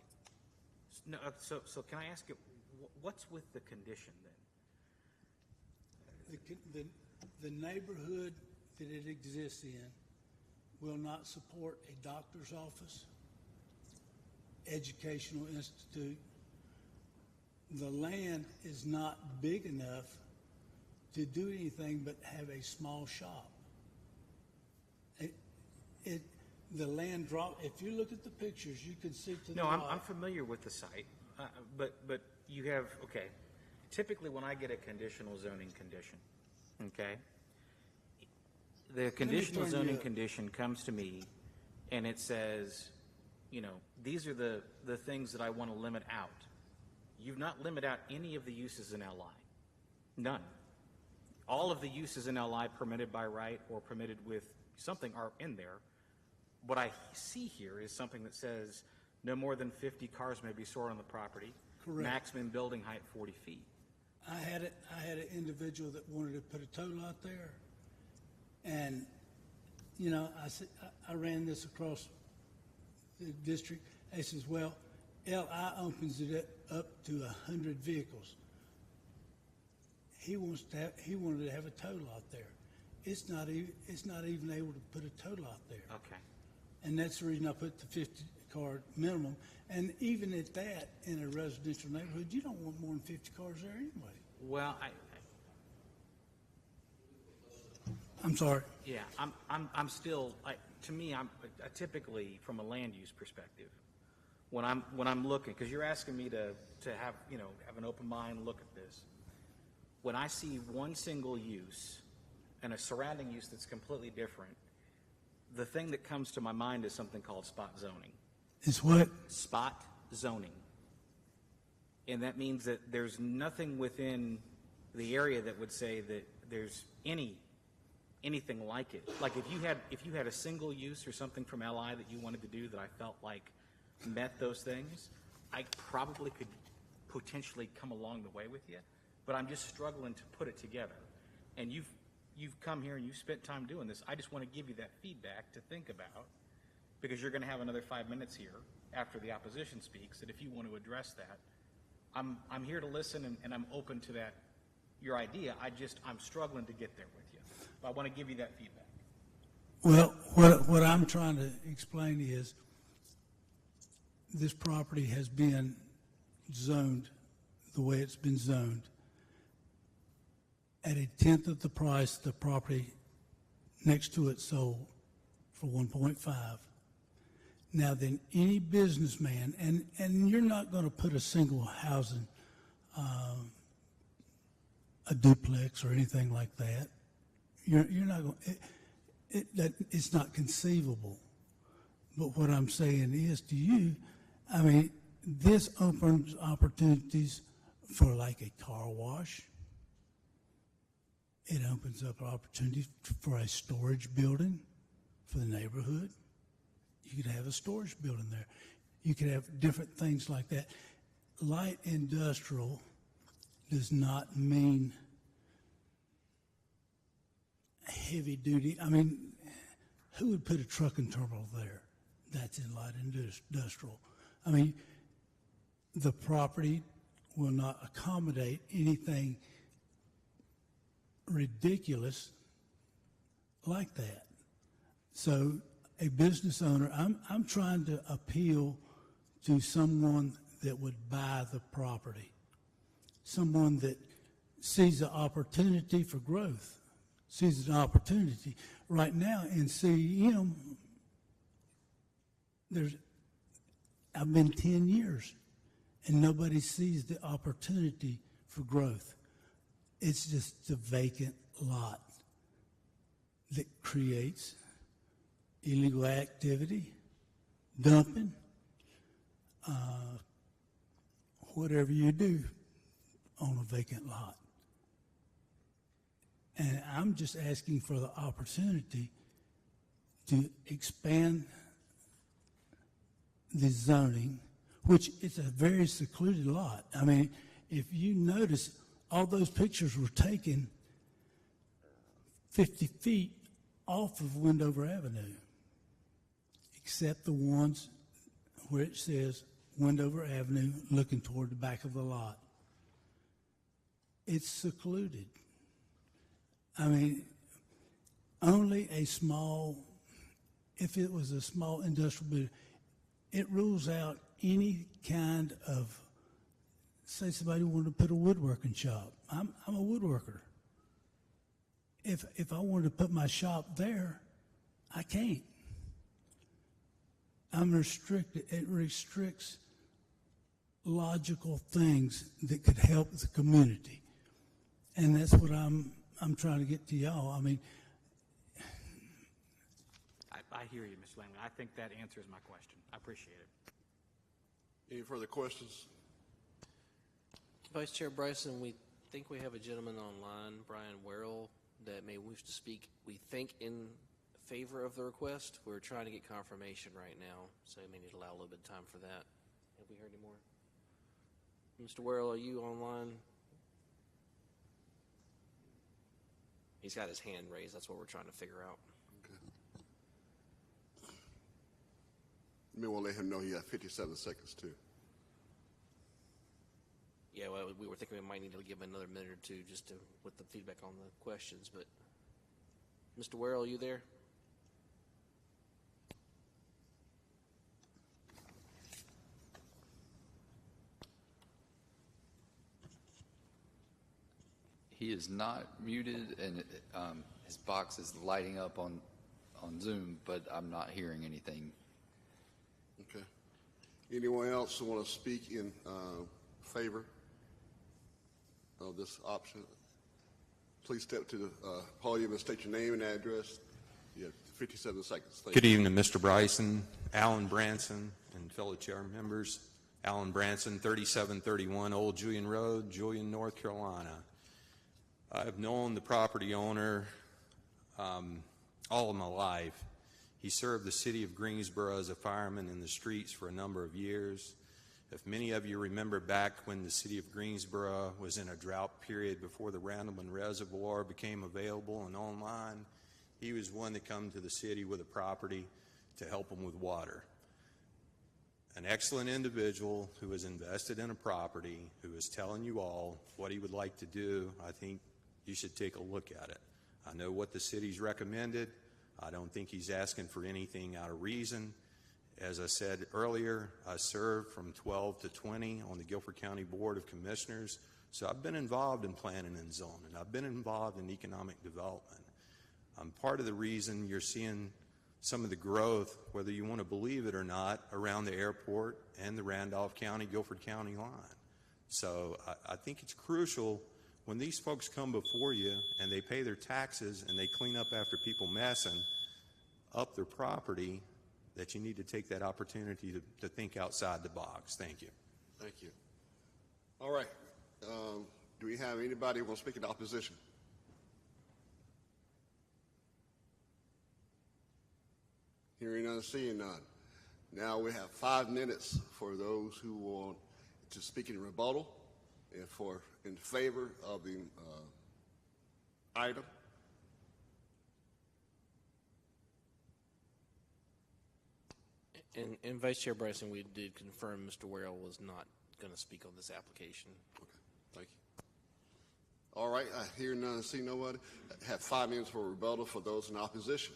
No, so can I ask you, what's with the condition then? The neighborhood that it exists in will not support a doctor's office, educational institute. The land is not big enough to do anything but have a small shop. The land drop. If you look at the pictures, you can see to the No, right. I'm familiar with the site, but you have, okay, typically when I get a conditional zoning condition, okay, the conditional zoning condition comes to me and it says, you know, these are the things that I want to limit out. You've not limited out any of the uses in LI. None. All of the uses in LI permitted by right or permitted with something are in there. What I see here is something that says no more than 50 cars may be stored on the property. Correct. Maximum building height 40 feet. I had an individual that wanted to put a tow lot there, and you know, I ran this across the district. I says, well, LI opens it up to 100 vehicles. He wanted to have a tow lot there. It's not even able to put a tow lot there. Okay. And that's the reason I put the 50-car minimum. And even at that, in a residential neighborhood, you don't want more than 50 cars there anyway. Well, I'm sorry. yeah, I'm still, to me, I'm typically from a land use perspective, when I'm looking, because you're asking me to have, have an open mind, look at this. When I see one single use and a surrounding use that's completely different, the thing that comes to my mind is something called spot zoning. It's what? Spot zoning. And that means that there's nothing within the area that would say that there's anything like it. Like if you had a single use or something from LI that you wanted to do that I felt like met those things, I probably could potentially come along the way with you, but I'm just struggling to put it together. And you've come here and you've spent time doing this. I just want to give you that feedback to think about, because you're going to have another 5 minutes here after the opposition speaks, that if you want to address that, I'm here to listen, and I'm open to that, your idea. I'm struggling to get there with you. But I want to give you that feedback. Well, what I'm trying to explain is this property has been zoned the way it's been zoned. At a tenth of the price, the property next to it sold for 1.5. Now then, any businessman, and you're not going to put a single housing, a duplex or anything like that. You're not going. It's not conceivable. But what I'm saying is to you, I mean, this opens opportunities for like a car wash. It opens up opportunities for a storage building for the neighborhood. You could have a storage building there. You could have different things like that. Light industrial does not mean heavy duty. I mean, who would put a trucking terminal there? That's in light industrial. I mean, the property will not accommodate anything ridiculous like that. So a business owner, I'm trying to appeal to someone that would buy the property, someone that sees the opportunity for growth, sees an opportunity. Right now in CEM, I've been 10 years and nobody sees the opportunity for growth. It's just a vacant lot that creates illegal activity, dumping, whatever you do on a vacant lot. And I'm just asking for the opportunity to expand the zoning, which is a very secluded lot. I mean, if you notice, all those pictures were taken 50 feet off of Wendover Avenue, except the ones where it says Wendover Avenue looking toward the back of the lot. It's secluded. I mean, only a small, if it was a small industrial building, it rules out any kind of, say somebody wanted to put a woodworking shop. I'm a woodworker. If I wanted to put my shop there, I can't. I'm restricted. It restricts logical things that could help the community. And that's what I'm trying to get to y'all. I mean, I hear you, Mr. Langley. I think that answers my question. I appreciate it. Any further questions? Vice Chair Bryson, we think we have a gentleman online, Brian Werrell, that may wish to speak, we think, in favor of the request. We're trying to get confirmation right now, so we may need to allow a little bit of time for that. Have we heard any more? Mr. Werrell, are you online? He's got his hand raised. That's what we're trying to figure out. You may want to let him know he has 57 seconds, too. Yeah, well, we were thinking we might need to give him another minute or two just to, with the feedback on the questions. But, Mr. Werrell, are you there? He is not muted, and his box is lighting up on Zoom, but I'm not hearing anything. Okay. Anyone else want to speak in favor of this option? Please step to the podium and state your name and address. You have 57 seconds. Thank Good you. evening, Mr. Bryson, Alan Branson, and fellow chair members. Alan Branson, 3731 Old Julian Road, Julian, North Carolina. I've known the property owner all of my life. He served the city of Greensboro as a fireman in the streets for a number of years. If many of you remember back when the city of Greensboro was in a drought period before the Randleman Reservoir became available and online, he was one that come to the city with a property to help them with water. An excellent individual who is invested in a property, who is telling you all what he would like to do. I think you should take a look at it. I know what the city's recommended. I don't think he's asking for anything out of reason. As I said earlier, I served from 12 to 20 on the Guilford County Board of Commissioners, so I've been involved in planning and zoning. I've been involved in economic development. I'm part of the reason you're seeing some of the growth, whether you want to believe it or not, around the airport and the Randolph County, Guilford County line. So I think it's crucial when these folks come before you and they pay their taxes and they clean up after people messing up their property, that you need to take that opportunity to think outside the box. Thank you. Thank you. All right. Do we have anybody who wants to speak in opposition? Hearing none, seeing none. Now we have 5 minutes for those who want to speak in rebuttal and in favor of the item. And Vice Chair Bryson, we did confirm Mr. Worrell was not going to speak on this application. Okay, thank you. All right, I hear none, see nobody. I have 5 minutes for rebuttal for those in opposition.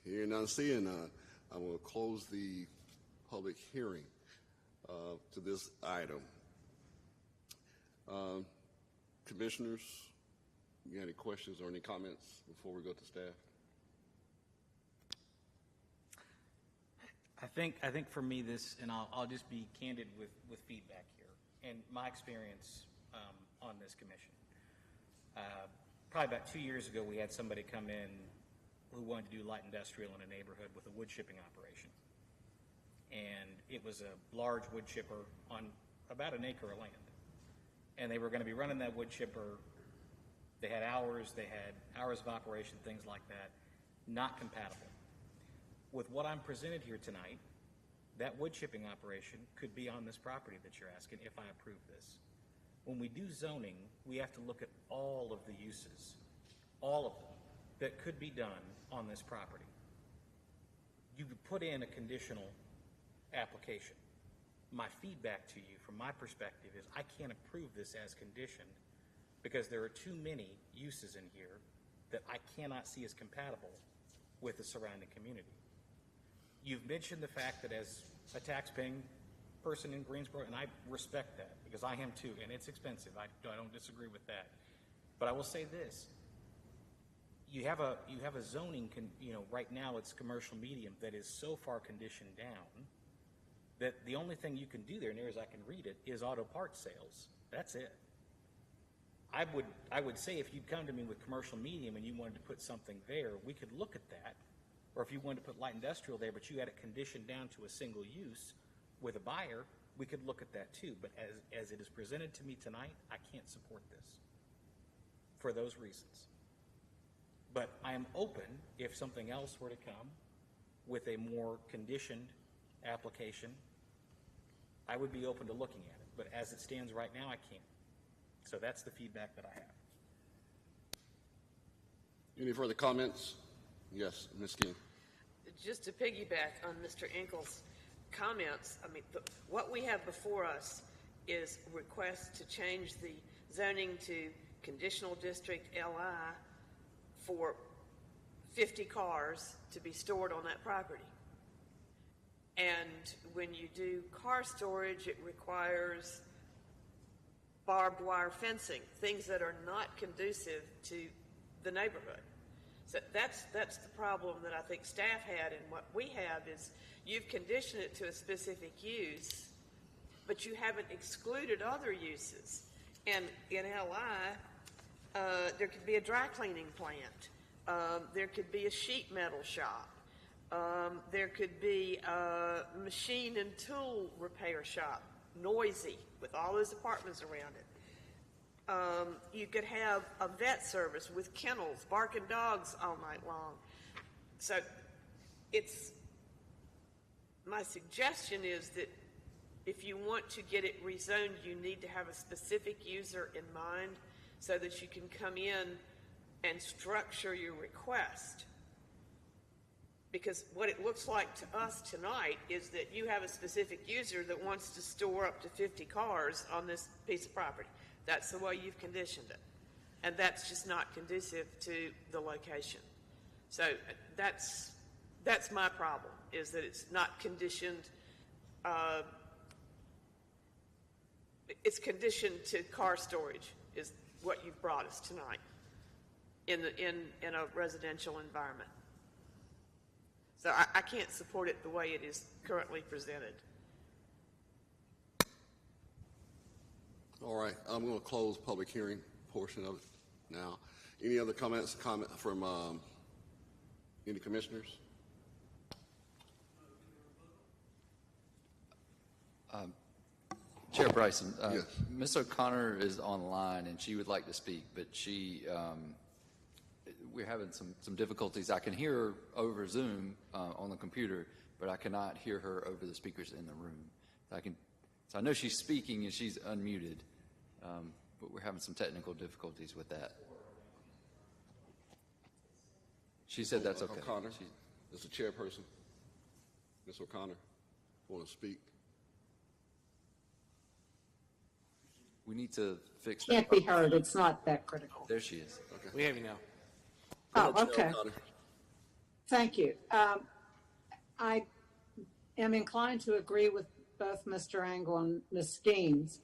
Hearing none, seeing none, I will close the public hearing to this item. Commissioners, you got any questions or any comments before we go to staff? I think for me this, and I'll just be candid with feedback here, and my experience on this commission. Probably about 2 years ago, we had somebody come in who wanted to do light industrial in a neighborhood with a wood chipping operation. And it was a large wood chipper on about an acre of land. And they were going to be running that wood chipper. They had hours of operation, things like that, not compatible. With what I'm presented here tonight, that wood chipping operation could be on this property that you're asking if I approve this. When we do zoning, we have to look at all of the uses, all of them, that could be done on this property. You could put in a conditional application. My feedback to you from my perspective is I can't approve this as conditioned because there are too many uses in here that I cannot see as compatible with the surrounding community. You've mentioned the fact that as a tax-paying person in Greensboro, and I respect that because I am too, and it's expensive. I don't disagree with that. But I will say this. You have a zoning, right now it's commercial medium that is so far conditioned down that the only thing you can do there, near as I can read it, is auto parts sales. That's it. I would say if you'd come to me with commercial medium and you wanted to put something there, we could look at that. Or if you wanted to put light industrial there, but you had it conditioned down to a single use with a buyer, we could look at that too. But as it is presented to me tonight, I can't support this for those reasons. But I am open, if something else were to come with a more conditioned application, I would be open to looking at it. But as it stands right now, I can't. So that's the feedback that I have. Any further comments? Yes, Ms. King. Just to piggyback on Mr. Enkel's comments, I mean, what we have before us is request to change the zoning to conditional district LI for 50 cars to be stored on that property. And when you do car storage, it requires barbed wire fencing, things that are not conducive to the neighborhood. So that's the problem that I think staff had, and what we have is you've conditioned it to a specific use, but you haven't excluded other uses. And in LI, there could be a dry cleaning plant. There could be a sheet metal shop. There could be a machine and tool repair shop, noisy, with all those apartments around it. You could have a vet service with kennels, barking dogs all night long. So my suggestion is that if you want to get it rezoned, you need to have a specific user in mind so that you can come in and structure your request. Because what it looks like to us tonight is that you have a specific user that wants to store up to 50 cars on this piece of property. That's the way you've conditioned it. And that's just not conducive to the location. So that's my problem, is that it's not conditioned. It's conditioned to car storage is what you've brought us tonight in a residential environment. So I can't support it the way it is currently presented. All right, I'm going to close public hearing portion of it now. Any other comment from any commissioners? Chair Bryson, yes. Ms. O'Connor is online and she would like to speak, but we're having some difficulties. I can hear her over Zoom on the computer, but I cannot hear her over the speakers in the room. So I know she's speaking and she's unmuted, but we're having some technical difficulties with that. She said that's okay. O'Connor, is the chairperson. Ms. O'Connor, want to speak? We need to fix that. Can't be heard. It's not that critical. There she is. Okay. We have you now. Oh, okay. Thank you. I am inclined to agree with both Mr. Angle and Ms. Skeens.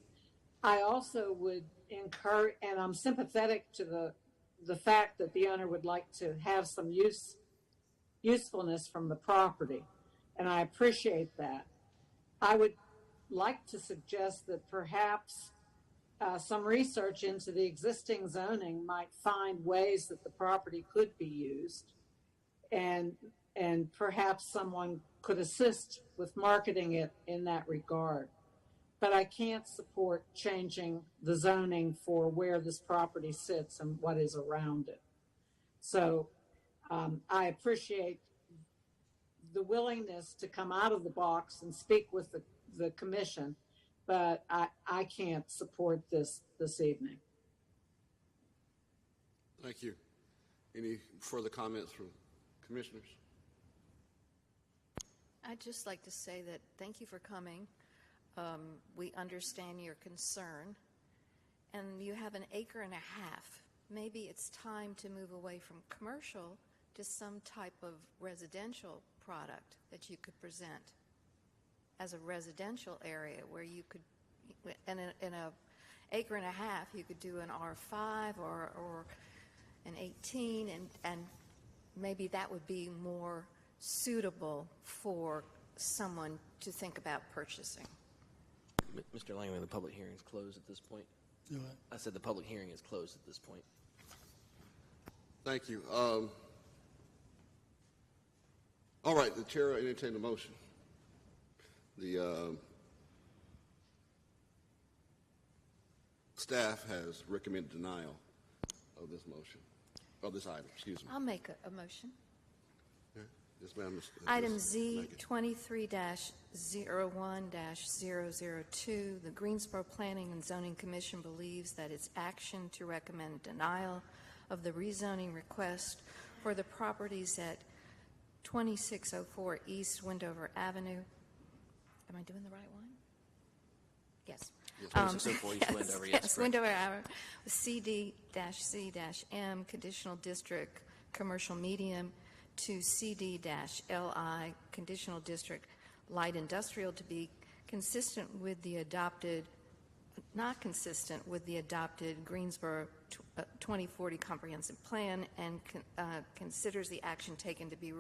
I also would encourage, and I'm sympathetic to the fact that the owner would like to have some usefulness from the property, and I appreciate that. I would like to suggest that perhaps some research into the existing zoning might find ways that the property could be used, and perhaps someone could assist with marketing it in that regard. But I can't support changing the zoning for where this property sits and what is around it. So I appreciate the willingness to come out of the box and speak with the commission, but I can't support this evening. Thank you. Any further comments from commissioners? I'd just like to say that thank you for coming. We understand your concern, and you have an acre and a half. Maybe it's time to move away from commercial to some type of residential product that you could present as a residential area where you could, in a acre and a half, you could do an R5 or an 18, and maybe that would be more suitable for someone to think about purchasing. Mr. Langley, the public hearing is closed at this point. Do what? I said the public hearing is closed at this point. Thank you. All right, the chair will entertain the motion. The staff has recommended denial of this motion, of this item, excuse me. I'll make a motion. Yeah. Yes, ma'am. Item Z 23-01-002, the Greensboro Planning and Zoning Commission believes that its action to recommend denial of the rezoning request for the properties at 2604 East Wendover Avenue. Am I doing the right one? Yes. 2604 East Wendover, yes, Wendover Avenue, CD-C-M, conditional district, commercial medium, to CD-LI, conditional district, light industrial to be consistent with the adopted, not consistent with the adopted Greensboro 2040 comprehensive plan, and considers the action taken to be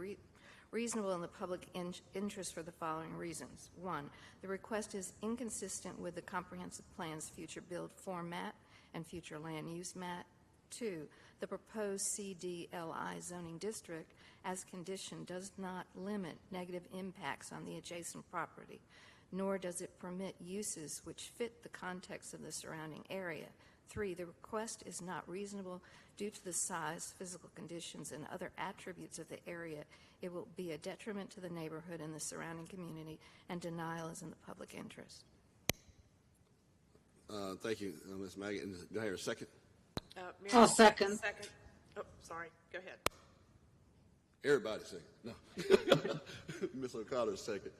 reasonable in the public interest for the following reasons. 1, the request is inconsistent with the comprehensive plan's future build format and future land use map. 2, the proposed CDLI zoning district as condition does not limit negative impacts on the adjacent property, nor does it permit uses which fit the context of the surrounding area. 3, the request is not reasonable due to the size, physical conditions, and other attributes of the area. It will be a detriment to the neighborhood and the surrounding community, and denial is in the public interest. Thank you, Ms. Maggot. And do I hear a second? I'll second. Second. Oh, sorry. Go ahead. Everybody second. No. Ms. O'Connor second.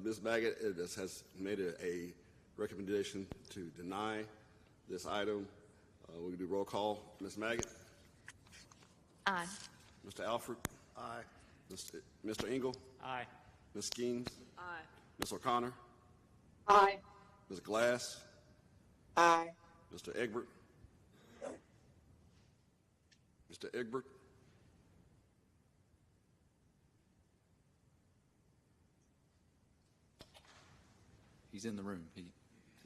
Ms. Maggot has made a recommendation to deny this item. We can do roll call. Ms. Maggot? Aye. Mr. Alford? Aye. Mr. Engel? Aye. Ms. Skeens? Aye. Ms. O'Connor? Aye. Ms. Glass? Aye. Mr. Egbert? Mr. Egbert? He's in the room. He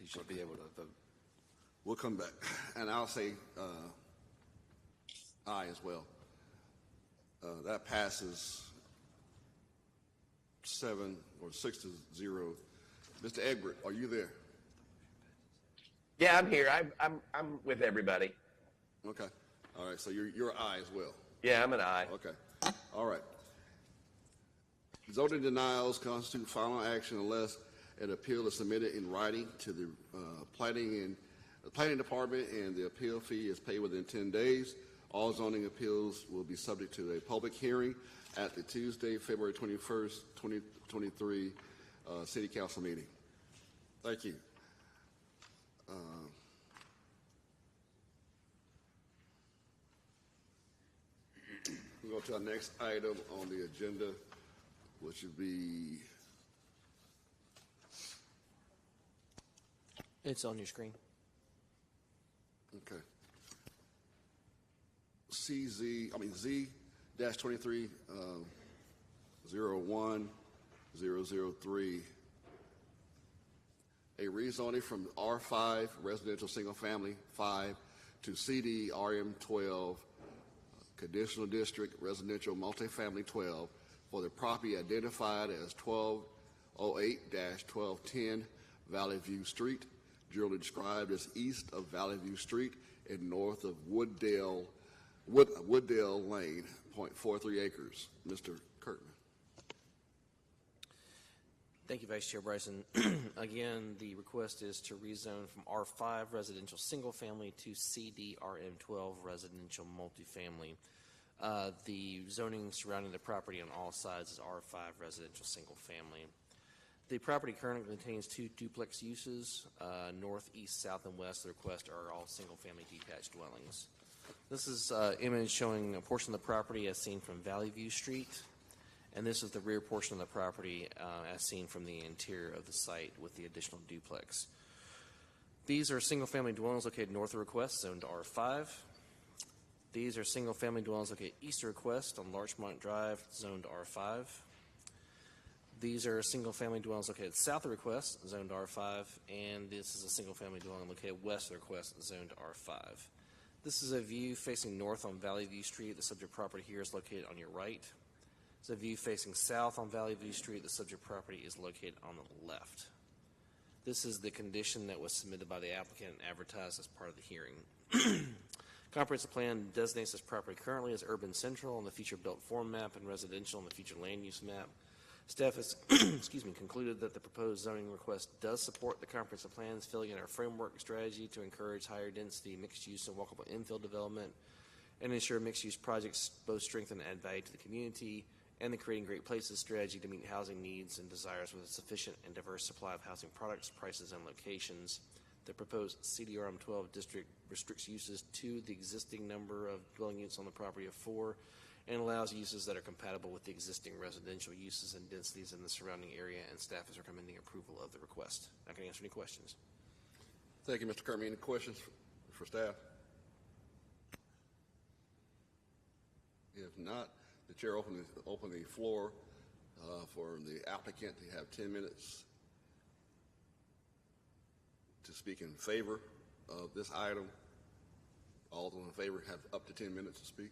should be able to vote. We'll come back. And I'll say aye as well. That passes 7 or 6 to 0. Mr. Egbert, are you there? Yeah, I'm here. I'm with everybody. Okay. All right. So you're aye as well. Yeah, I'm an aye. Okay. All right. Zoning denials constitute final action unless an appeal is submitted in writing to the planning department, and the appeal fee is paid within 10 days. All zoning appeals will be subject to a public hearing at the Tuesday, February 21st, 2023 City Council meeting. Thank you. We'll go to our next item on the agenda, which would be... It's on your screen. Okay. Z-23 01003, a rezoning from R5 residential single family 5 to CD RM12 conditional district residential multifamily 12 for the property identified as 1208-1210 Valley View Street, generally described as east of Valley View Street and north of Wooddale Lane, 0.43 acres. Mr. Kirkman. Thank you, Vice Chair Bryson. Again, the request is to rezone from R5 residential single family to CDRM12 residential multifamily. The zoning surrounding the property on all sides is R5 residential single family. The property currently contains 2 duplex uses. North, east, south, and west. The request are all single family detached dwellings. This is an image showing a portion of the property as seen from Valley View Street. And this is the rear portion of the property as seen from the interior of the site with the additional duplex. These are single-family dwellings located north of request, zoned R5. These are single-family dwellings located east of request on Larchmont Drive, zoned R5. These are single-family dwellings located south of request, zoned R5. And this is a single-family dwelling located west of request, zoned R5. This is a view facing north on Valley View Street. The subject property here is located on your right. It's a view facing south on Valley View Street. The subject property is located on the left. This is the condition that was submitted by the applicant and advertised as part of the hearing. Comprehensive plan designates this property currently as urban central on the future built form map and residential on the future land use map. Staff has concluded that the proposed zoning request does support the comprehensive plan's filling in our framework strategy to encourage higher density, mixed use, and walkable infill development, and ensure mixed use projects both strengthen and add value to the community, and the Creating Great Places strategy to meet housing needs and desires with a sufficient and diverse supply of housing products, prices, and locations. The proposed CDRM 12 district restricts uses to the existing number of dwelling units on the property of 4 and allows uses that are compatible with the existing residential uses and densities in the surrounding area, and staff is recommending approval of the request. I can answer any questions. Thank you, Mr. Kermit. Any questions for staff? If not, the chair open the floor for the applicant to have 10 minutes to speak in favor of this item. All those in favor have up to 10 minutes to speak.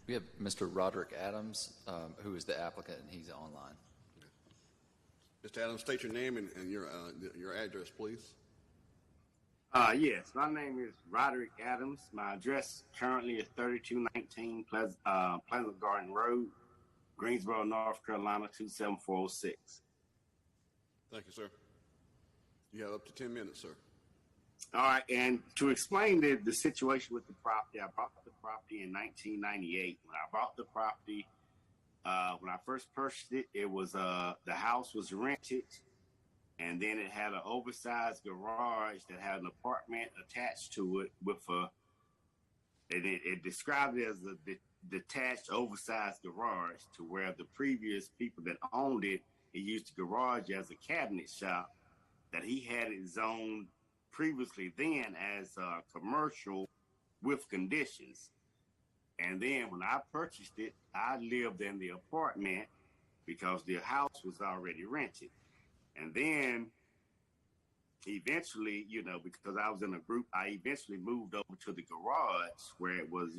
We have Mr. Roderick Adams, who is the applicant, and he's online. Mr. Adams, state your name and your address, please. Yes, my name is Roderick Adams. My address currently is 3219 Pleasant Garden Road, Greensboro, North Carolina, 27406. Thank you, sir. You have up to 10 minutes, sir. All right, and to explain the situation with the property, I bought the property in 1998. When I bought the property, when I first purchased it, it was the house was rented, and then it had an oversized garage that had an apartment attached to it with it described it as a detached oversized garage, to where the previous people that owned it used the garage as a cabinet shop, that he had it zoned previously then as commercial with conditions. And then when I purchased it, I lived in the apartment because the house was already rented. And then eventually, because I was in a group, I eventually moved over to the garage where it was,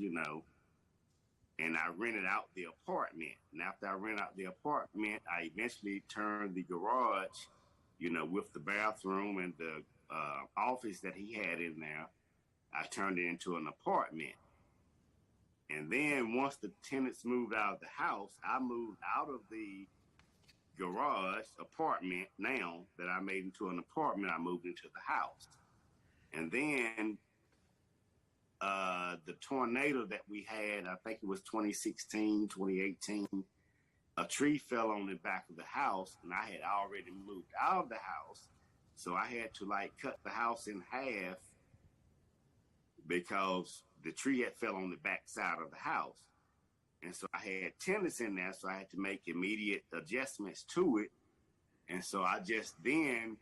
and I rented out the apartment. And after I rented out the apartment, I eventually turned the garage, with the bathroom and the office that he had in there, I turned it into an apartment. And then once the tenants moved out of the house, I moved out of the garage apartment. Now that I made into an apartment, I moved into the house. And then the tornado that we had, I think it was 2016, 2018, a tree fell on the back of the house, and I had already moved out of the house. So I had to cut the house in half because the tree had fell on the back side of the house. And so I had tenants in there, so I had to make immediate adjustments to it. And so I just then,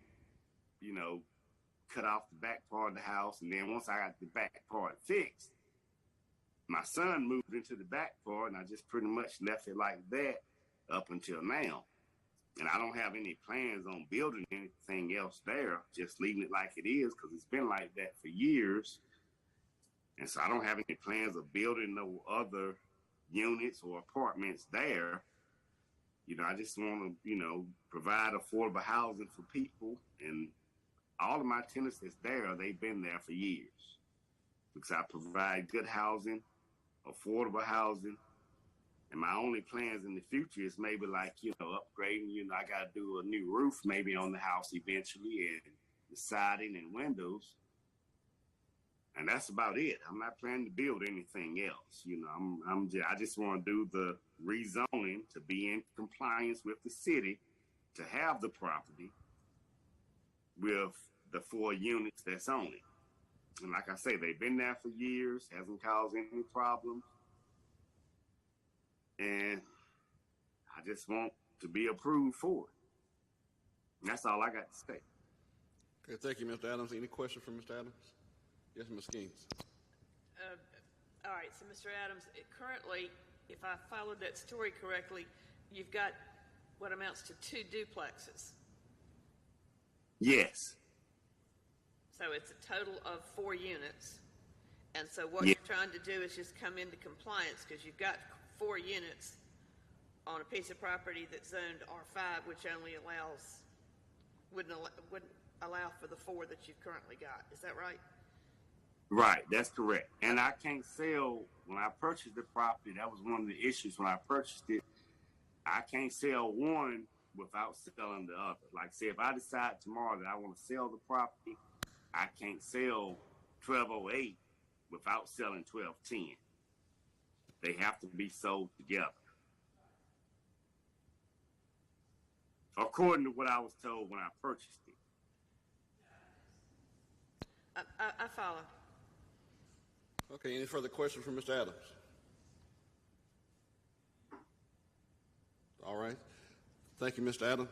cut off the back part of the house. And then once I got the back part fixed, my son moved into the back part, and I just pretty much left it like that up until now. And I don't have any plans on building anything else there, just leaving it like it is, because it's been like that for years. And so I don't have any plans of building no other units or apartments there. I just want to, provide affordable housing for people. And all of my tenants that's there, they've been there for years, because I provide good housing, affordable housing. And my only plans in the future is maybe upgrading, I got to do a new roof maybe on the house eventually, and the siding and windows. And that's about it. I'm not planning to build anything else. I just want to do the rezoning to be in compliance with the city, to have the property with the 4 units that's on it. And like I say, they've been there for years, hasn't caused any problems. And I just want to be approved for it. And that's all I got to say. Okay, thank you, Mr. Adams. Any questions from Mr. Adams? Yes, Ms. Gaines. All right, so Mr. Adams, currently, if I followed that story correctly, you've got what amounts to 2 duplexes. Yes. So it's a total of 4 units. And so what you're trying to do is just come into compliance, because you've got 4 units on a piece of property that's zoned R5, which only wouldn't allow for the 4 that you've currently got. Is that right? Right, that's correct. And I can't sell, when I purchased the property, that was one of the issues when I purchased it. I can't sell one without selling the other. Like, say, if I decide tomorrow that I want to sell the property, I can't sell 1208 without selling 1210. They have to be sold together, according to what I was told when I purchased it. I follow. Okay, any further questions from Mr. Adams? All right. Thank you, Mr. Adams.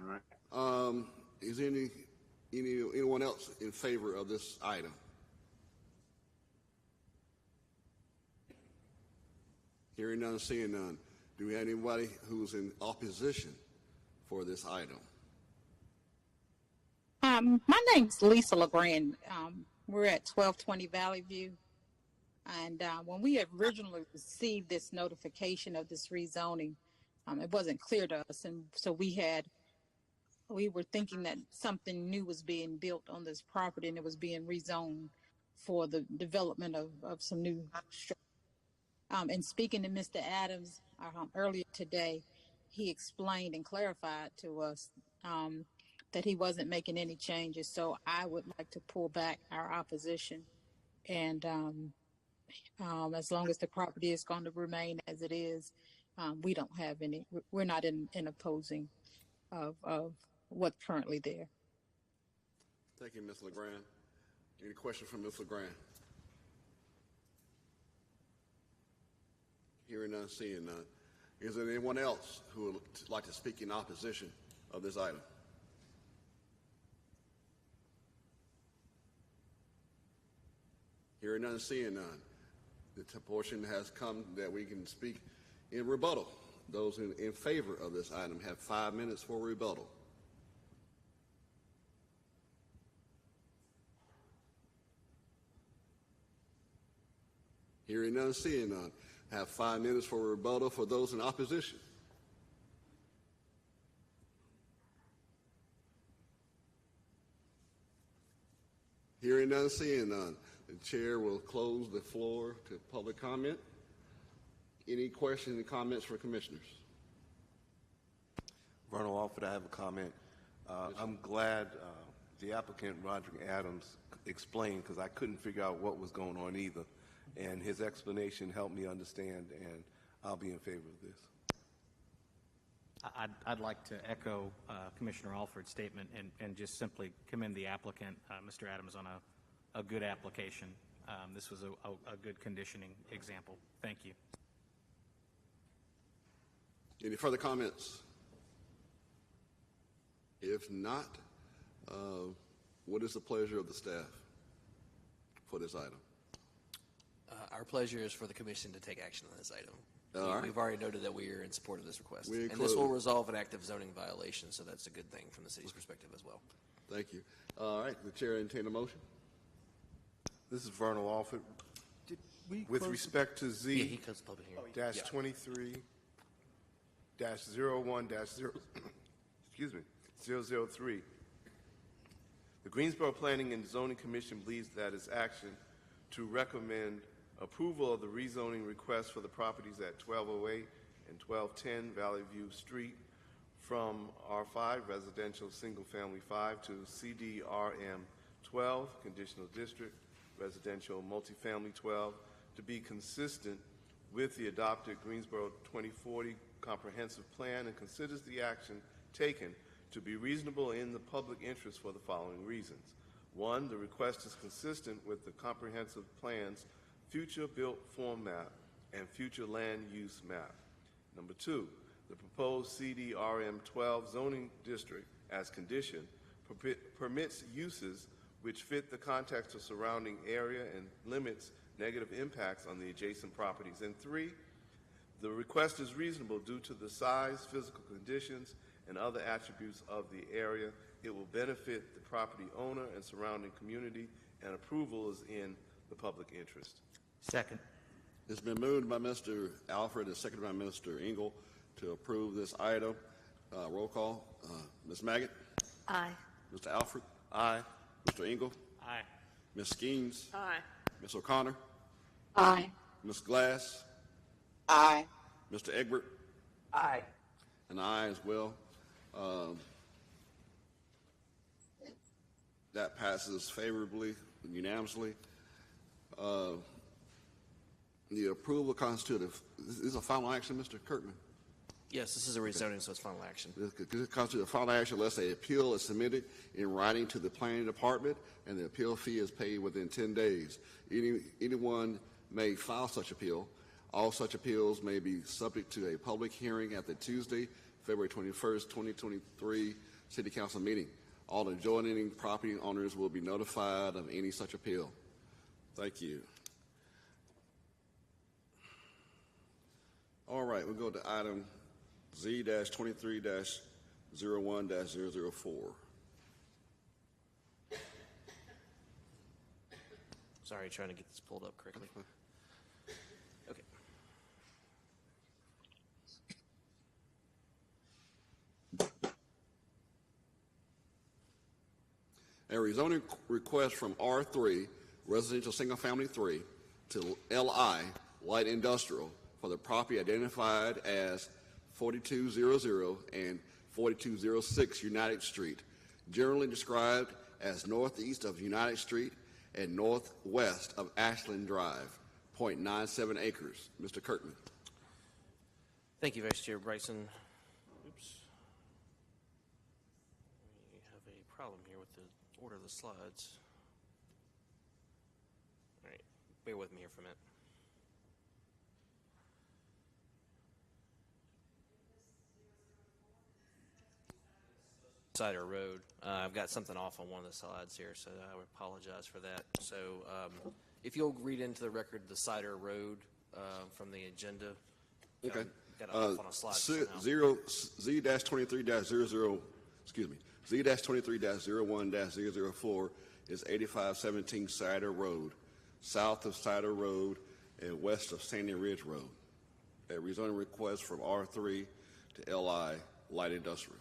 All right. Is anyone else in favor of this item? Hearing none, seeing none. Do we have anybody who's in opposition for this item? My name's Lisa LeGrand. We're at 1220 Valley View. And when we originally received this notification of this rezoning, it wasn't clear to us. And so we were thinking that something new was being built on this property and it was being rezoned for the development of some new structure. And speaking to Mr. Adams earlier today, he explained and clarified to us that he wasn't making any changes. So I would like to pull back our opposition. And as long as the property is going to remain as it is, we're not in opposing of what's currently there. Thank you, Ms. LeGrand. Any questions from Ms. LeGrand? Hearing none, seeing none. Is there anyone else who would like to speak in opposition of this item? Hearing none, seeing none. The portion has come that we can speak in rebuttal. Those in favor of this item have 5 minutes for rebuttal. Hearing none, seeing none. Have 5 minutes for rebuttal for those in opposition. Hearing none, seeing none. The chair will close the floor to public comment. Any questions and comments for commissioners? Vernal Alford, I have a comment. I'm glad the applicant, Roger Adams, explained, because I couldn't figure out what was going on either. And his explanation helped me understand, and I'll be in favor of this. I'd like to echo Commissioner Alford's statement and just simply commend the applicant, Mr. Adams, on a good application. This was a good conditioning example. Thank you. Any further comments? If not, what is the pleasure of the staff for this item? Our pleasure is for the commission to take action on this item. All right. We've already noted that we are in support of this request. We And include- this will resolve an active zoning violation, so that's a good thing from the city's perspective as well. Thank you. All right, the chair entertain a motion. This is Vernal Alford. With respect to Z Yeah, he closed the public hearing. dash 23 dash 01 dash 0, excuse me, 003. The Greensboro Planning and Zoning Commission believes that its action to recommend approval of the rezoning request for the properties at 1208 and 1210 Valley View Street from R5 Residential Single Family 5 to CDRM 12 Conditional District Residential Multifamily 12 to be consistent with the adopted Greensboro 2040 Comprehensive Plan, and considers the action taken to be reasonable in the public interest for the following reasons. One, the request is consistent with the comprehensive plan's future built form map and future land use map. Number two, the proposed CDRM 12 zoning district as condition permits uses which fit the context of surrounding area and limits negative impacts on the adjacent properties. And three, the request is reasonable due to the size, physical conditions, and other attributes of the area. It will benefit the property owner and surrounding community, and approval is in the public interest. Second. It's been moved by Mr. Alford and seconded by Mr. Engel to approve this item. Roll call. Ms. Maggot? Aye. Mr. Alford? Aye. Mr. Engel? Aye. Ms. Skeens? Aye. Ms. O'Connor? Aye. Ms. Glass? Aye. Mr. Egbert? Aye. An aye as well. That passes favorably, unanimously. The approval constituted, is this a final action, Mr. Kirkman? Yes, this is a rezoning, so it's final action. This constitutes a final action unless an appeal is submitted in writing to the planning department and the appeal fee is paid within 10 days. Anyone may file such appeal. All such appeals may be subject to a public hearing at the Tuesday, February 21st, 2023 City Council meeting. All adjoining property owners will be notified of any such appeal. Thank you. All right, we'll go to item Z-23-01-004. Sorry, trying to get this pulled up correctly. Okay. A rezoning request from R3, residential single family 3, to LI, light industrial, for the property identified as 4200 and 4206 United Street, generally described as northeast of United Street and northwest of Ashland Drive, 0.97 acres. Mr. Kirkman. Thank you, Vice Chair Bryson. Oops. We have a problem here with the order of the slides. All right, bear with me here for a minute. Cider Road. I've got something off on one of the slides here, so I would apologize for that. So if you'll read into the record the Cider Road from the agenda. Okay. Got it off on a slide. Z-23-00, excuse me, Z-23-01-004 is 8517 Cider Road, south of Cider Road and west of Sandy Ridge Road. A rezoning request from R3 to LI, light industrial,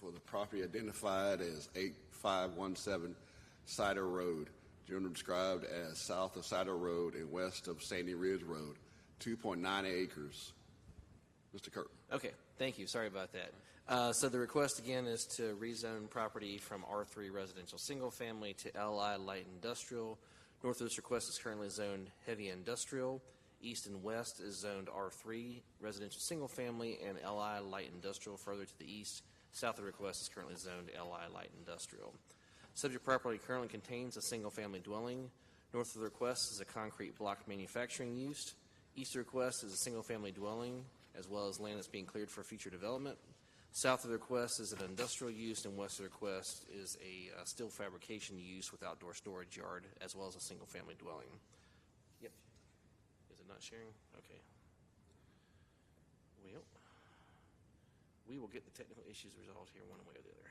for the property identified as 8517 Cider Road, generally described as south of Cider Road and west of Sandy Ridge Road, 2.9 acres. Mr. Kirk. Okay, thank you. Sorry about that. So the request again is to rezone property from R3 residential single family to LI light industrial. North of this request is currently zoned heavy industrial. East and west is zoned R3 residential single family and LI light industrial. Further to the east, south of the request is currently zoned LI light industrial. Subject property currently contains a single family dwelling. North of the request is a concrete block manufacturing use. East of the request is a single family dwelling, as well as land that's being cleared for future development. South of the request is an industrial use, and west of the request is a steel fabrication use with outdoor storage yard, as well as a single family dwelling. Yep. Is it not sharing? Okay. Well, we will get the technical issues resolved here one way or the other.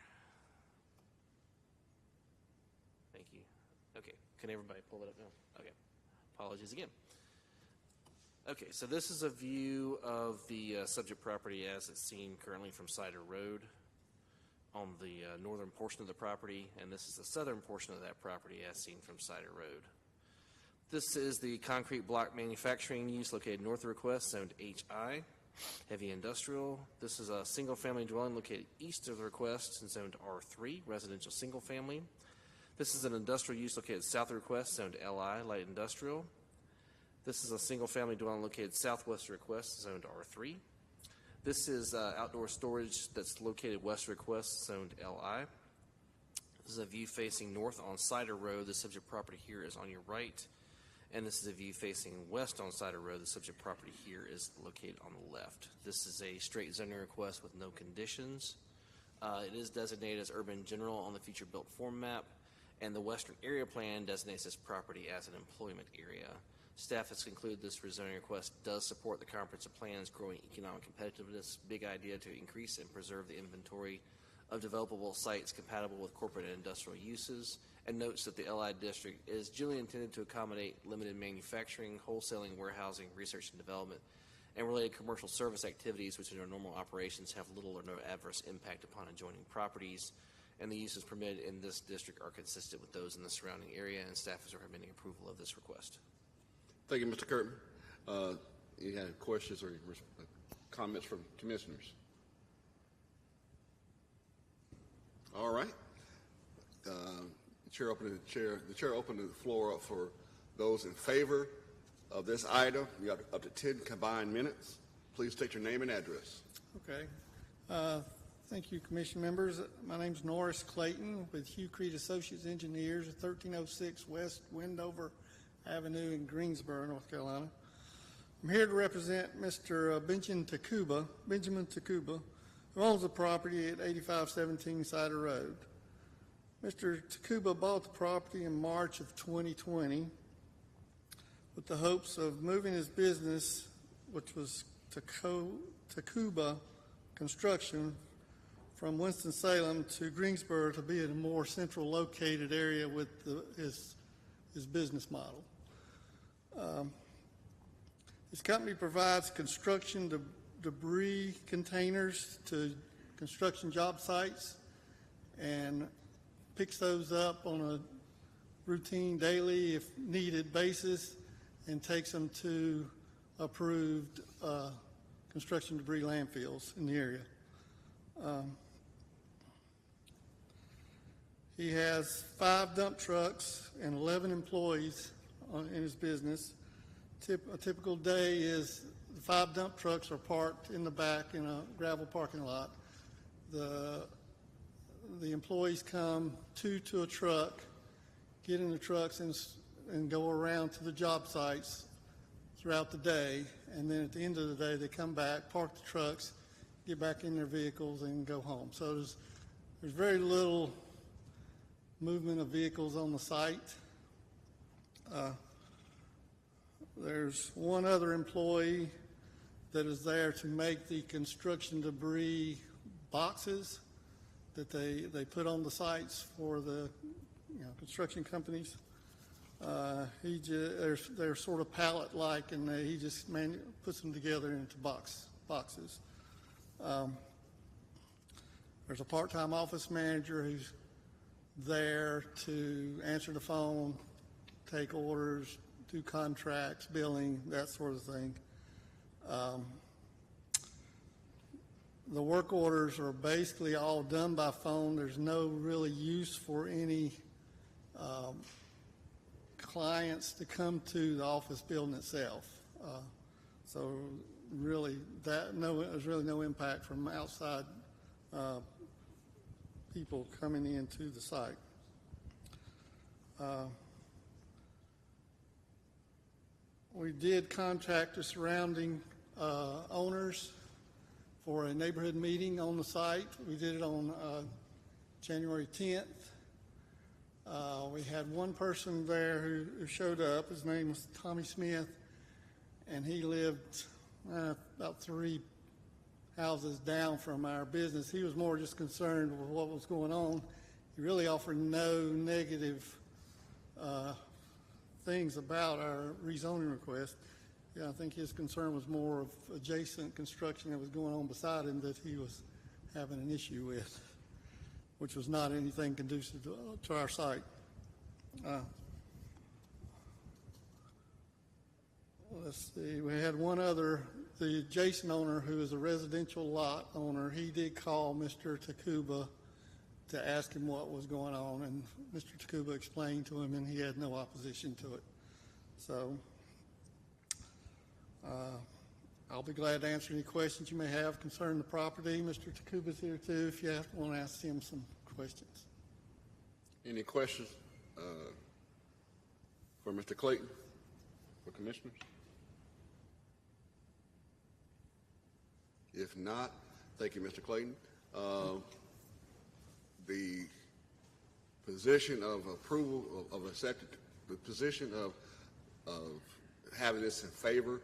Thank you. Okay. Can everybody pull it up now? Okay. Apologies again. Okay, so this is a view of the subject property as it's seen currently from Cider Road on the northern portion of the property, and this is the southern portion of that property as seen from Cider Road. This is the concrete block manufacturing use located north of the request, zoned HI, heavy industrial. This is a single family dwelling located east of the request and zoned R3, residential single family. This is an industrial use located south of the request, zoned LI, light industrial. This is a single-family dwelling located southwest of request, zoned R3. This is outdoor storage that's located west of request, zoned LI. This is a view facing north on Cider Road. The subject property here is on your right. And this is a view facing west on Cider Road. The subject property here is located on the left. This is a straight zoning request with no conditions. It is designated as urban general on the future built form map, and the western area plan designates this property as an employment area. Staff has concluded this rezoning request does support the comprehensive plan's growing economic competitiveness, big idea to increase and preserve the inventory of developable sites compatible with corporate and industrial uses, and notes that the LI district is generally intended to accommodate limited manufacturing, wholesaling, warehousing, research and development, and related commercial service activities which in their normal operations have little or no adverse impact upon adjoining properties, and the uses permitted in this district are consistent with those in the surrounding area, and staff is recommending approval of this request. Thank you, Mr. Kirkman. You have questions or comments from commissioners? All right. The chair opened the floor up for those in favor of this item. You have up to 10 combined minutes. Please state your name and address. Okay. Thank you, Commission members. My name's Norris Clayton with Hugh Creed Associates Engineers at 1306 West Wendover Avenue in Greensboro, North Carolina. I'm here to represent Mr. Benjamin Takuba, who owns the property at 8517 Cider Road. Mr. Takuba bought the property in March of 2020 with the hopes of moving his business, which was Takuba Construction, from Winston-Salem to Greensboro to be in a more central located area with his business model. His company provides construction debris containers to construction job sites and picks those up on a routine, daily, if needed basis, and takes them to approved construction debris landfills in the area. He has 5 dump trucks and 11 employees in his business. A typical day is the 5 dump trucks are parked in the back in a gravel parking lot. The employees come 2 to a truck, get in the trucks and go around to the job sites throughout the day, and then at the end of the day they come back, park the trucks, get back in their vehicles and go home. So there's very little movement of vehicles on the site. There's one other employee that is there to make the construction debris boxes that they put on the sites for the construction companies. They're sort of pallet-like, and he just puts them together into boxes. There's a part-time office manager who's there to answer the phone, take orders, do contracts, billing, that sort of thing. The work orders are basically all done by phone. There's no really use for any clients to come to the office building itself. So really, there's really no impact from outside people coming into the site. We did contact the surrounding owners for a neighborhood meeting on the site. We did it on January 10th. We had one person there who showed up. His name was Tommy Smith, and he lived about 3 houses down from our business. He was more just concerned with what was going on. He really offered no negative things about our rezoning request. Yeah, I think his concern was more of adjacent construction that was going on beside him that he was having an issue with, which was not anything conducive to our site. Let's see, we had one other, the adjacent owner who is a residential lot owner. He did call Mr. Takuba to ask him what was going on, and Mr. Takuba explained to him, and he had no opposition to it. So I'll be glad to answer any questions you may have concerning the property. Mr. Takuba's here too if you want to ask him some questions. Any questions for Mr. Clayton, for commissioners? If not, thank you, Mr. Clayton. The position of approval of accepted, the position of having this in favor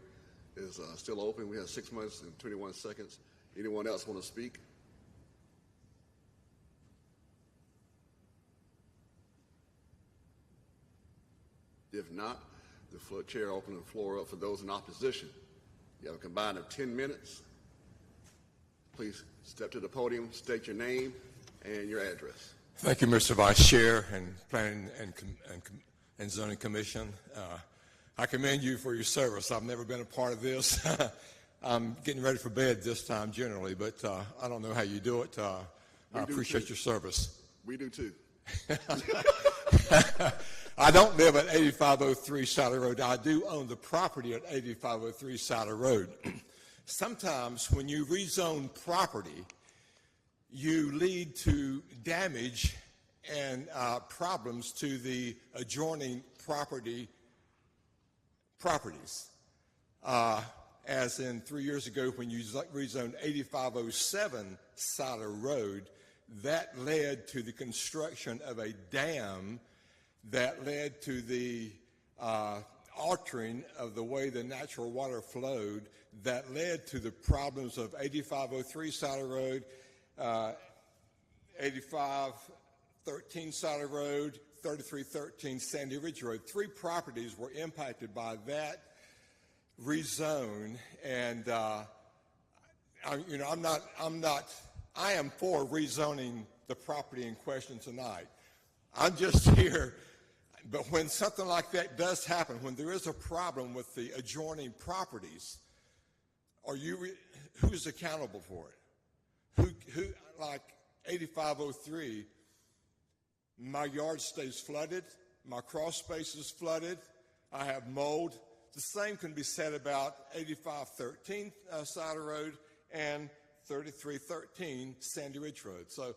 is still open. We have 6 minutes and 21 seconds. Anyone else want to speak? If not, the chair open the floor up for those in opposition. You have a combined of 10 minutes. Please step to the podium, state your name and your address. Thank you, Mr. Vice Chair and Planning and Zoning Commission. I commend you for your service. I've never been a part of this. I'm getting ready for bed this time generally, but I don't know how you do it. I appreciate your service. We do too. I don't live at 8503 Sally Road. I do own the property at 8503 Sally Road. Sometimes when you rezone property, you lead to damage and problems to the adjoining properties. As in 3 years ago when you rezoned 8507 Sally Road, that led to the construction of a dam that led to the altering of the way the natural water flowed, that led to the problems of 8503 Sally Road, 8513 Sally Road, 3313 Sandy Ridge Road. 3 properties were impacted by that rezone, and I am for rezoning the property in question tonight. I'm just here, but when something like that does happen, when there is a problem with the adjoining properties, who is accountable for it? Who like 8503, my yard stays flooded, my crawl space is flooded, I have mold. The same can be said about 8513 Sally Road and 3313 Sandy Ridge Road. So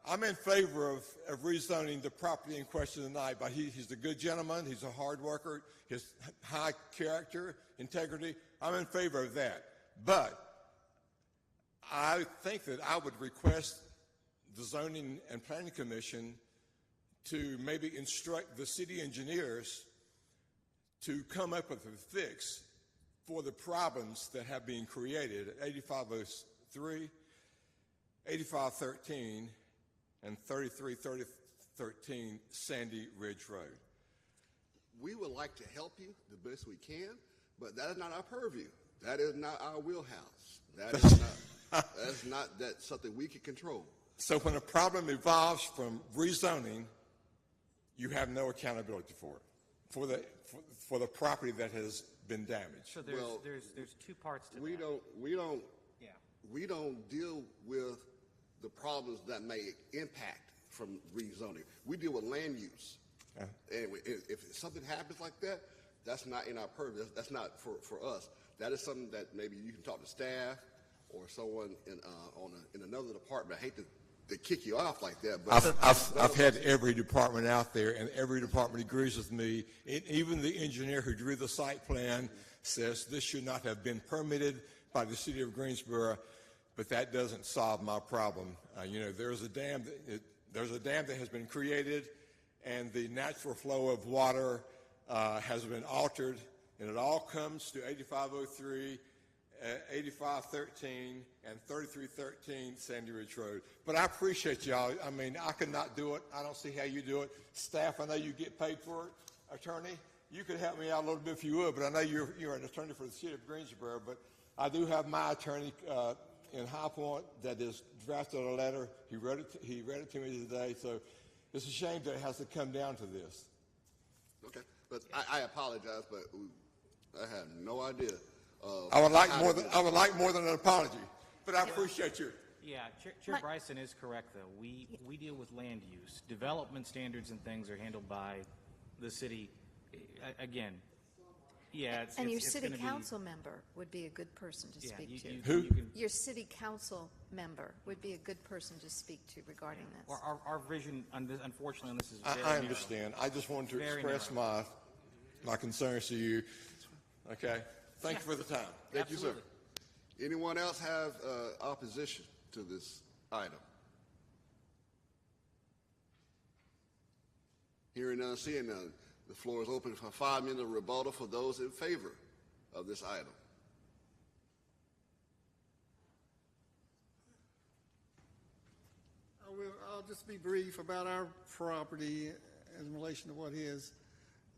I'm in favor of rezoning the property in question tonight, but he's a good gentleman, he's a hard worker, his high character, integrity. I'm in favor of that. But I think that I would request the Zoning and Planning Commission to maybe instruct the city engineers to come up with a fix for the problems that have been created at 8503, 8513, and 3313 Sandy Ridge Road. We would like to help you the best we can, but that is not our purview. That is not our wheelhouse. That's not something we can control. So when a problem evolves from rezoning, you have no accountability for it, for the property that has been damaged. So there's 2 parts to that. We don't deal with the problems that may impact from rezoning. We deal with land use. Yeah. And if something happens like that, that's not in our purview. That's not for us. That is something that maybe you can talk to staff or someone in another department. I hate to kick you off like that, but I've had every department out there, and every department agrees with me. Even the engineer who drew the site plan says this should not have been permitted by the city of Greensboro, but that doesn't solve my problem. There's a dam that has been created, and the natural flow of water has been altered, and it all comes to 8503. 8513 and 3313 Sandy Ridge Road. But I appreciate y'all. I mean, I could not do it. I don't see how you do it. Staff, I know you get paid for it. Attorney, you could help me out a little bit if you would, but I know you're an attorney for the city of Greensboro, but I do have my attorney in High Point that has drafted a letter. He read it to me today, so it's a shame that it has to come down to this. Okay, but I apologize, but I have no idea. I would like more than an apology, but I appreciate you. Yeah, Chair Bryson is correct, though. We deal with land use. Development standards and things are handled by the city. Again, yeah. Your city council member would be a good person to speak to. Who? Your city council member would be a good person to speak to regarding this. Our vision, unfortunately, on this is very I understand. I just wanted to express my concerns to you. Okay. Thank you for the time. Thank you, sir. Anyone else have opposition to this item? Hearing none, seeing none, the floor is open for 5 minutes of rebuttal for those in favor of this item. I'll just be brief about our property in relation to what is.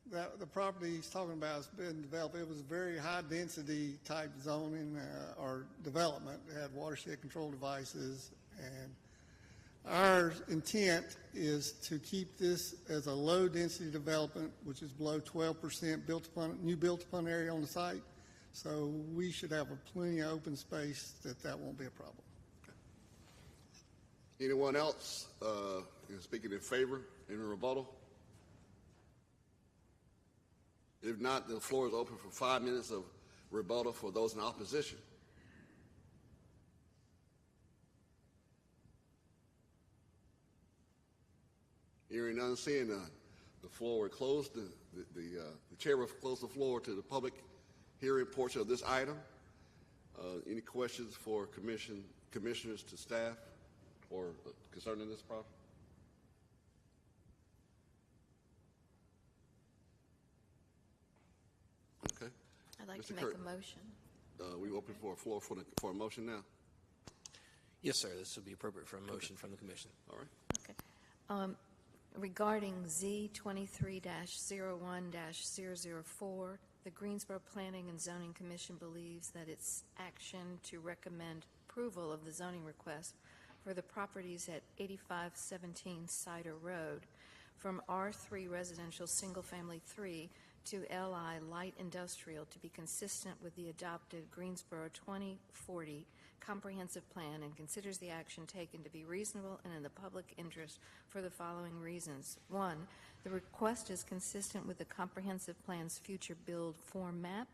The property he's talking about has been developed. It was a very high density type zoning or development. It had watershed control devices, and our intent is to keep this as a low density development, which is below 12% built upon area on the site. So we should have plenty of open space that won't be a problem. Anyone else speaking in favor in a rebuttal? If not, the floor is open for 5 minutes of rebuttal for those in opposition. Hearing none, seeing none. The floor will close. The chair will close the floor to the public hearing portion of this item. Any questions for commissioners to staff or concerning this problem? Okay. I'd like Mr. to make Kirk, a motion. We open for a floor for a motion now. Yes, sir. This would be appropriate for a motion from the commission. All right. Okay. Regarding Z 23-01-004, the Greensboro Planning and Zoning Commission believes that its action to recommend approval of the zoning request for the properties at 8517 Cider Road from R3 Residential Single Family 3 to LI Light Industrial to be consistent with the adopted Greensboro 2040 Comprehensive Plan and considers the action taken to be reasonable and in the public interest for the following reasons. 1, the request is consistent with the Comprehensive Plan's future build form map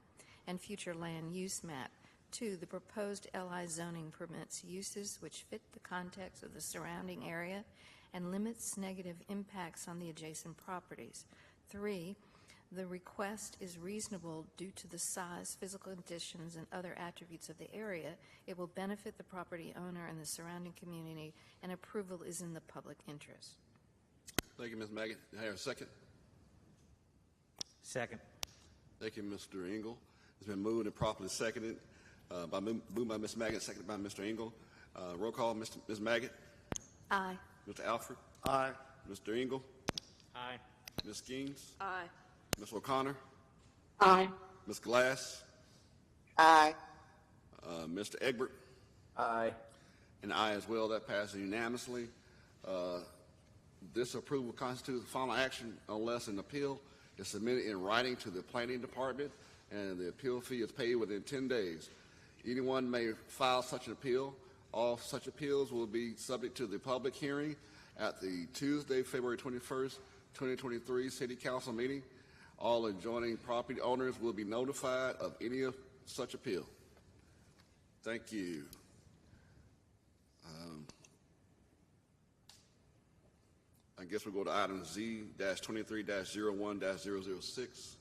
and future land use map. 2, the proposed LI zoning permits uses which fit the context of the surrounding area and limits negative impacts on the adjacent properties. 3, the request is reasonable due to the size, physical conditions, and other attributes of the area. It will benefit the property owner and the surrounding community, and approval is in the public interest. Thank you, Ms. Maggot. Do I hear a second? Second. Thank you, Mr. Engel. It's been moved and properly seconded moved by Ms. Maggot, seconded by Mr. Engel. Roll call, Ms. Maggot. Aye. Mr. Alfred. Aye. Mr. Engel. Aye. Ms. Skeens. Aye. Ms. O'Connor. Aye. Ms. Glass. Aye. Mr. Egbert. Aye. And aye as well. That passes unanimously. This approval constitutes final action unless an appeal is submitted in writing to the planning department and the appeal fee is paid within 10 days. Anyone may file such an appeal. All such appeals will be subject to the public hearing at the Tuesday, February 21st, 2023 City Council meeting. All adjoining property owners will be notified of any of such appeal. Thank you. I guess we'll go to item Z-23-01-006.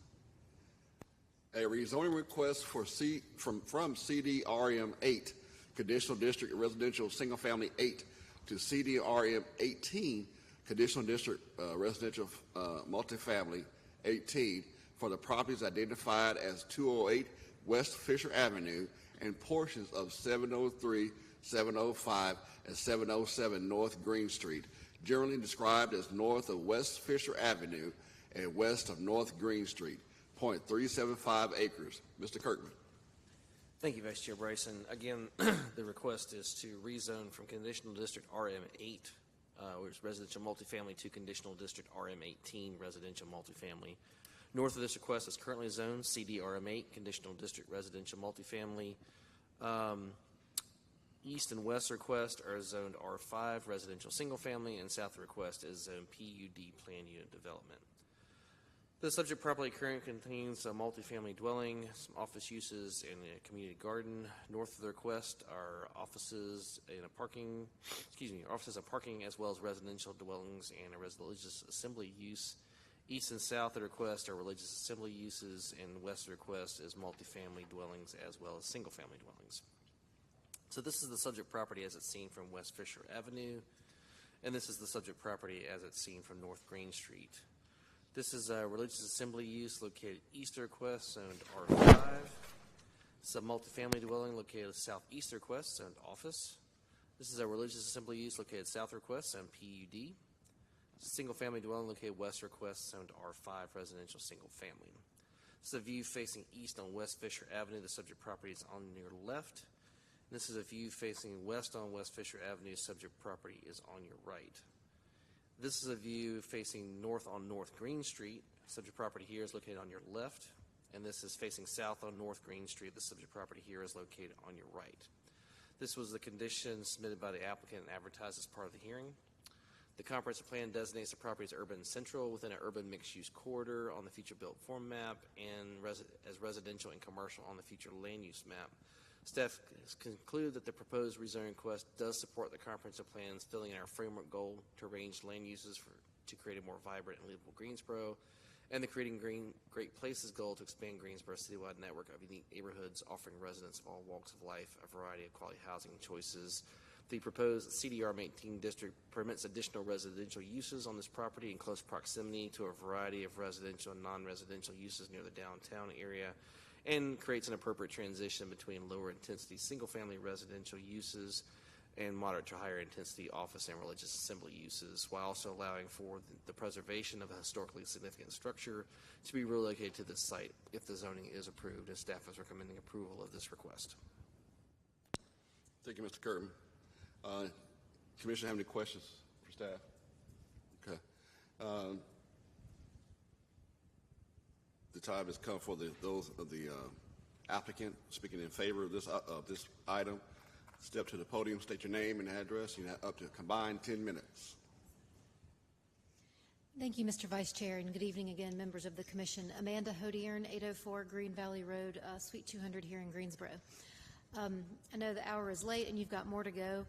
A rezoning request from CDRM 8, Conditional District Residential Single Family 8, to CDRM 18, Conditional District Residential Multifamily 18, for the properties identified as 208 West Fisher Avenue and portions of 703, 705, and 707 North Green Street, generally described as north of West Fisher Avenue and west of North Green Street, 0.375 acres. Mr. Kirkman. Thank you, Vice Chair Bryson. Again, the request is to rezone from Conditional District RM8, which is residential multifamily, to Conditional District RM18, residential multifamily. North of this request is currently zoned CDRM8, Conditional District Residential Multifamily. East and west request are zoned R5, residential single family, and south of request is zoned PUD, planned unit development. The subject property currently contains a multifamily dwelling, some office uses, and a community garden. North of the request are offices and offices and parking, as well as residential dwellings and a religious assembly use. East and south of the request are religious assembly uses, and west of the request is multifamily dwellings as well as single-family dwellings. So this is the subject property as it's seen from West Fisher Avenue, and this is the subject property as it's seen from North Green Street. This is a religious assembly use located east of request, zoned R5. This is a multifamily dwelling located southeast of request, zoned office. This is a religious assembly use located south of request, zoned PUD. It's a single-family dwelling located west of request, zoned R5, residential single-family. This is a view facing east on West Fisher Avenue. The subject property is on your left. This is a view facing west on West Fisher Avenue. Subject property is on your right. This is a view facing north on North Green Street. Subject property here is located on your left. And this is facing south on North Green Street. The subject property here is located on your right. This was the condition submitted by the applicant and advertised as part of the hearing. The comprehensive plan designates the property as urban central within an urban mixed-use corridor on the future built form map and as residential and commercial on the future land use map. Staff has concluded that the proposed rezoning request does support the comprehensive plans, filling in our framework goal to arrange land uses to create a more vibrant and livable Greensboro, and the Creating Great Places goal to expand Greensboro's citywide network of unique neighborhoods offering residents of all walks of life a variety of quality housing choices. The proposed CDRM-18 district permits additional residential uses on this property in close proximity to a variety of residential and non-residential uses near the downtown area, and creates an appropriate transition between lower intensity single-family residential uses and moderate to higher intensity office and religious assembly uses, while also allowing for the preservation of a historically significant structure to be relocated to this site if the zoning is approved, and staff is recommending approval of this request. Thank you, Mr. Curtin. Commissioner, have any questions for staff? Okay. The time has come for those of the applicant speaking in favor of this item. Step to the podium, state your name and address. You have up to a combined 10 minutes. Thank you, Mr. Vice Chair, and good evening again, members of the Commission. Amanda Hodiern, 804 Green Valley Road, Suite 200 here in Greensboro. I know the hour is late and you've got more to go.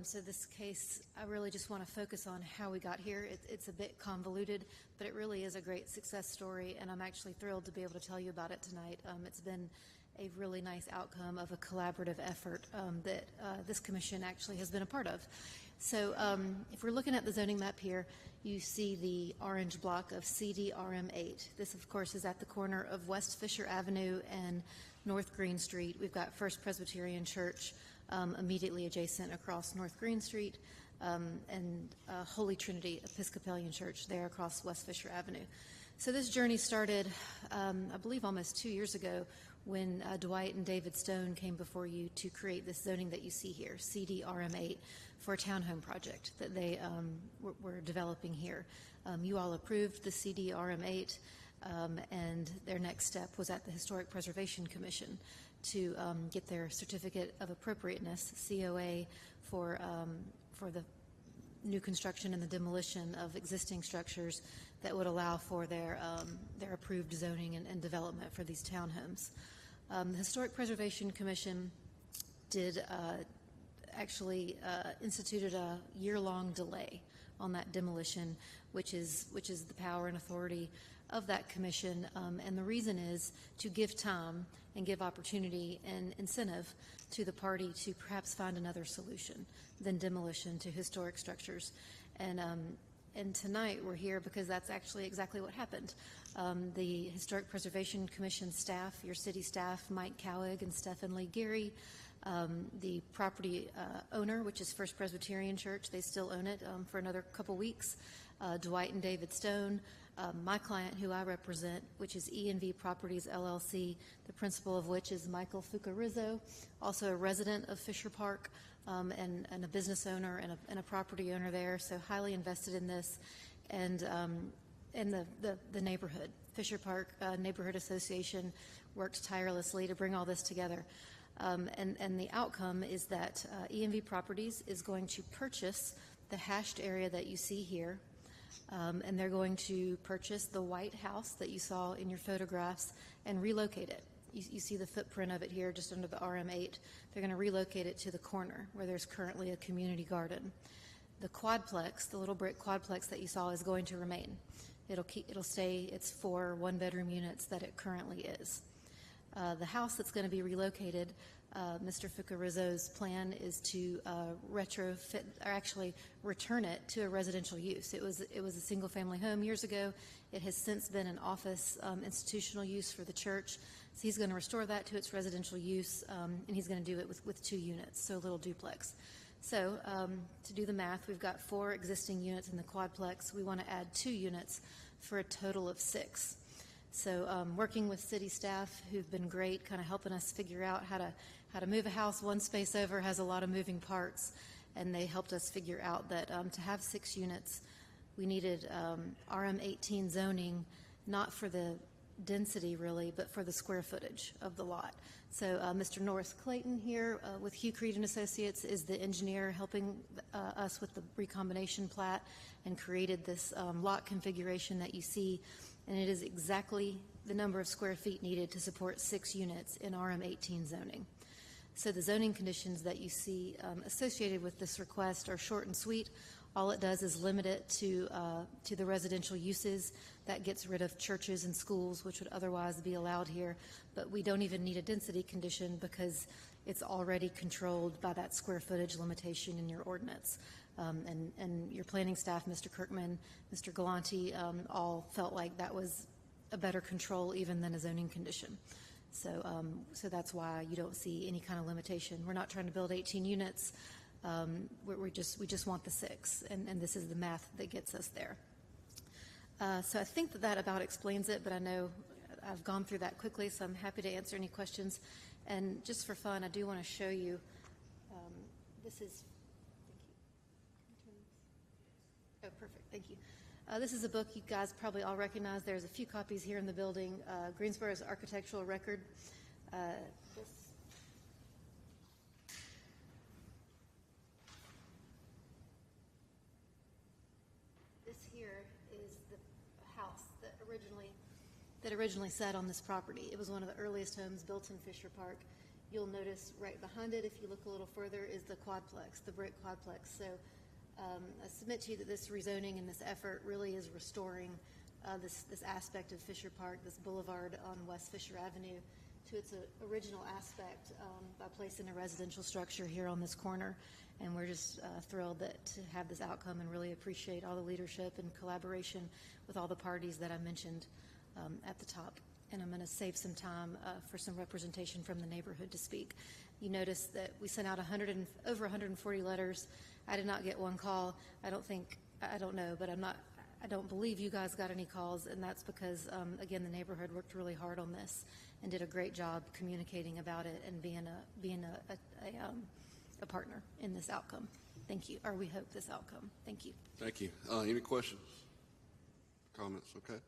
So this case, I really just want to focus on how we got here. It's a bit convoluted, but it really is a great success story, and I'm actually thrilled to be able to tell you about it tonight. It's been a really nice outcome of a collaborative effort that this commission actually has been a part of. So if we're looking at the zoning map here, you see the orange block of CDRM-8. This, of course, is at the corner of West Fisher Avenue and North Green Street. We've got First Presbyterian Church immediately adjacent across North Green Street, and Holy Trinity Episcopalian Church there across West Fisher Avenue. So this journey started, I believe, almost 2 years ago when Dwight and David Stone came before you to create this zoning that you see here, CDRM-8, for a townhome project that they were developing here. You all approved the CDRM-8, and their next step was at the Historic Preservation Commission to get their certificate of appropriateness, COA, for the new construction and the demolition of existing structures that would allow for their approved zoning and development for these townhomes. The Historic Preservation Commission did actually instituted a year-long delay on that demolition, which is the power and authority of that commission, and the reason is to give time and give opportunity and incentive to the party to perhaps find another solution than demolition to historic structures. And tonight we're here because that's actually exactly what happened. The Historic Preservation Commission staff, your city staff, Mike Cowig and Stephen Lee Geary, the property owner, which is First Presbyterian Church, they still own it for another couple weeks, Dwight and David Stone, my client who I represent, which is E&V Properties LLC, the principal of which is Michael Fucarizzo, also a resident of Fisher Park, and a business owner and a property owner there, so highly invested in this, and the neighborhood. Fisher Park Neighborhood Association works tirelessly to bring all this together. And the outcome is that E&V Properties is going to purchase the hashed area that you see here, and they're going to purchase the white house that you saw in your photographs and relocate it. You see the footprint of it here just under the RM8. They're going to relocate it to the corner where there's currently a community garden. The quadplex, the little brick quadplex that you saw, is going to remain. It'll stay its 4 one-bedroom units that it currently is. The house that's going to be relocated, Mr. Fucarizzo's plan is to retrofit, or actually return it to a residential use. It was a single-family home years ago. It has since been an office institutional use for the church. So he's going to restore that to its residential use, and he's going to do it with 2 units, so a little duplex. So to do the math, we've got 4 existing units in the quadplex. We want to add 2 units for a total of 6. So working with city staff who've been great, kind of helping us figure out how to move a house one space over has a lot of moving parts, and they helped us figure out that to have 6 units, we needed RM18 zoning, not for the density really, but for the square footage of the lot. So Mr. Norris Clayton here with Hugh Creed and Associates is the engineer helping us with the recombination plat and created this lot configuration that you see, and it is exactly the number of square feet needed to support 6 units in RM18 zoning. So the zoning conditions that you see associated with this request are short and sweet. All it does is limit it to the residential uses. That gets rid of churches and schools, which would otherwise be allowed here. But we don't even need a density condition because it's already controlled by that square footage limitation in your ordinance. And your planning staff, Mr. Kirkman, Mr. Galante, all felt like that was a better control even than a zoning condition. So that's why you don't see any kind of limitation. We're not trying to build 18 units. We just want the 6, and this is the math that gets us there. So I think that about explains it, but I know I've gone through that quickly, so I'm happy to answer any questions. And just for fun, I do want to show you, this is, thank you. Oh, perfect, thank you. This is a book you guys probably all recognize. There's a few copies here in the building. Greensboro's Architectural Record. This here is the house that originally sat on this property. It was one of the earliest homes built in Fisher Park. You'll notice right behind it, if you look a little further, is the quadplex, the brick quadplex. So I submit to you that this rezoning and this effort really is restoring this aspect of Fisher Park, this boulevard on West Fisher Avenue, to its original aspect by placing a residential structure here on this corner. And we're just thrilled to have this outcome and really appreciate all the leadership and collaboration with all the parties that I mentioned at the top. And I'm going to save some time for some representation from the neighborhood to speak. You notice that we sent out over 140 letters. I did not get one call. I don't know, but I don't believe you guys got any calls, and that's because, again, the neighborhood worked really hard on this and did a great job communicating about it and being a partner in this outcome. Thank you, or we hope this outcome. Thank you. Thank you. Any questions? Comments? Okay.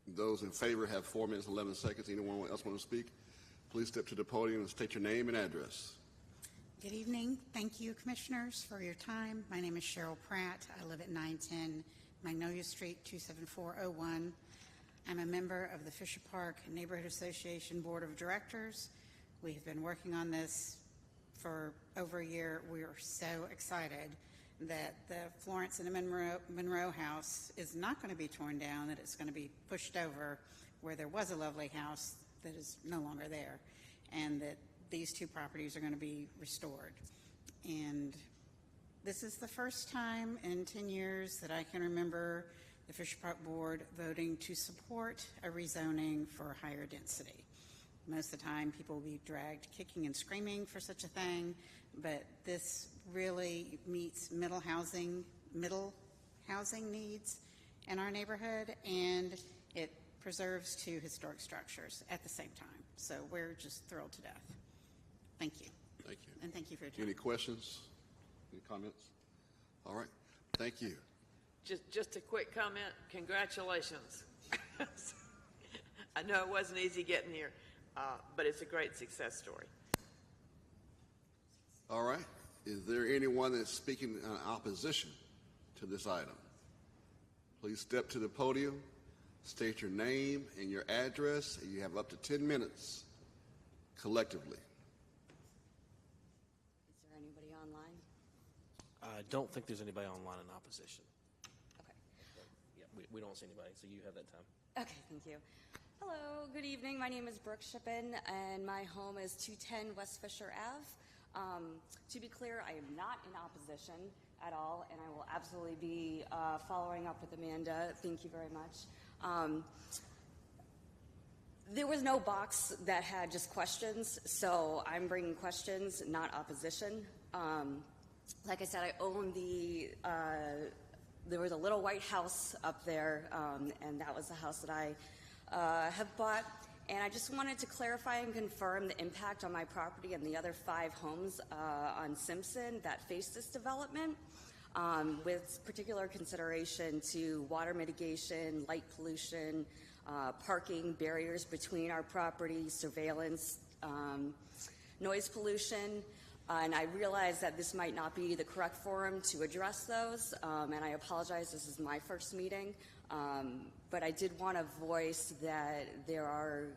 Those in favor have 4 minutes, 11 seconds. Anyone else want to speak? Please step to the podium and state your name and address. Good evening. Thank you, Commissioners, for your time. My name is Cheryl Pratt. I live at 910 Magnolia Street, 27401. I'm a member of the Fisher Park Neighborhood Association Board of Directors. We have been working on this for over a year. We are so excited that the Florence and Monroe house is not going to be torn down, that it's going to be pushed over where there was a lovely house that is no longer there, and that these 2 properties are going to be restored. And this is the first time in 10 years that I can remember the Fisher Park Board voting to support a rezoning for higher density. Most of the time people will be dragged kicking and screaming for such a thing, but this really meets middle housing needs in our neighborhood, and it preserves 2 historic structures at the same time. So we're just thrilled to death. Thank you. Thank you. And thank you for your time. Any questions? Any comments? All right. Thank you. Just a quick comment. Congratulations. I know it wasn't easy getting here, but it's a great success story. All right. Is there anyone that's speaking in opposition to this item? Please step to the podium, state your name and your address, and you have up to 10 minutes collectively. Is there anybody online? I don't think there's anybody online in opposition. Okay. Yeah, we don't see anybody, so you have that time. Okay, thank you. Hello, good evening. My name is Brooke Shippen, and my home is 210 West Fisher Ave. To be clear, I am not in opposition at all, and I will absolutely be following up with Amanda. Thank you very much. There was no box that had just questions, so I'm bringing questions, not opposition. Like I said, I own there was a little white house up there, and that was the house that I have bought. And I just wanted to clarify and confirm the impact on my property and the other 5 homes on Simpson that face this development. with particular consideration to water mitigation, light pollution, parking barriers between our properties, surveillance, noise pollution. And I realize that this might not be the correct forum to address those, and I apologize, this is my first meeting, but I did want to voice that there are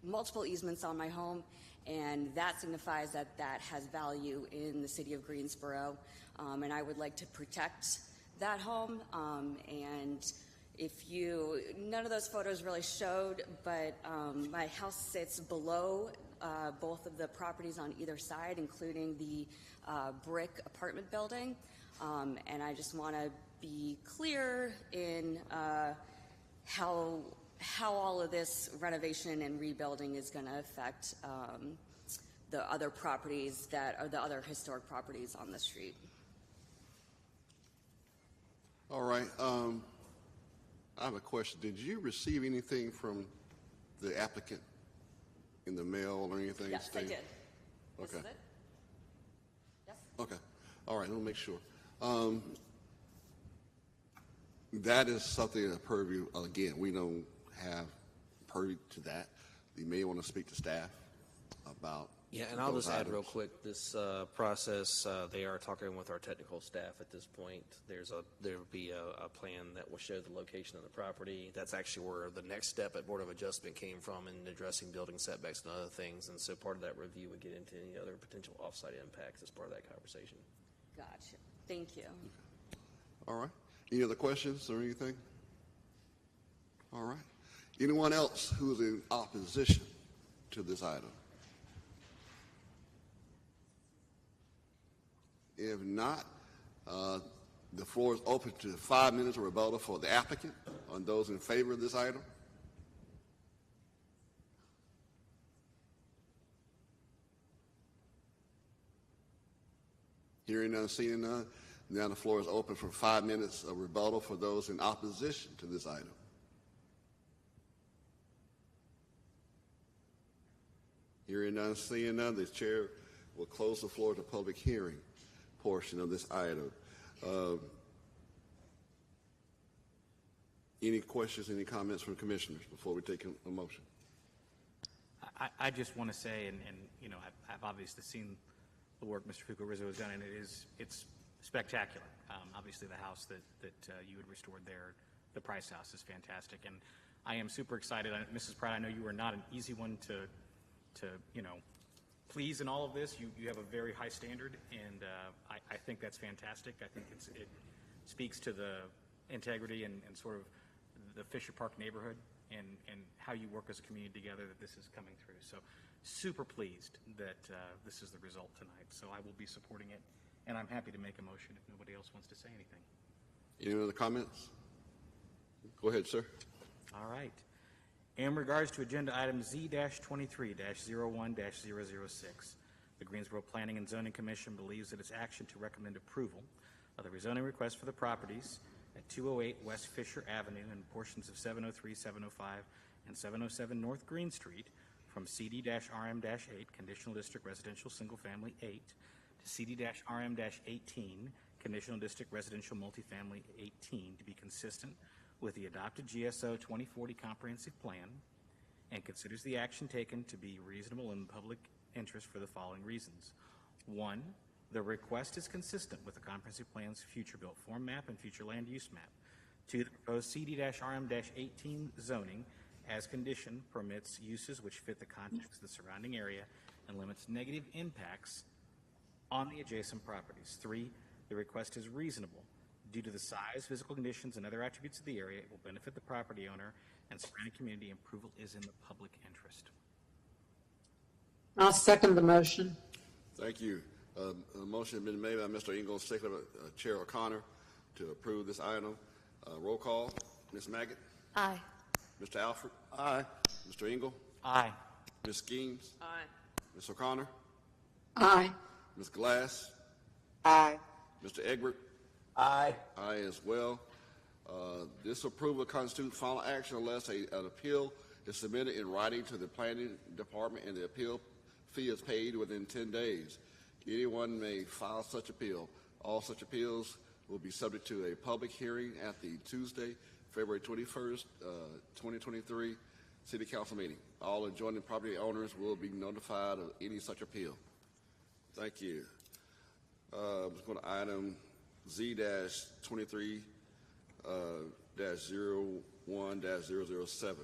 multiple easements on my home, and that signifies that that has value in the city of Greensboro, and I would like to protect that home. And none of those photos really showed, but my house sits below both of the properties on either side, including the brick apartment building. And I just want to be clear in how all of this renovation and rebuilding is going to affect the other properties that are the other historic properties on the street. All right. I have a question. Did you receive anything from the applicant in the mail or anything? Yes, I did. Okay. This is it? Yes. Okay. All right. Let me make sure. That is something that purview. Again, we don't have purview to that. You may want to speak to staff about. Yeah, and I'll just add items. real quick, this process, they are talking with our technical staff at this point. There will be a plan that will show the location of the property. That's actually where the next step at Board of Adjustment came from in addressing building setbacks and other things. And so part of that review would get into any other potential offsite impacts as part of that conversation. Gotcha. Thank you. All right. Any other questions or anything? All right. Anyone else who's in opposition to this item? If not, the floor is open to 5 minutes of rebuttal for the applicant on those in favor of this item. Hearing none, seeing none, now the floor is open for 5 minutes of rebuttal for those in opposition to this item. Hearing none, seeing none, the chair will close the floor to public hearing portion of this item. Any questions, any comments from commissioners before we take a motion? I just want to say, and you know, I've obviously seen the work Mr. Fuku-Rizzo has done, and it's spectacular. Obviously, the house that you had restored there, the Price House, is fantastic, and I am super excited. Mrs. Pratt, I know you were not an easy one to please in all of this. You have a very high standard, and I think that's fantastic. I think it speaks to the integrity and sort of the Fisher Park neighborhood and how you work as a community together that this is coming through. So super pleased that this is the result tonight. So I will be supporting it, and I'm happy to make a motion if nobody else wants to say anything. Any other comments? Go ahead, sir. All right. In regards to agenda item Z-23-01-006, the Greensboro Planning and Zoning Commission believes that its action to recommend approval of the rezoning request for the properties at 208 West Fisher Avenue and portions of 703, 705, and 707 North Green Street from CD-RM-8, Conditional District Residential Single Family 8, to CD-RM-18, Conditional District Residential Multifamily 18, to be consistent with the adopted GSO 2040 Comprehensive Plan, and considers the action taken to be reasonable in the public interest for the following reasons. 1, the request is consistent with the Comprehensive Plan's future built form map and future land use map. 2, the proposed CD-RM-18 zoning as condition permits uses which fit the context of the surrounding area and limits negative impacts on the adjacent properties. 3, the request is reasonable. Due to the size, physical conditions, and other attributes of the area, it will benefit the property owner and surrounding community. Approval is in the public interest. I'll second the motion. Thank you. A motion has been made by Mr. Ingalls, seconded by Chair O'Connor to approve this item. Roll call. Ms. Maggot? Aye. Mr. Alford? Aye. Mr. Ingle? Aye. Ms. Skeens? Aye. Ms. O'Connor? Aye. Ms. Glass? Aye. Mr. Egbert? Aye. Aye as well. This approval constitutes final action unless an appeal is submitted in writing to the planning department and the appeal fee is paid within 10 days. Anyone may file such appeal. All such appeals will be subject to a public hearing at the Tuesday, February 21st, 2023 City Council meeting. All adjoining property owners will be notified of any such appeal. Thank you. Let's go to item Z-23-01-007.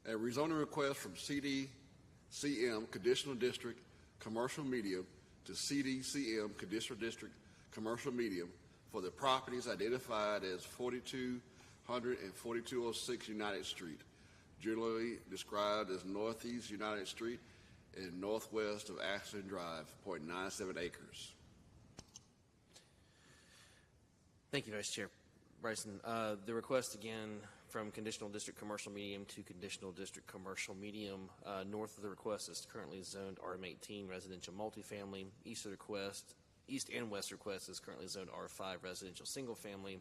A rezoning request from CDCM Conditional District Commercial Medium to CDCM Conditional District Commercial Medium for the properties identified as 4200 and 4206 United Street, generally described as Northeast United Street and northwest of Ashland Drive, 0.97 acres. Thank you, Vice Chair Bryson. The request again from Conditional District Commercial Medium to Conditional District Commercial Medium. North of the request is currently zoned RM18 residential multifamily. East and west request is currently zoned R5 residential single family.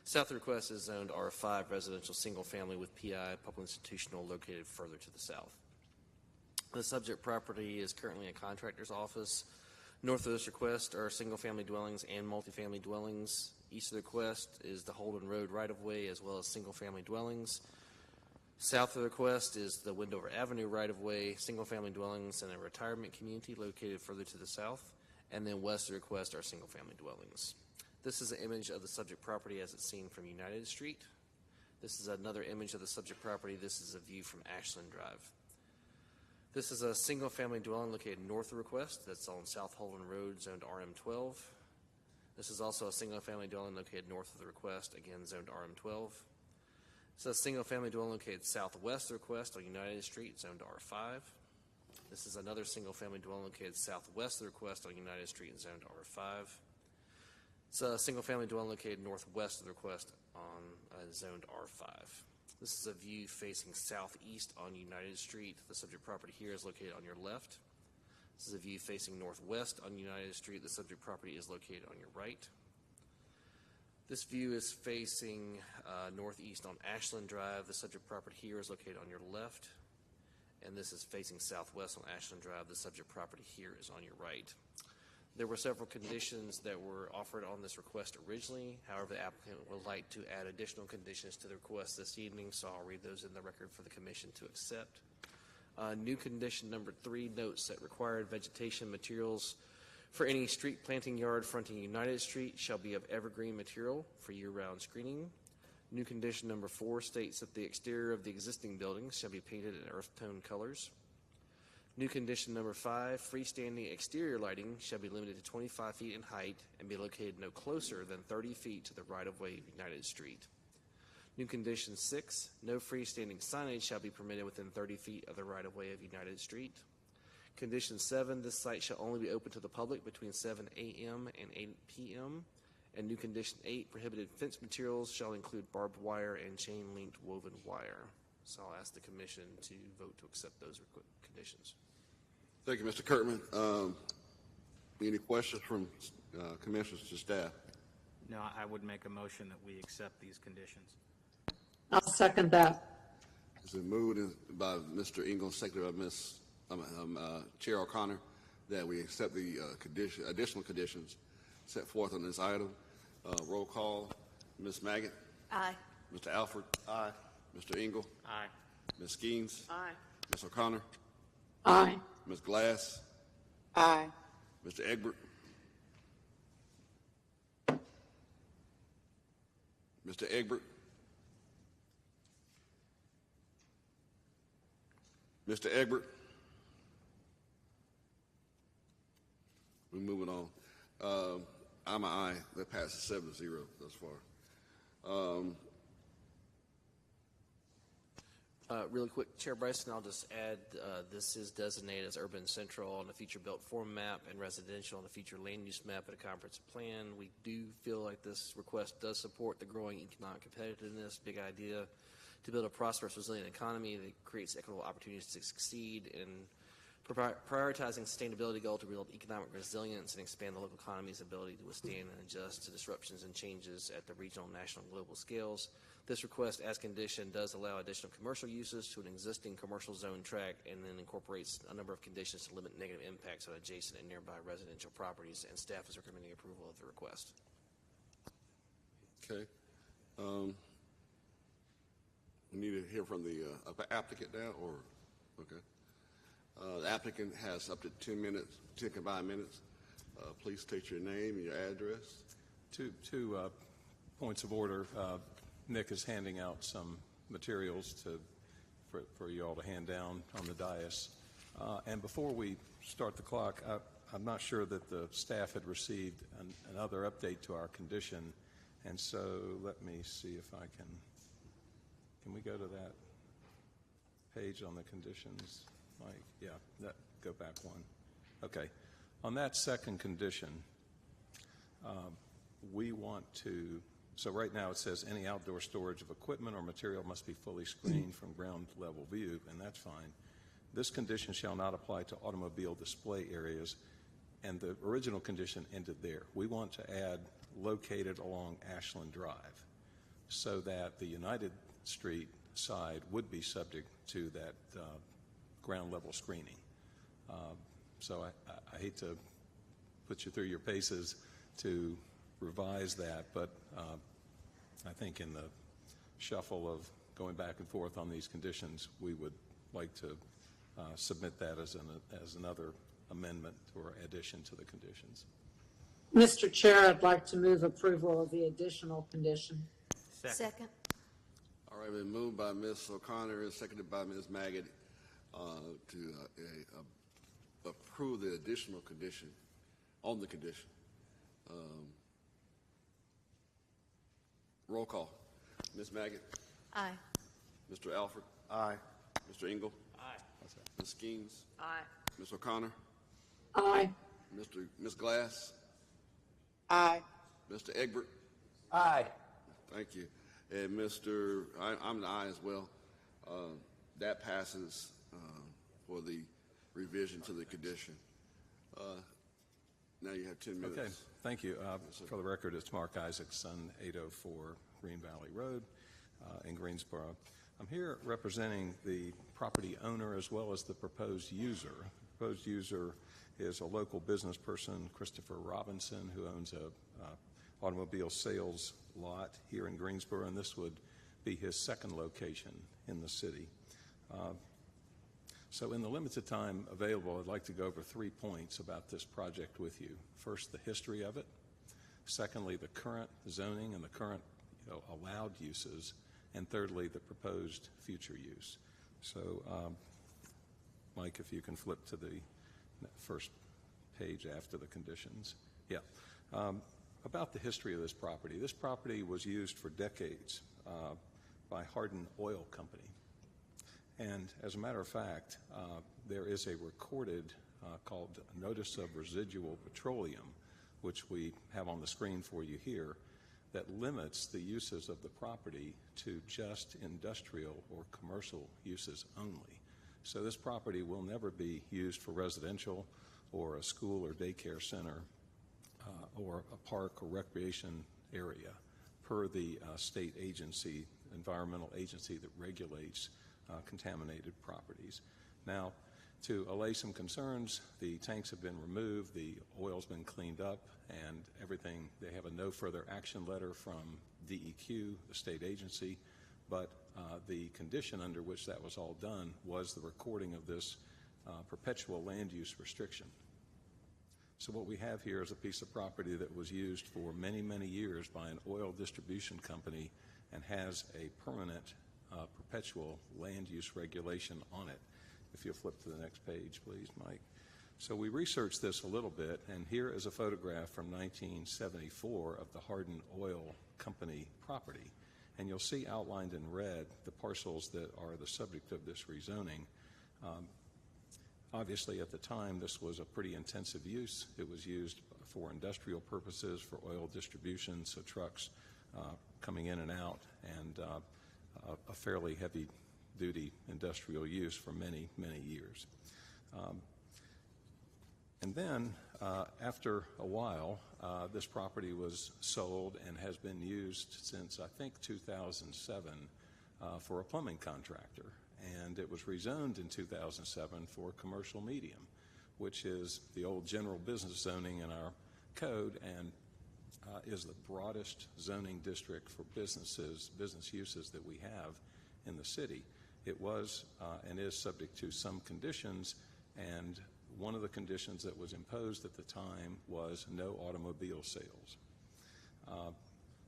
South of the request is zoned R5 residential single family with PI public institutional located further to the south. The subject property is currently a contractor's office. North of this request are single-family dwellings and multifamily dwellings. East of the request is the Holden Road right-of-way as well as single-family dwellings. South of the request is the Wendover Avenue right-of-way, single-family dwellings, and a retirement community located further to the south. And then west of the request are single-family dwellings. This is an image of the subject property as it's seen from United Street. This is another image of the subject property. This is a view from Ashland Drive. This is a single-family dwelling located north of the request. That's on South Holden Road, zoned RM12. This is also a single-family dwelling located north of the request, again zoned RM12. This is a single-family dwelling located southwest of the request on United Street, zoned R5. This is another single-family dwelling located southwest of the request on United Street, zoned R5. It's a single-family dwelling located northwest of the request on zoned R5. This is a view facing southeast on United Street. The subject property here is located on your left. This is a view facing northwest on United Street. The subject property is located on your right. This view is facing northeast on Ashland Drive. The subject property here is located on your left. And this is facing southwest on Ashland Drive. The subject property here is on your right. There were several conditions that were offered on this request originally. However, the applicant would like to add additional conditions to the request this evening, so I'll read those in the record for the commission to accept. New condition number 3 notes that required vegetation materials for any street planting yard fronting United Street shall be of evergreen material for year-round screening. New condition number 4 states that the exterior of the existing buildings shall be painted in earth tone colors. New condition number 5, freestanding exterior lighting shall be limited to 25 feet in height and be located no closer than 30 feet to the right-of-way of United Street. New condition 6, no freestanding signage shall be permitted within 30 feet of the right-of-way of United Street. Condition 7, this site shall only be open to the public between 7 a.m. and 8 p.m. And new condition 8, prohibited fence materials shall include barbed wire and chain-linked woven wire. So I'll ask the commission to vote to accept those conditions. Thank you, Mr. Kirkman. Any questions from commissioners to staff? No, I would make a motion that we accept these conditions. I'll second that. It's been moved by Mr. Ingle, seconded by Chair O'Connor, that we accept the additional conditions set forth on this item. Roll call. Ms. Maggott? Aye. Mr. Alford? Aye. Mr. Ingle? Aye. Ms. Skeens? Aye. Ms. O'Connor? Aye. Ms. Glass? Aye. Mr. Egbert? Mr. Egbert? Mr. Egbert? We're moving on. I'm an aye. That passes 7-0 thus far. Really quick, Chair Bryson, I'll just add this is designated as urban central on the future built form map and residential on the future land use map at a comprehensive plan. We do feel like this request does support the growing economic competitiveness, big idea to build a prosperous, resilient economy that creates equitable opportunities to succeed in prioritizing sustainability goal to build economic resilience and expand the local economy's ability to withstand and adjust to disruptions and changes at the regional, national, and global scales. This request as condition does allow additional commercial uses to an existing commercial zone tract and then incorporates a number of conditions to limit negative impacts on adjacent and nearby residential properties, and staff is recommending approval of the request. Okay. We need to hear from the applicant now, or, okay. The applicant has up to 10 minutes, 10 combined minutes. Please state your name and your address. Two points of order. Nick is handing out some materials for you all to hand down on the dais. And before we start the clock, I'm not sure that the staff had received another update to our condition. And so let me see if I can we go to that page on the conditions? Mike, yeah, go back one. Okay. On that second condition, we want to, so right now it says any outdoor storage of equipment or material must be fully screened from ground level view, and that's fine. This condition shall not apply to automobile display areas, and the original condition ended there. We want to add located along Ashland Drive so that the United Street side would be subject to that ground level screening. So I hate to put you through your paces to revise that, but I think in the shuffle of going back and forth on these conditions, we would like to submit that as another amendment or addition to the conditions. Mr. Chair, I'd like to move approval of the additional condition. Second. All right, been moved by Ms. O'Connor and seconded by Ms. Maggot to approve the additional condition on the condition. Roll call. Ms. Maggot? Aye. Mr. Alford? Aye. Mr. Engel? Aye. Ms. Skeens? Aye. Ms. O'Connor? Aye. Ms. Glass? Aye. Mr. Egbert? Aye. Thank you. And I'm the aye as well. That passes for the revision to the condition. Now you have 10 minutes. Okay, thank you. For the record, it's Mark Isaacson, 804 Green Valley Road in Greensboro. I'm here representing the property owner as well as the proposed user. The proposed user is a local business person, Christopher Robinson, who owns a automobile sales lot here in Greensboro, and this would be his second location in the city. So in the limited time available, I'd like to go over 3 points about this project with you. First, the history of it. Secondly, the current zoning and the current allowed uses. And thirdly, the proposed future use. So, Mike, if you can flip to the first page after the conditions. Yeah. About the history of this property. This property was used for decades by Hardin Oil Company. And as a matter of fact, there is a recorded called Notice of Residual Petroleum, which we have on the screen for you here, that limits the uses of the property to just industrial or commercial uses only. So this property will never be used for residential or a school or daycare center or a park or recreation area per the state agency, environmental agency that regulates contaminated properties. Now, to allay some concerns, the tanks have been removed, the oil's been cleaned up, and everything. They have a no further action letter from DEQ, the state agency, but the condition under which that was all done was the recording of this perpetual land use restriction. So what we have here is a piece of property that was used for many, many years by an oil distribution company and has a permanent perpetual land use regulation on it. If you'll flip to the next page, please, Mike. So we researched this a little bit, and here is a photograph from 1974 of the Hardin Oil Company property. And you'll see outlined in red the parcels that are the subject of this rezoning. Obviously, at the time, this was a pretty intensive use. It was used for industrial purposes, for oil distribution, so trucks coming in and out, and a fairly heavy-duty industrial use for many, many years. And then after a while, this property was sold and has been used since, I think, 2007 for a plumbing contractor. And it was rezoned in 2007 for commercial medium, which is the old general business zoning in our code and is the broadest zoning district for business uses that we have in the city. It was and is subject to some conditions, and one of the conditions that was imposed at the time was no automobile sales.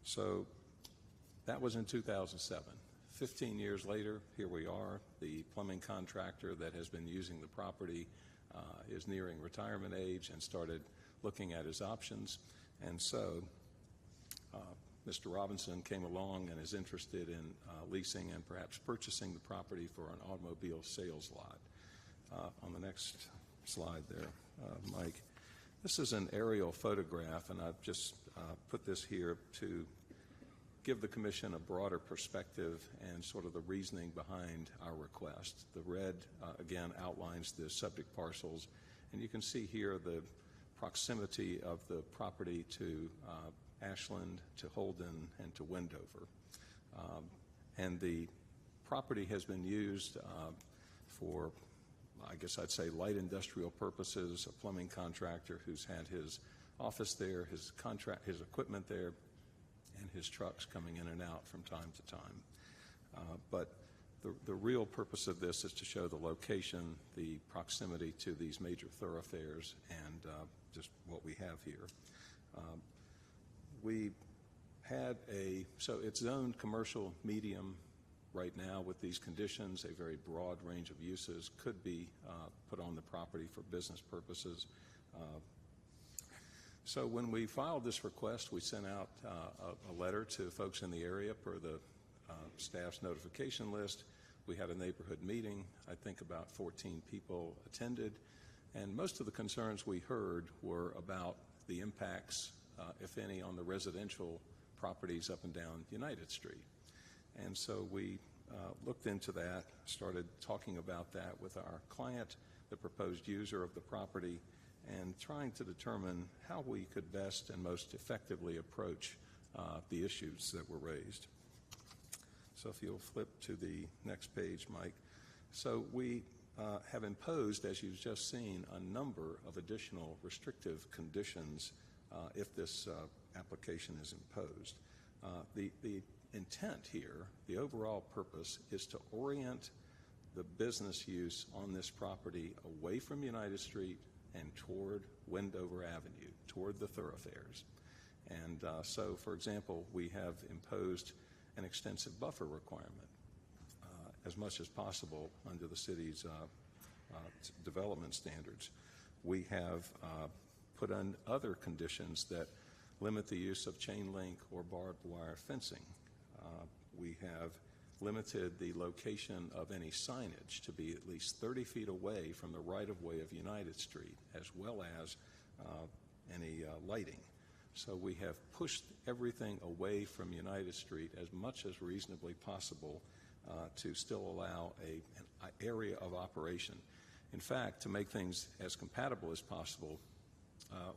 So that was in 2007. 15 years later, here we are. The plumbing contractor that has been using the property is nearing retirement age and started looking at his options. And so Mr. Robinson came along and is interested in leasing and perhaps purchasing the property for an automobile sales lot. On the next slide there, Mike. This is an aerial photograph, and I've just put this here to give the Commission a broader perspective and sort of the reasoning behind our request. The red, again, outlines the subject parcels, and you can see here the proximity of the property to Ashland, to Holden, and to Wendover. And the property has been used for, I guess I'd say, light industrial purposes. A plumbing contractor who's had his office there, his equipment there, and his trucks coming in and out from time to time. But the real purpose of this is to show the location, the proximity to these major thoroughfares, and just what we have here. We had so it's zoned commercial medium right now with these conditions. A very broad range of uses could be put on the property for business purposes. So when we filed this request, we sent out a letter to folks in the area per the staff's notification list. We had a neighborhood meeting. I think about 14 people attended. And most of the concerns we heard were about the impacts, if any, on the residential properties up and down United Street. And so we looked into that, started talking about that with our client, the proposed user of the property, and trying to determine how we could best and most effectively approach the issues that were raised. So if you'll flip to the next page, Mike. So we have imposed, as you've just seen, a number of additional restrictive conditions if this application is imposed. The intent here, the overall purpose, is to orient the business use on this property away from United Street and toward Wendover Avenue, toward the thoroughfares. And so, for example, we have imposed an extensive buffer requirement as much as possible under the city's development standards. We have put on other conditions that limit the use of chain link or barbed wire fencing. We have limited the location of any signage to be at least 30 feet away from the right-of-way of United Street, as well as any lighting. So we have pushed everything away from United Street as much as reasonably possible to still allow an area of operation. In fact, to make things as compatible as possible,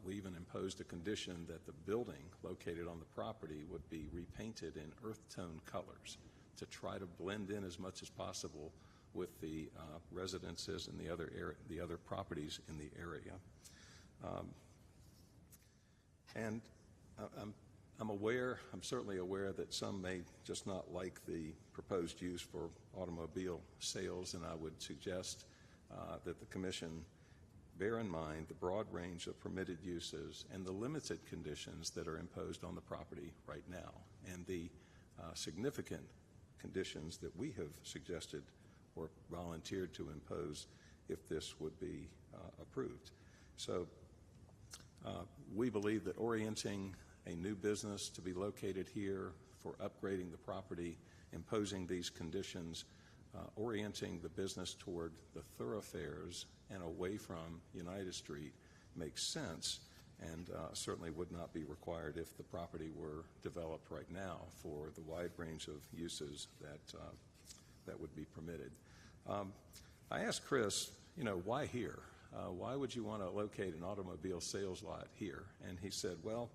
we even imposed a condition that the building located on the property would be repainted in earth tone colors to try to blend in as much as possible with the residences and the other properties in the area. And I'm certainly aware that some may just not like the proposed use for automobile sales, and I would suggest that the Commission bear in mind the broad range of permitted uses and the limited conditions that are imposed on the property right now, and the significant conditions that we have suggested or volunteered to impose if this would be approved. So we believe that orienting a new business to be located here for upgrading the property, imposing these conditions, orienting the business toward the thoroughfares and away from United Street makes sense, and certainly would not be required if the property were developed right now for the wide range of uses that would be permitted. I asked Chris, why here? why would you want to locate an automobile sales lot here? And he said, well,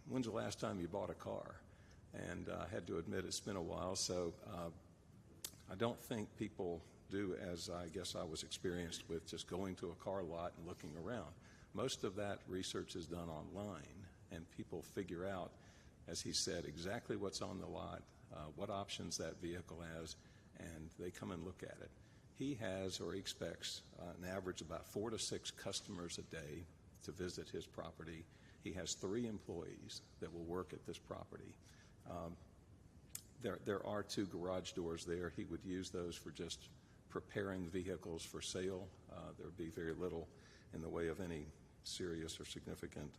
when's the last time you bought a car? And I had to admit it's been a while, so I don't think people do as I guess I was experienced with just going to a car lot and looking around. Most of that research is done online, and people figure out, as he said, exactly what's on the lot, what options that vehicle has, and they come and look at it. He has, or he expects, an average about 4 to 6 customers a day to visit his property. He has 3 employees that will work at this property. There are 2 garage doors there. He would use those for just preparing vehicles for sale. There would be very little in the way of any serious or significant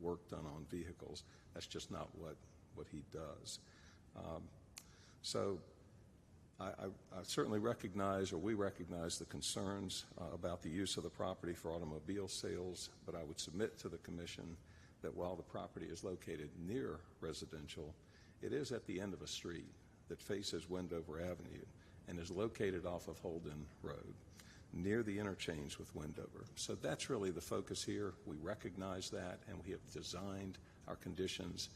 work done on vehicles. That's just not what he does. So I certainly recognize, or we recognize, the concerns about the use of the property for automobile sales, but I would submit to the Commission that while the property is located near residential, it is at the end of a street that faces Wendover Avenue and is located off of Holden Road, near the interchange with Wendover. So that's really the focus here. We recognize that, and we have designed our conditions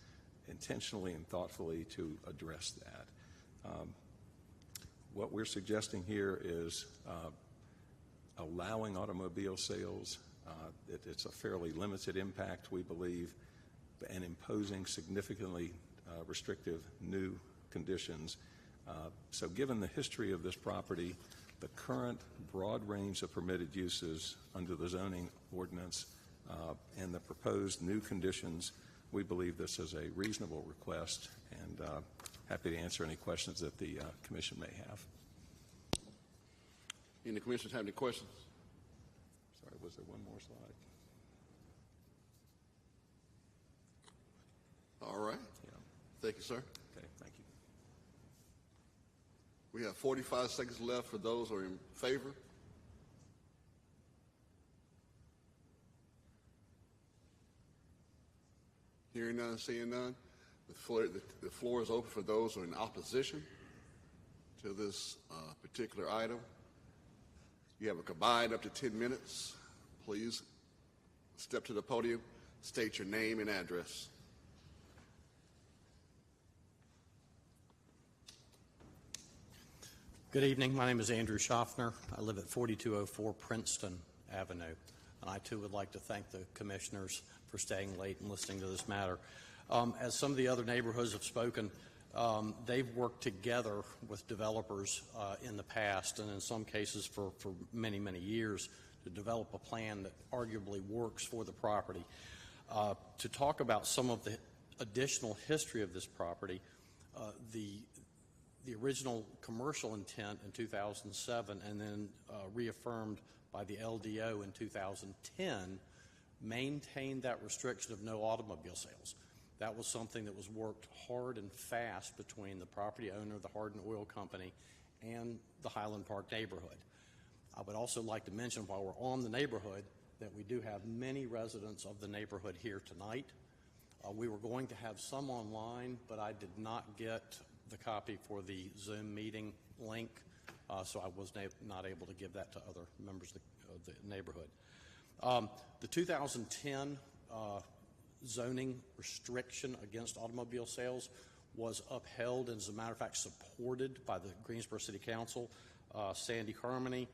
intentionally and thoughtfully to address that. What we're suggesting here is allowing automobile sales. It's a fairly limited impact, we believe, and imposing significantly restrictive new conditions. So given the history of this property, the current broad range of permitted uses under the zoning ordinance, and the proposed new conditions, we believe this is a reasonable request, and happy to answer any questions that the Commission may have. Any commissioners have any questions? Sorry, was there one more slide? All right. Yeah. Thank you, sir. Okay, thank you. We have 45 seconds left for those who are in favor. Hearing none, seeing none. The floor is open for those who are in opposition to this particular item. You have a combined up to 10 minutes. Please step to the podium, state your name and address. Good evening. My name is Andrew Schaffner. I live at 4204 Princeton Avenue. And I, too, would like to thank the commissioners for staying late and listening to this matter. As some of the other neighborhoods have spoken, they've worked together with developers in the past, and in some cases for many, many years, to develop a plan that arguably works for the property. To talk about some of the additional history of this property, the original commercial intent in 2007 and then reaffirmed by the LDO in 2010 maintained that restriction of no automobile sales. That was something that was worked hard and fast between the property owner, the Hardin Oil Company, and the Highland Park neighborhood. I would also like to mention, while we're on the neighborhood, that we do have many residents of the neighborhood here tonight. We were going to have some online, but I did not get the copy for the Zoom meeting link, so I was not able to give that to other members of the neighborhood. The 2010 zoning restriction against automobile sales was upheld and, as a matter of fact, supported by the Greensboro City Council. Sandy Carmody,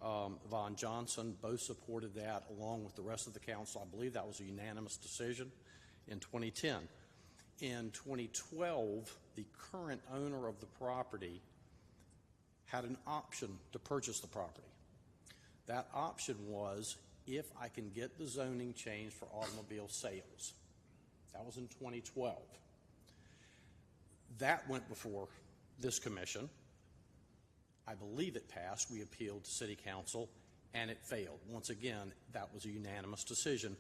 Von Johnson both supported that along with the rest of the council. I believe that was a unanimous decision in 2010. In 2012, the current owner of the property had an option to purchase the property. That option was if I can get the zoning changed for automobile sales. That was in 2012. That went before this commission. I believe it passed. We appealed to City Council, and it failed. Once again, that was a unanimous decision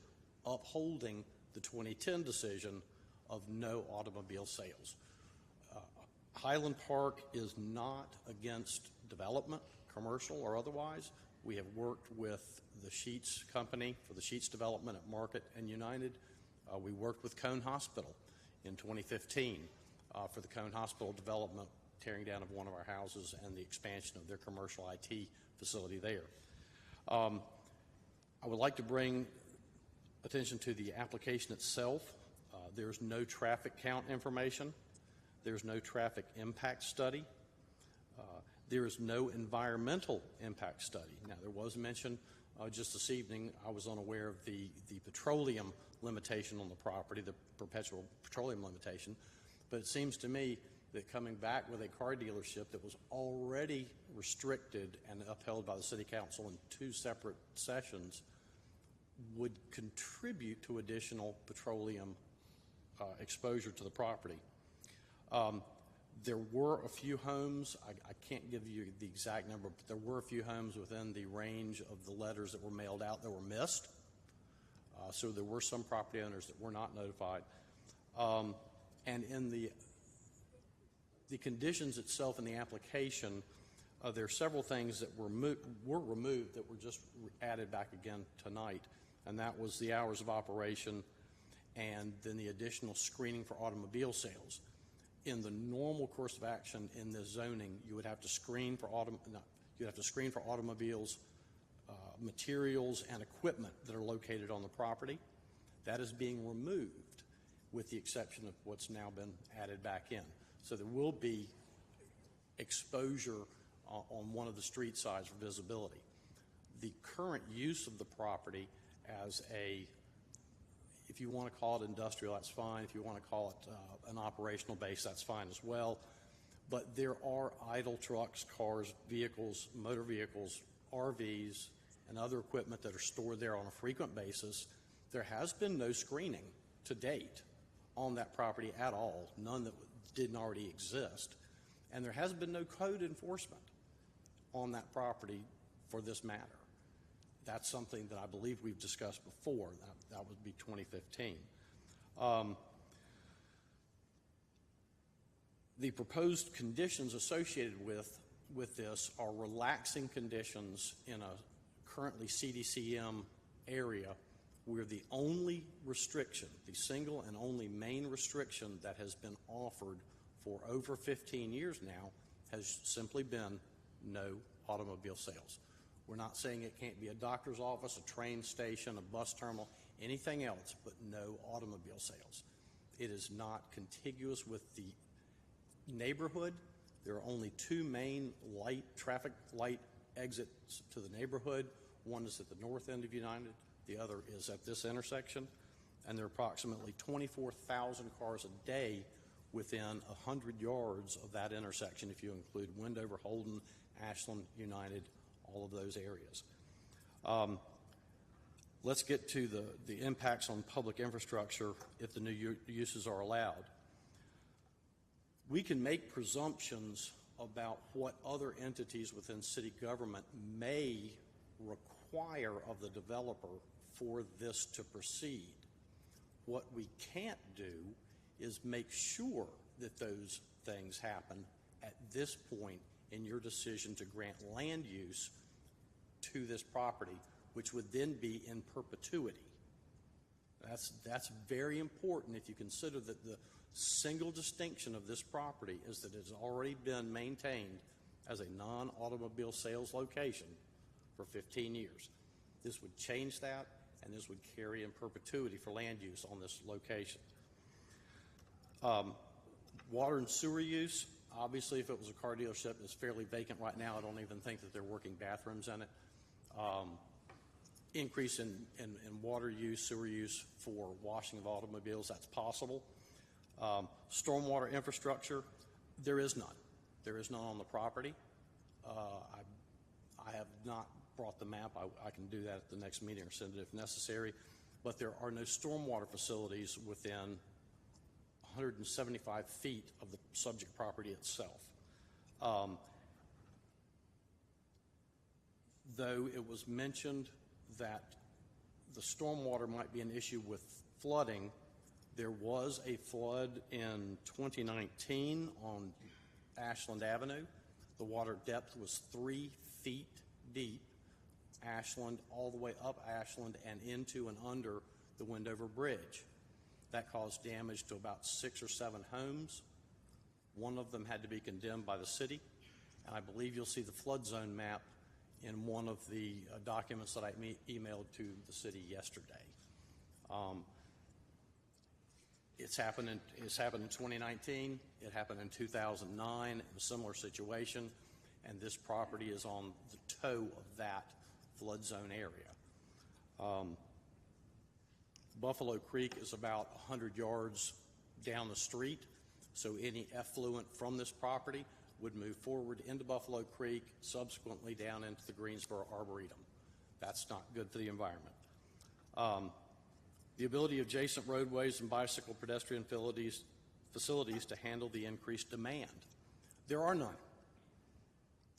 upholding the 2010 decision of no automobile sales. Highland Park is not against development, commercial or otherwise. We have worked with the Sheets Company for the Sheets development at Market and United. We worked with Cone Hospital in 2015 for the Cone Hospital development, tearing down of one of our houses and the expansion of their commercial IT facility there. I would like to bring attention to the application itself. There's no traffic count information. There's no traffic impact study. There is no environmental impact study. Now, there was mention just this evening, I was unaware of the petroleum limitation on the property, the perpetual petroleum limitation, but it seems to me that coming back with a car dealership that was already restricted and upheld by the City Council in 2 separate sessions would contribute to additional petroleum exposure to the property. There were a few homes, I can't give you the exact number, but there were a few homes within the range of the letters that were mailed out that were missed. So there were some property owners that were not notified. And in the conditions itself in the application, there are several things that were removed that were just added back again tonight, and that was the hours of operation and then the additional screening for automobile sales. In the normal course of action in this zoning, you would have to screen for automobiles, materials, and equipment that are located on the property. That is being removed, with the exception of what's now been added back in. So there will be exposure on one of the street sides for visibility. The current use of the property as a, if you want to call it industrial, that's fine. If you want to call it an operational base, that's fine as well. But there are idle trucks, cars, vehicles, motor vehicles, RVs, and other equipment that are stored there on a frequent basis. There has been no screening to date on that property at all, none that didn't already exist. And there has been no code enforcement on that property for this matter. That's something that I believe we've discussed before. That would be 2015. The proposed conditions associated with this are relaxing conditions in a currently CDCM area where the only restriction, the single and only main restriction that has been offered for over 15 years now has simply been no automobile sales. We're not saying it can't be a doctor's office, a train station, a bus terminal, anything else, but no automobile sales. It is not contiguous with the neighborhood. There are only 2 main traffic light exits to the neighborhood. One is at the north end of United, the other is at this intersection, and there are approximately 24,000 cars a day within 100 yards of that intersection if you include Wendover, Holden, Ashland, United, all of those areas. Let's get to the impacts on public infrastructure if the new uses are allowed. We can make presumptions about what other entities within city government may require of the developer for this to proceed. What we can't do is make sure that those things happen at this point in your decision to grant land use to this property, which would then be in perpetuity. That's very important if you consider that the single distinction of this property is that it has already been maintained as a non-automobile sales location for 15 years. This would change that, and this would carry in perpetuity for land use on this location. Water and sewer use, obviously if it was a car dealership, it's fairly vacant right now. I don't even think that there are working bathrooms in it. Increase in water use, sewer use for washing of automobiles, that's possible. Stormwater infrastructure, there is none. There is none on the property. I have not brought the map. I can do that at the next meeting or send it if necessary. But there are no stormwater facilities within 175 feet of the subject property itself. Though it was mentioned that the stormwater might be an issue with flooding, there was a flood in 2019 on Ashland Avenue. The water depth was 3 feet deep, Ashland, all the way up Ashland and into and under the Wendover Bridge. That caused damage to about 6 or 7 homes. One of them had to be condemned by the city, and I believe you'll see the flood zone map in one of the documents that I emailed to the city yesterday. It's happened in 2019. It happened in 2009 in a similar situation, and this property is on the toe of that flood zone area. Buffalo Creek is about 100 yards down the street, so any effluent from this property would move forward into Buffalo Creek, subsequently down into the Greensboro Arboretum. That's not good for the environment. The ability of adjacent roadways and bicycle pedestrian facilities to handle the increased demand. There are none.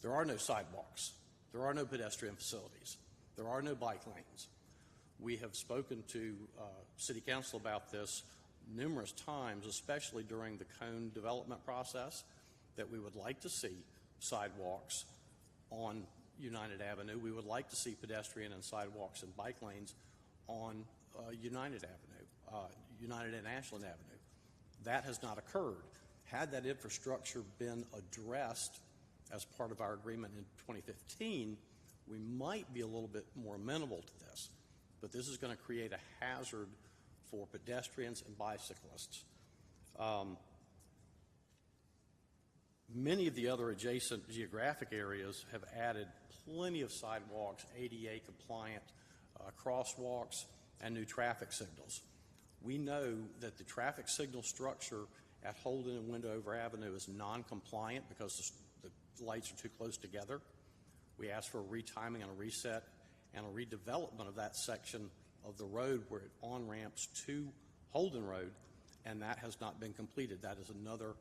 There are no sidewalks. There are no pedestrian facilities. There are no bike lanes. We have spoken to City Council about this numerous times, especially during the cone development process, that we would like to see sidewalks on United Avenue. We would like to see pedestrian and sidewalks and bike lanes on United Avenue, United and Ashland Avenue. That has not occurred. Had that infrastructure been addressed as part of our agreement in 2015, we might be a little bit more amenable to this. But this is going to create a hazard for pedestrians and bicyclists. Many of the other adjacent geographic areas have added plenty of sidewalks, ADA compliant crosswalks, and new traffic signals. We know that the traffic signal structure at Holden and Wendover Avenue is non-compliant because the lights are too close together. We asked for a retiming and a reset and a redevelopment of that section of the road where it on-ramps to Holden Road, and that has not been completed. That is another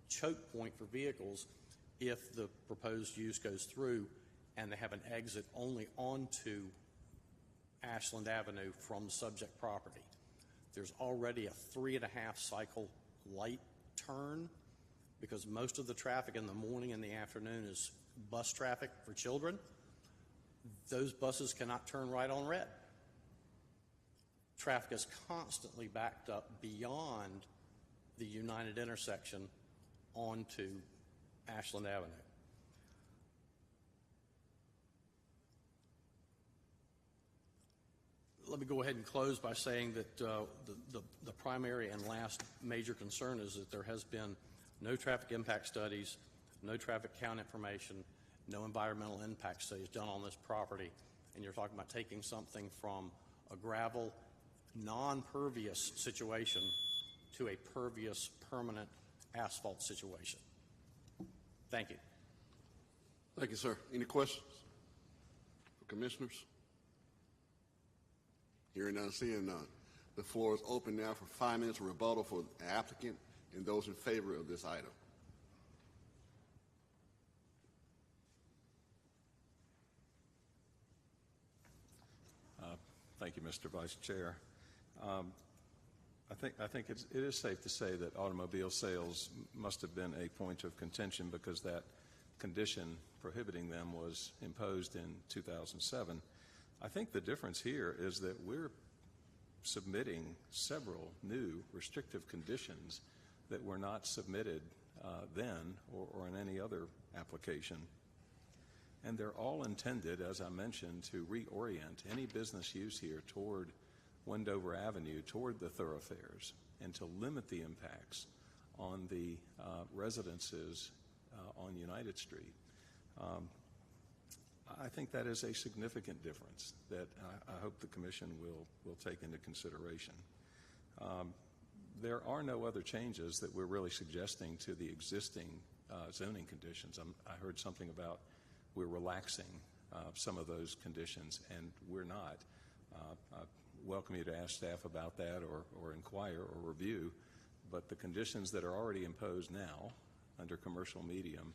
choke point for vehicles if the proposed use goes through and they have an exit only onto Ashland Avenue from the subject property. There's already a 3.5 cycle light turn because most of the traffic in the morning and the afternoon is bus traffic for children. Those buses cannot turn right on red. Traffic is constantly backed up beyond the United intersection onto Ashland Avenue. Let me go ahead and close by saying that the primary and last major concern is that there has been no traffic impact studies, no traffic count information, no environmental impact studies done on this property, and you're talking about taking something from a gravel, non-pervious situation to a pervious, permanent asphalt situation. Thank you. Thank you, sir. Any questions for commissioners? Hearing none, seeing none. The floor is open now for 5 minutes of rebuttal for the applicant and those in favor of this item. Thank you, Mr. Vice Chair. I think it is safe to say that automobile sales must have been a point of contention because that condition prohibiting them was imposed in 2007. I think the difference here is that we're submitting several new restrictive conditions that were not submitted then or in any other application. And they're all intended, as I mentioned, to reorient any business use here toward Wendover Avenue, toward the thoroughfares, and to limit the impacts on the residences on United Street. I think that is a significant difference that I hope the Commission will take into consideration. There are no other changes that we're really suggesting to the existing zoning conditions. I heard something about we're relaxing some of those conditions, and we're not. I welcome you to ask staff about that or inquire or review, but the conditions that are already imposed now under commercial medium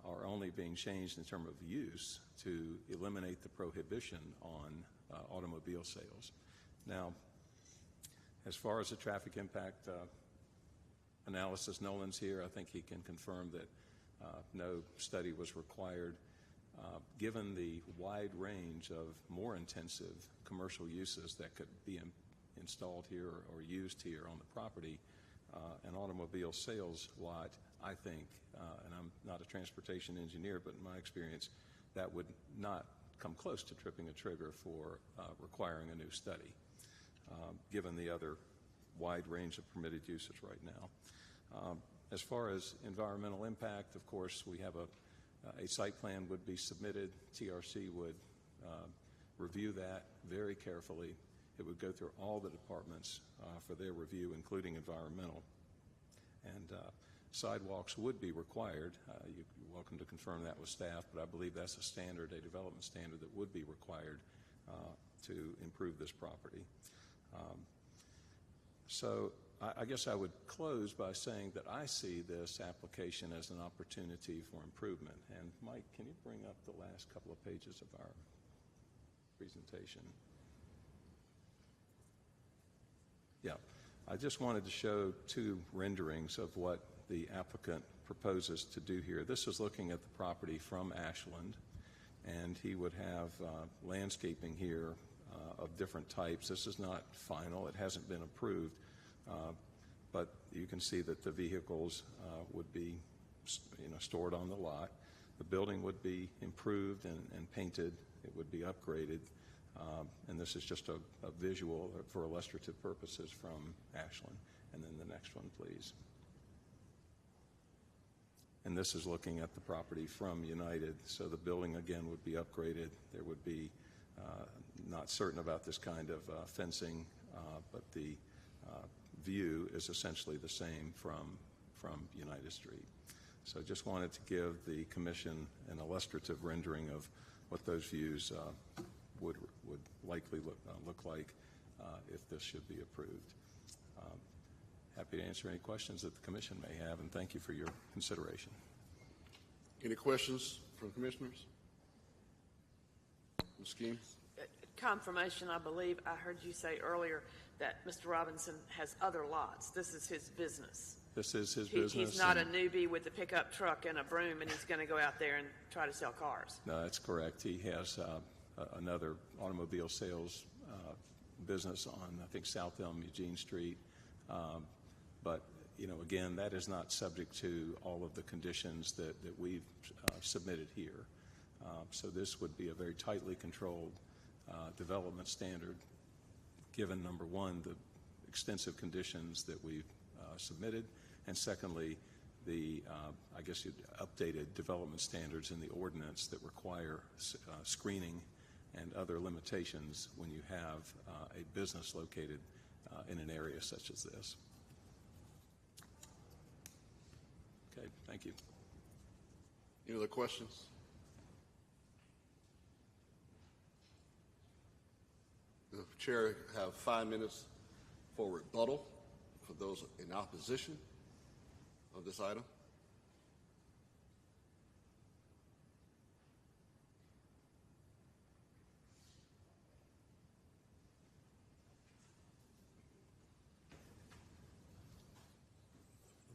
are only being changed in terms of use to eliminate the prohibition on automobile sales. Now, as far as the traffic impact analysis, Nolan's here. I think he can confirm that no study was required. Given the wide range of more intensive commercial uses that could be installed here or used here on the property, an automobile sales lot, I think, and I'm not a transportation engineer, but in my experience, that would not come close to tripping a trigger for requiring a new study, given the other wide range of permitted uses right now. As far as environmental impact, of course, we have a site plan would be submitted. TRC would review that very carefully. It would go through all the departments for their review, including environmental. And sidewalks would be required. You're welcome to confirm that with staff, but I believe that's a standard, a development standard that would be required to improve this property. So I guess I would close by saying that I see this application as an opportunity for improvement. And Mike, can you bring up the last couple of pages of our presentation? Yeah, I just wanted to show two renderings of what the applicant proposes to do here. This is looking at the property from Ashland, and he would have landscaping here of different types. This is not final. It hasn't been approved, but you can see that the vehicles would be stored on the lot. The building would be improved and painted. It would be upgraded. And this is just a visual for illustrative purposes from Ashland. And then the next one, please. And this is looking at the property from United. So the building, again, would be upgraded. There would be, not certain about this kind of fencing, but the view is essentially the same from United Street. So just wanted to give the commission an illustrative rendering of what those views would likely look like if this should be approved. Happy to answer any questions that the commission may have, and thank you for your consideration. Any questions from commissioners? Ms. Skeem? Confirmation, I believe I heard you say earlier that Mr. Robinson has other lots. This is his business. This is his business. He's not a newbie with a pickup truck and a broom, and he's going to go out there and try to sell cars. No, that's correct. He has another automobile sales business on, I think, South Elm, Eugene Street. But, again, that is not subject to all of the conditions that we've submitted here. So this would be a very tightly controlled development standard, given, number one, the extensive conditions that we've submitted, and secondly, the, I guess, updated development standards in the ordinance that require screening and other limitations when you have a business located in an area such as this. Okay, thank you. Any other questions? The chair have 5 minutes for rebuttal for those in opposition of this item.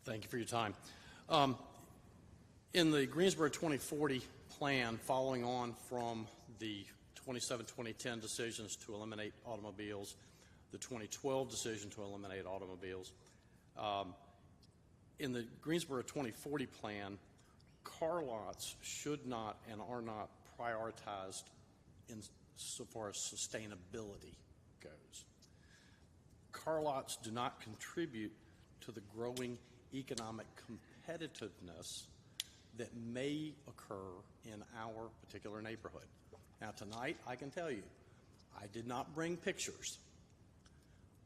Thank you for your time. In the Greensboro 2040 plan, following on from the 2010 decisions to eliminate automobiles, the 2012 decision to eliminate automobiles, in the Greensboro 2040 plan, car lots should not and are not prioritized in so far as sustainability goes. Car lots do not contribute to the growing economic competitiveness that may occur in our particular neighborhood. Now tonight, I can tell you, I did not bring pictures.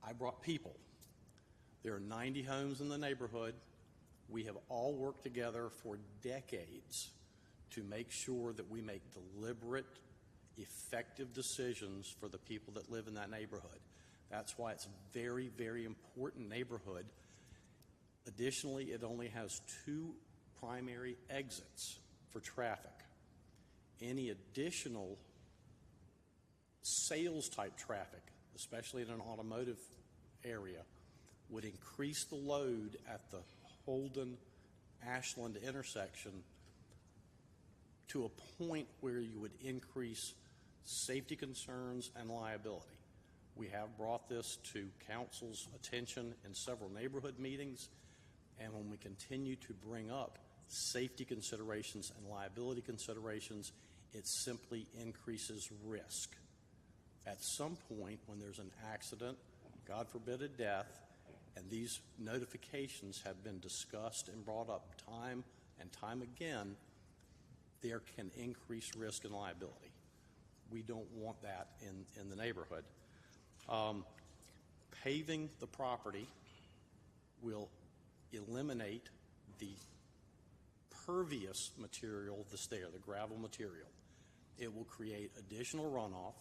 I brought people. There are 90 homes in the neighborhood. We have all worked together for decades to make sure that we make deliberate, effective decisions for the people that live in that neighborhood. That's why it's a very, very important neighborhood. Additionally, it only has 2 primary exits for traffic. Any additional sales type traffic, especially in an automotive area, would increase the load at the Holden-Ashland intersection to a point where you would increase safety concerns and liability. We have brought this to council's attention in several neighborhood meetings, and when we continue to bring up safety considerations and liability considerations It simply increases risk. At some point, when there's an accident, God forbid a death, and these notifications have been discussed and brought up time and time again, there can increase risk and liability. We don't want that in the neighborhood. Paving the property will eliminate the pervious material that's there, the gravel material. It will create additional runoff.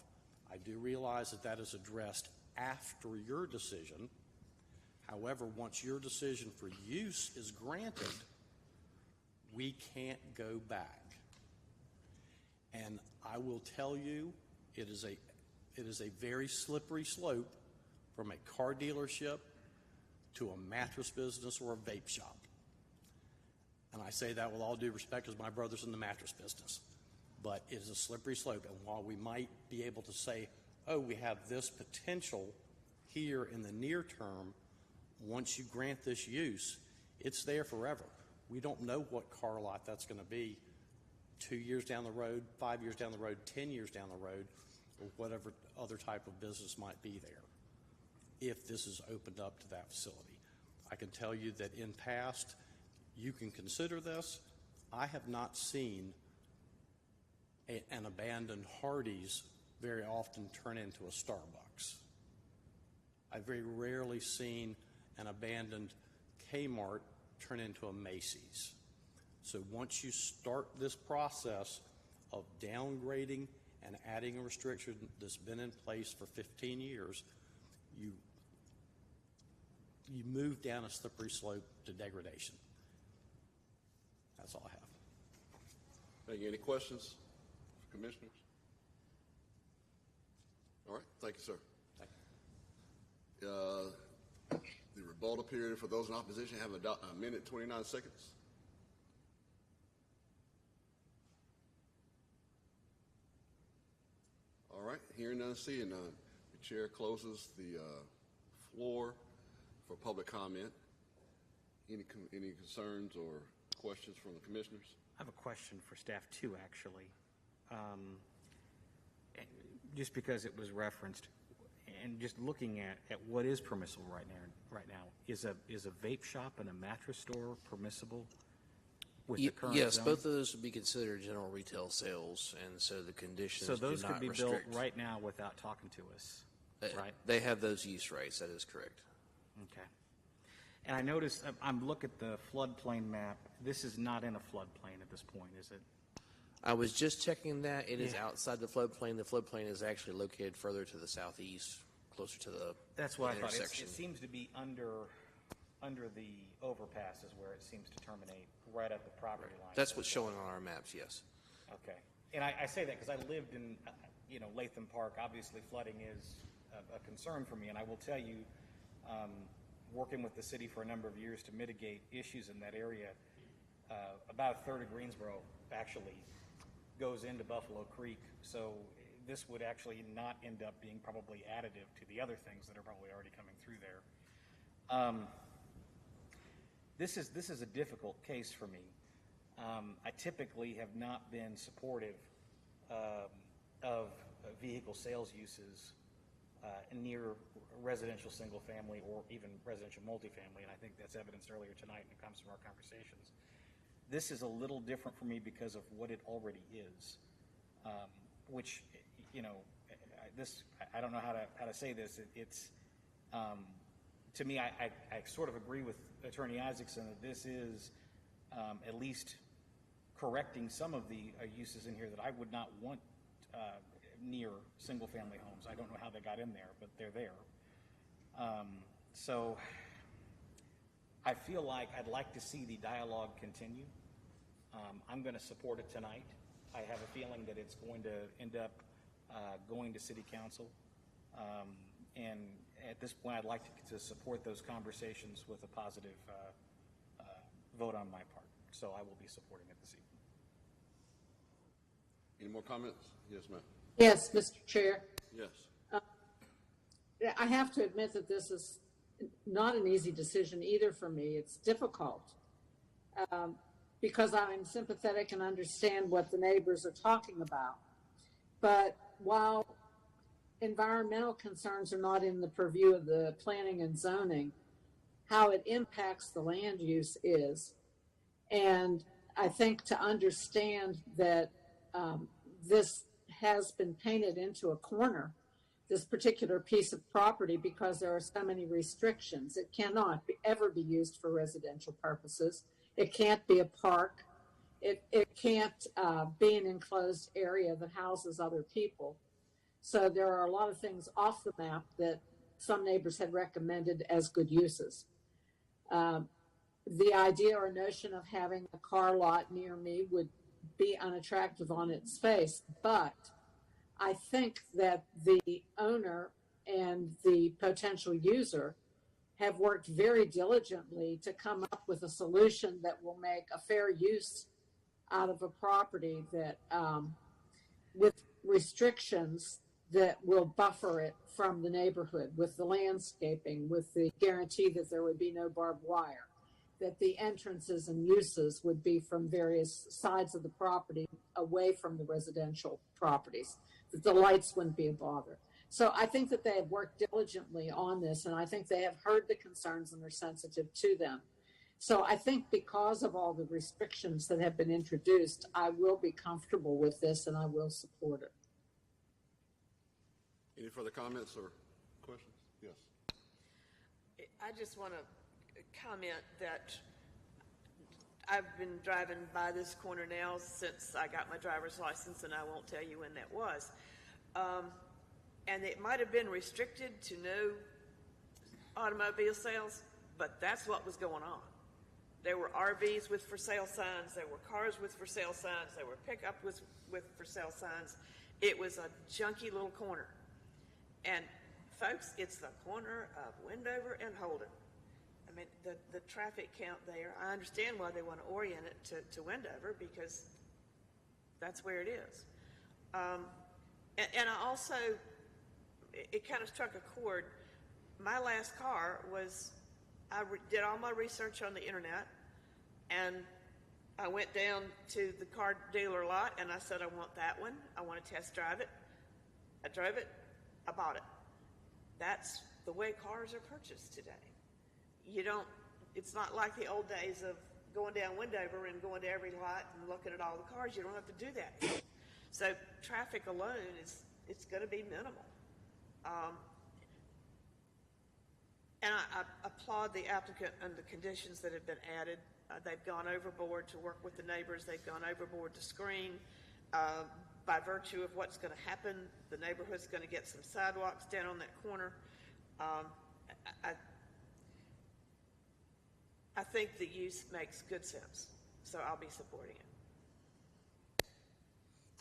I do realize that that is addressed after your decision. However, once your decision for use is granted, we can't go back. And I will tell you, it is a very slippery slope from a car dealership to a mattress business or a vape shop. And I say that with all due respect because my brother's in the mattress business. But it is a slippery slope. And while we might be able to say, oh, we have this potential here in the near term, once you grant this use, it's there forever. We don't know what car lot that's going to be 2 years down the road, 5 years down the road, 10 years down the road, or whatever other type of business might be there if this is opened up to that facility. I can tell you that in past, you can consider this. I have not seen an abandoned Hardee's very often turn into a Starbucks. I've very rarely seen an abandoned Kmart turn into a Macy's. So once you start this process of downgrading and adding a restriction that's been in place for 15 years, you move down a slippery slope to degradation. That's all I have. Thank you. Any questions for commissioners? All right. Thank you, sir. Thank you. The rebuttal period for those in opposition have a minute, 29 seconds. All right. Hearing none, seeing none. The chair closes the floor for public comment. Any concerns or questions from the commissioners? I have a question for staff too, actually. Just because it was referenced, and just looking at what is permissible right now, is a vape shop and a mattress store permissible with the current yes, zone? both of those would be considered general retail sales, and so the conditions So those do could not be restrict. built right now without talking to us, right? They have those use rates. That is correct. Okay. And I noticed, I'm looking at the floodplain map. This is not in a floodplain at this point, is it? I was just checking that. It is Yeah. outside the floodplain. The floodplain is actually located further to the southeast, closer to the That's what I thought. intersection. It seems to be under the overpass is where it seems to terminate, right at the property line. That's what's showing on our maps, yes. Okay. And I say that because I lived in, Latham Park. Obviously, flooding is a concern for me. And I will tell you, working with the city for a number of years to mitigate issues in that area, about a third of Greensboro actually goes into Buffalo Creek. So this would actually not end up being probably additive to the other things that are probably already coming through there. This is a difficult case for me. I typically have not been supportive of vehicle sales uses near residential single family or even residential multifamily, and I think that's evidenced earlier tonight when it comes to our conversations. This is a little different for me because of what it already is, which, I don't know how to say this. It's to me, I sort of agree with Attorney Isaacson that this is at least correcting some of the uses in here that I would not want near single-family homes. I don't know how they got in there, but they're there. So I feel like I'd like to see the dialogue continue. I'm going to support it tonight. I have a feeling that it's going to end up going to City Council. And at this point, I'd like to support those conversations with a positive vote on my part. So I will be supporting it this evening. Any more comments? Yes, ma'am. Yes, Mr. Chair. Yes. I have to admit that this is not an easy decision either for me. It's difficult. because I'm sympathetic and understand what the neighbors are talking about. But while environmental concerns are not in the purview of the planning and zoning, how it impacts the land use is. And I think to understand that this has been painted into a corner, this particular piece of property, because there are so many restrictions. It cannot ever be used for residential purposes. It can't be a park. It can't be an enclosed area that houses other people. So there are a lot of things off the map that some neighbors had recommended as good uses. The idea or notion of having a car lot near me would be unattractive on its face, but I think that the owner and the potential user have worked very diligently to come up with a solution that will make a fair use out of a property that, with restrictions that will buffer it from the neighborhood, with the landscaping, with the guarantee that there would be no barbed wire, that the entrances and uses would be from various sides of the property away from the residential properties, that the lights wouldn't be a bother. So I think that they have worked diligently on this, and I think they have heard the concerns and are sensitive to them. So I think because of all the restrictions that have been introduced, I will be comfortable with this and I will support it. Any further comments or questions? Yes. I just want to comment that I've been driving by this corner now since I got my driver's license, and I won't tell you when that was. And it might have been restricted to no automobile sales, but that's what was going on. There were RVs with for sale signs, there were cars with for sale signs, there were pickups with for sale signs. It was a junky little corner. And folks, it's the corner of Wendover and Holden. I mean, the traffic count there, I understand why they want to orient it to Wendover, because that's where it is. And I also, it kind of struck a chord. My last car was, I did all my research on the internet, and I went down to the car dealer lot, and I said, I want that one. I want to test drive it. I drove it. I bought it. That's the way cars are purchased today. You don't, it's not like the old days of going down Wendover and going to every lot and looking at all the cars. You don't have to do that. So traffic alone it's going to be minimal. And I applaud the applicant and the conditions that have been added. They've gone overboard to work with the neighbors. They've gone overboard to screen. By virtue of what's going to happen, the neighborhood's going to get some sidewalks down on that corner. I think the use makes good sense, so I'll be supporting it.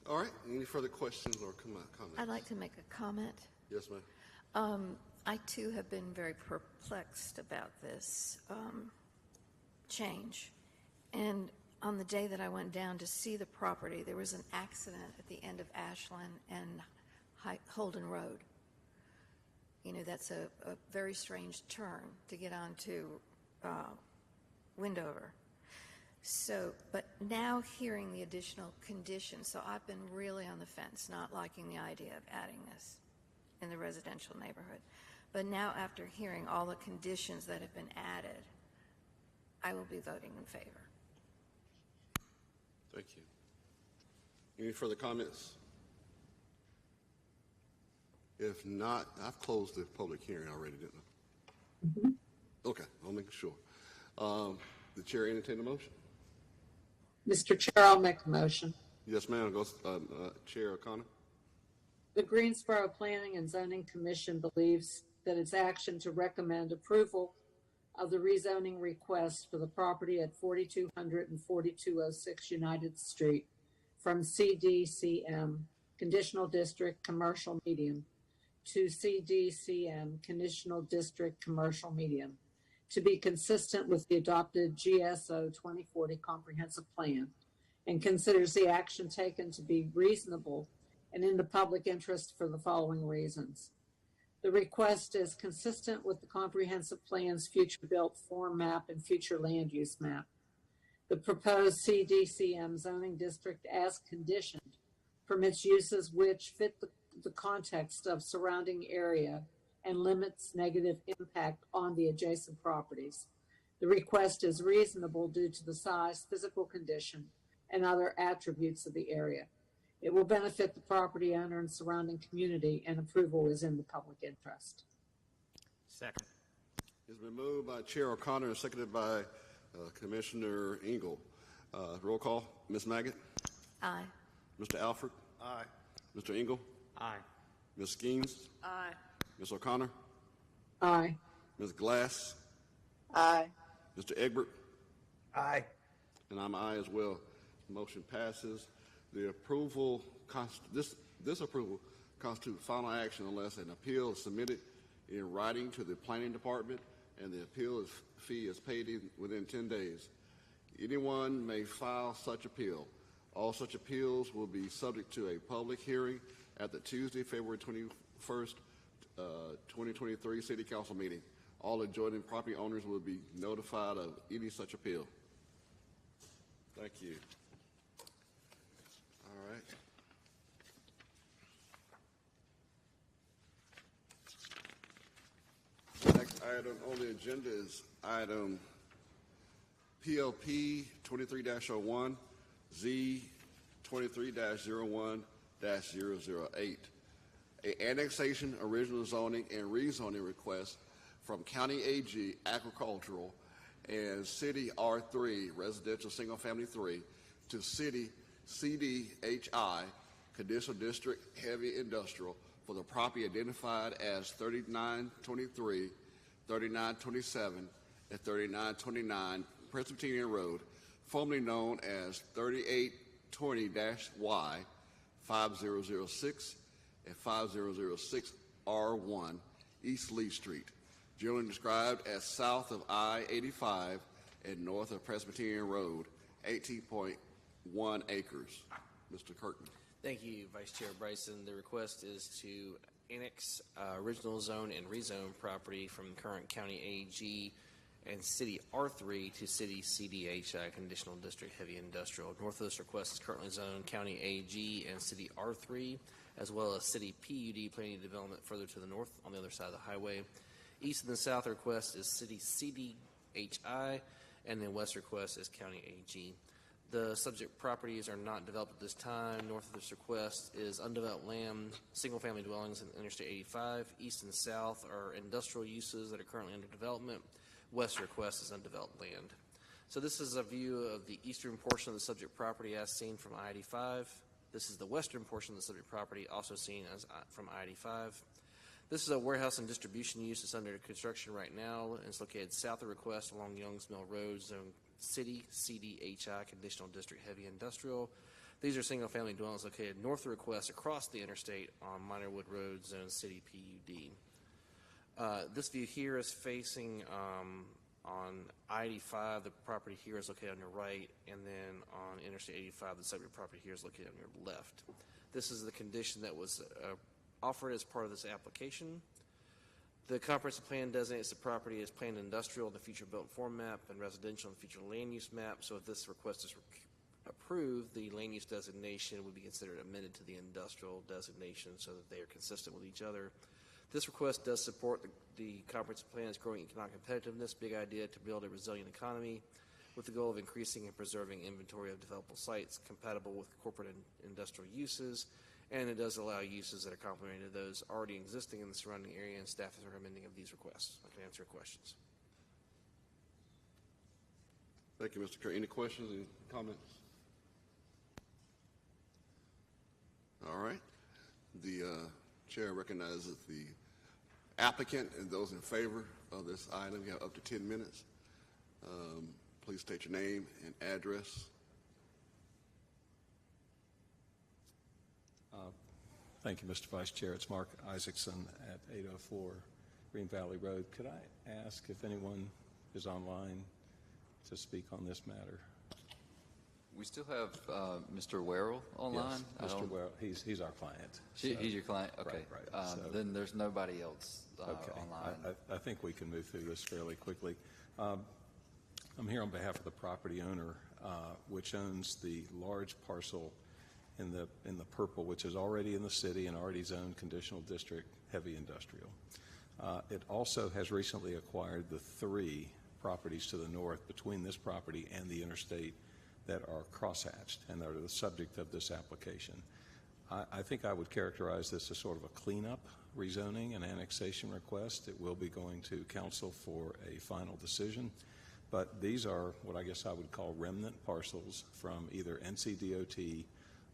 All right. Any further questions or comments? I'd like to make a comment. Yes, ma'am. I too have been very perplexed about this change. And on the day that I went down to see the property, there was an accident at the end of Ashland and Holden Road. You know, that's a very strange turn to get onto Wendover. So, but now hearing the additional conditions, so I've been really on the fence, not liking the idea of adding this in the residential neighborhood. But now after hearing all the conditions that have been added, I will be voting in favor. Thank you. Any further comments? If not, I've closed the public hearing already, didn't I? Mm-hmm. Okay, I'll make sure. The chair entertain a motion. Mr. Chair, I'll make a motion. Yes, ma'am. Go, Chair O'Connor. The Greensboro Planning and Zoning Commission believes that its action to recommend approval of the rezoning request for the property at 4200 and 4206 United Street from CDCM, Conditional District Commercial Medium, to CDCM, Conditional District Commercial Medium, to be consistent with the adopted GSO 2040 Comprehensive Plan, and considers the action taken to be reasonable and in the public interest for the following reasons. The request is consistent with the Comprehensive Plan's future built form map and future land use map. The proposed CDCM zoning district as conditioned permits uses which fit the context of surrounding area and limits negative impact on the adjacent properties. The request is reasonable due to the size, physical condition, and other attributes of the area. It will benefit the property owner and surrounding community, and approval is in the public interest. Second. It's been moved by Chair O'Connor and seconded by Commissioner Engel. Roll call. Ms. Maggot? Aye. Mr. Alford? Aye. Mr. Engel? Aye. Ms. Skeens? Aye. Ms. O'Connor? Aye. Ms. Glass? Aye. Mr. Egbert? Aye. And I'm aye as well. Motion passes. The approval, this approval constitutes final action unless an appeal is submitted in writing to the planning department and the appeal fee is paid within 10 days. Anyone may file such appeal. All such appeals will be subject to a public hearing at the Tuesday, February 21st, 2023 City Council meeting. All adjoining property owners will be notified of any such appeal. Thank you. All right. Next item on the agenda is item PLP 23-01, Z 23-01-008. An annexation, original zoning, and rezoning request from County AG Agricultural and City R3 Residential Single Family 3 to City CDHI Conditional District Heavy Industrial for the property identified as 3923, 3927, and 3929 Presbyterian Road, formerly known as 3820-Y, 5006 and 5006 R1 East Lee Street, generally described as south of I-85 and north of Presbyterian Road, 18.1 acres. Mr. Kirkman. Thank you, Vice Chair Bryson. The request is to annex original zone and rezone property from current County AG and City R3 to City CDHI Conditional District Heavy Industrial. North of this request is currently zoned County AG and City R3, as well as City PUD Planning and Development further to the north on the other side of the highway. East and the south request is City CDHI, and then west request is County AG. The subject properties are not developed at this time. North of this request is undeveloped land, single-family dwellings in Interstate 85. East and south are industrial uses that are currently under development. West request is undeveloped land. So this is a view of the eastern portion of the subject property as seen from I-85. This is the western portion of the subject property, also seen as from I-85. This is a warehouse and distribution use that's under construction right now, and it's located south of request along Youngs Mill Road, Zone City CDHI Conditional District Heavy Industrial. These are single-family dwellings located north of request across the interstate on Minorwood Road, Zone City PUD. This view here is facing on I-85. The property here is located on your right, and then on Interstate 85, the subject property here is located on your left. This is the condition that was offered as part of this application. The comprehensive plan designates the property as planned industrial in the future built form map and residential in the future land use map. So if this request is approved, the land use designation would be considered amended to the industrial designation so that they are consistent with each other. This request does support the comprehensive plan's growing economic competitiveness, big idea to build a resilient economy with the goal of increasing and preserving inventory of developable sites compatible with corporate and industrial uses, and it does allow uses that are complementary to those already existing in the surrounding area, and staff is recommending of these requests. I can answer your questions. Thank you, Mr. Kerr. Any questions, any comments? All right. The chair recognizes the applicant and those in favor of this item. You have up to 10 minutes. Please state your name and address. Thank you, Mr. Vice Chair. It's Mark Isaacson at 804 Green Valley Road. Could I ask if anyone is online to speak on this matter? We still have Mr. Werrell online. Yes, Mr. Werrell. He's our client. He's your client? Okay. Right. Then there's nobody else online. I think we can move through this fairly quickly. I'm here on behalf of the property owner. which owns the large parcel in the purple, which is already in the city and already zoned conditional district heavy industrial. It also has recently acquired the 3 properties to the north between this property and the interstate that are crosshatched and are the subject of this application. I think I would characterize this as sort of a cleanup rezoning and annexation request. It will be going to council for a final decision, but these are what I guess I would call remnant parcels from either NCDOT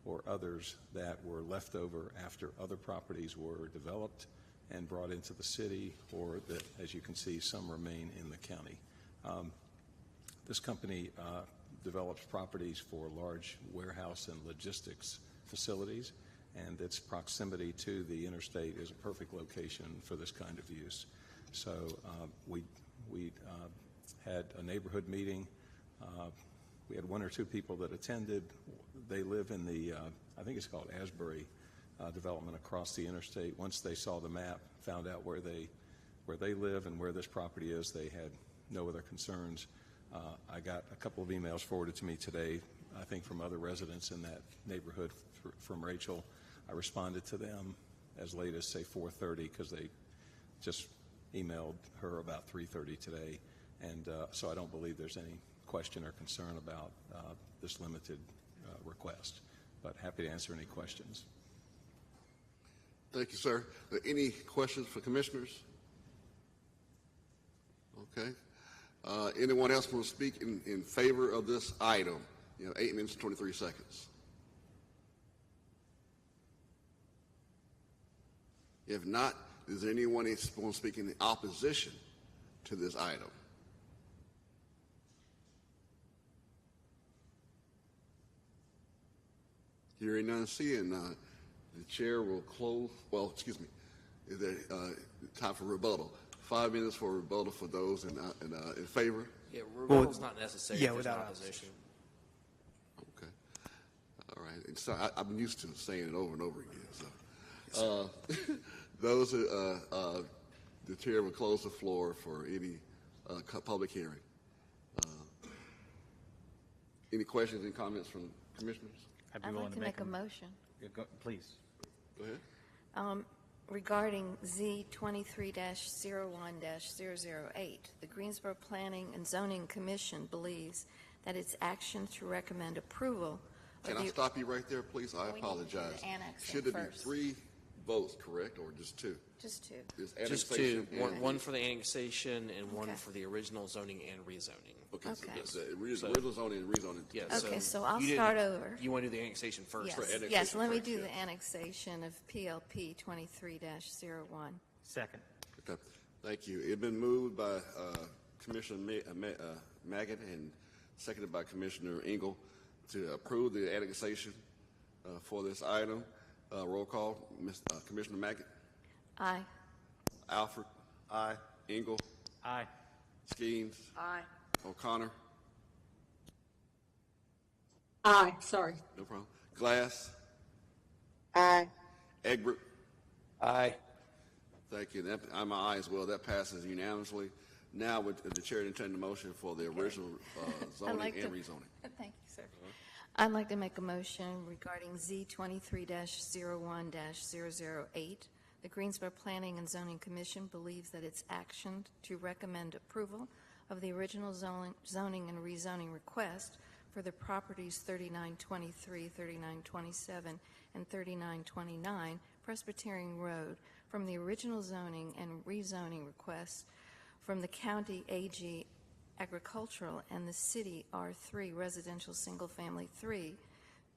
or others that were left over after other properties were developed and brought into the city, or that, as you can see, some remain in the county. This company develops properties for large warehouse and logistics facilities, and its proximity to the interstate is a perfect location for this kind of use. So we had a neighborhood meeting. We had 1 or 2 people that attended. They live in the, I think it's called Asbury development across the interstate. Once they saw the map, found out where they live and where this property is, they had no other concerns. I got a couple of emails forwarded to me today, I think from other residents in that neighborhood from Rachel. I responded to them as late as, say, 4:30 because they just emailed her about 3:30 today. And so I don't believe there's any question or concern about this limited request, but happy to answer any questions. Thank you, sir. Any questions for commissioners? Okay. Anyone else want to speak in favor of this item? 8 minutes and 23 seconds. If not, is there anyone who wants to speak in opposition to this item? Hearing none, seeing none, the chair will close. Well, excuse me. Is there time for rebuttal? 5 minutes for rebuttal for those in favor. Yeah, rebuttal's not necessary. Yeah, if there's without no opposition. Okay. All right. And so I'm used to saying it over and over again. So those the chair will close the floor for any public hearing. Any questions and comments from commissioners? I'd like to make a motion. Yeah, please. Go ahead. Regarding Z23-01-008, the Greensboro Planning and Zoning Commission believes that its action to recommend approval. Can I stop you right there, please? I apologize. Should it be 3 votes, correct, or just 2? Just 2. Just 2. One for the annexation and one for the original zoning and rezoning. Okay. So the original zoning and rezoning. Yeah, okay, so I'll start over. You want to do the annexation first? Yes, let me do the annexation of PLP 23-01. Second. Okay. Thank you. It's been moved by Commissioner Maggott and seconded by Commissioner Engel to approve the annexation for this item. Roll call. Commissioner Maggott? Aye. Alfred? Aye. Engel? Aye. Skeens? Aye. O'Connor? Aye. Sorry. No problem. Glass? Aye. Egbert? Aye. Thank you. I'm an aye as well. That passes unanimously. Now, would the chair entertain the motion for the original zoning and rezoning? Thank you, sir. I'd like to make a motion regarding Z23-01-008. The Greensboro Planning and Zoning Commission believes that its action to recommend approval of the original zoning and rezoning request for the properties 3923, 3927, and 3929 Presbyterian Road from the original zoning and rezoning request from the County AG Agricultural and the City R3 Residential Single Family 3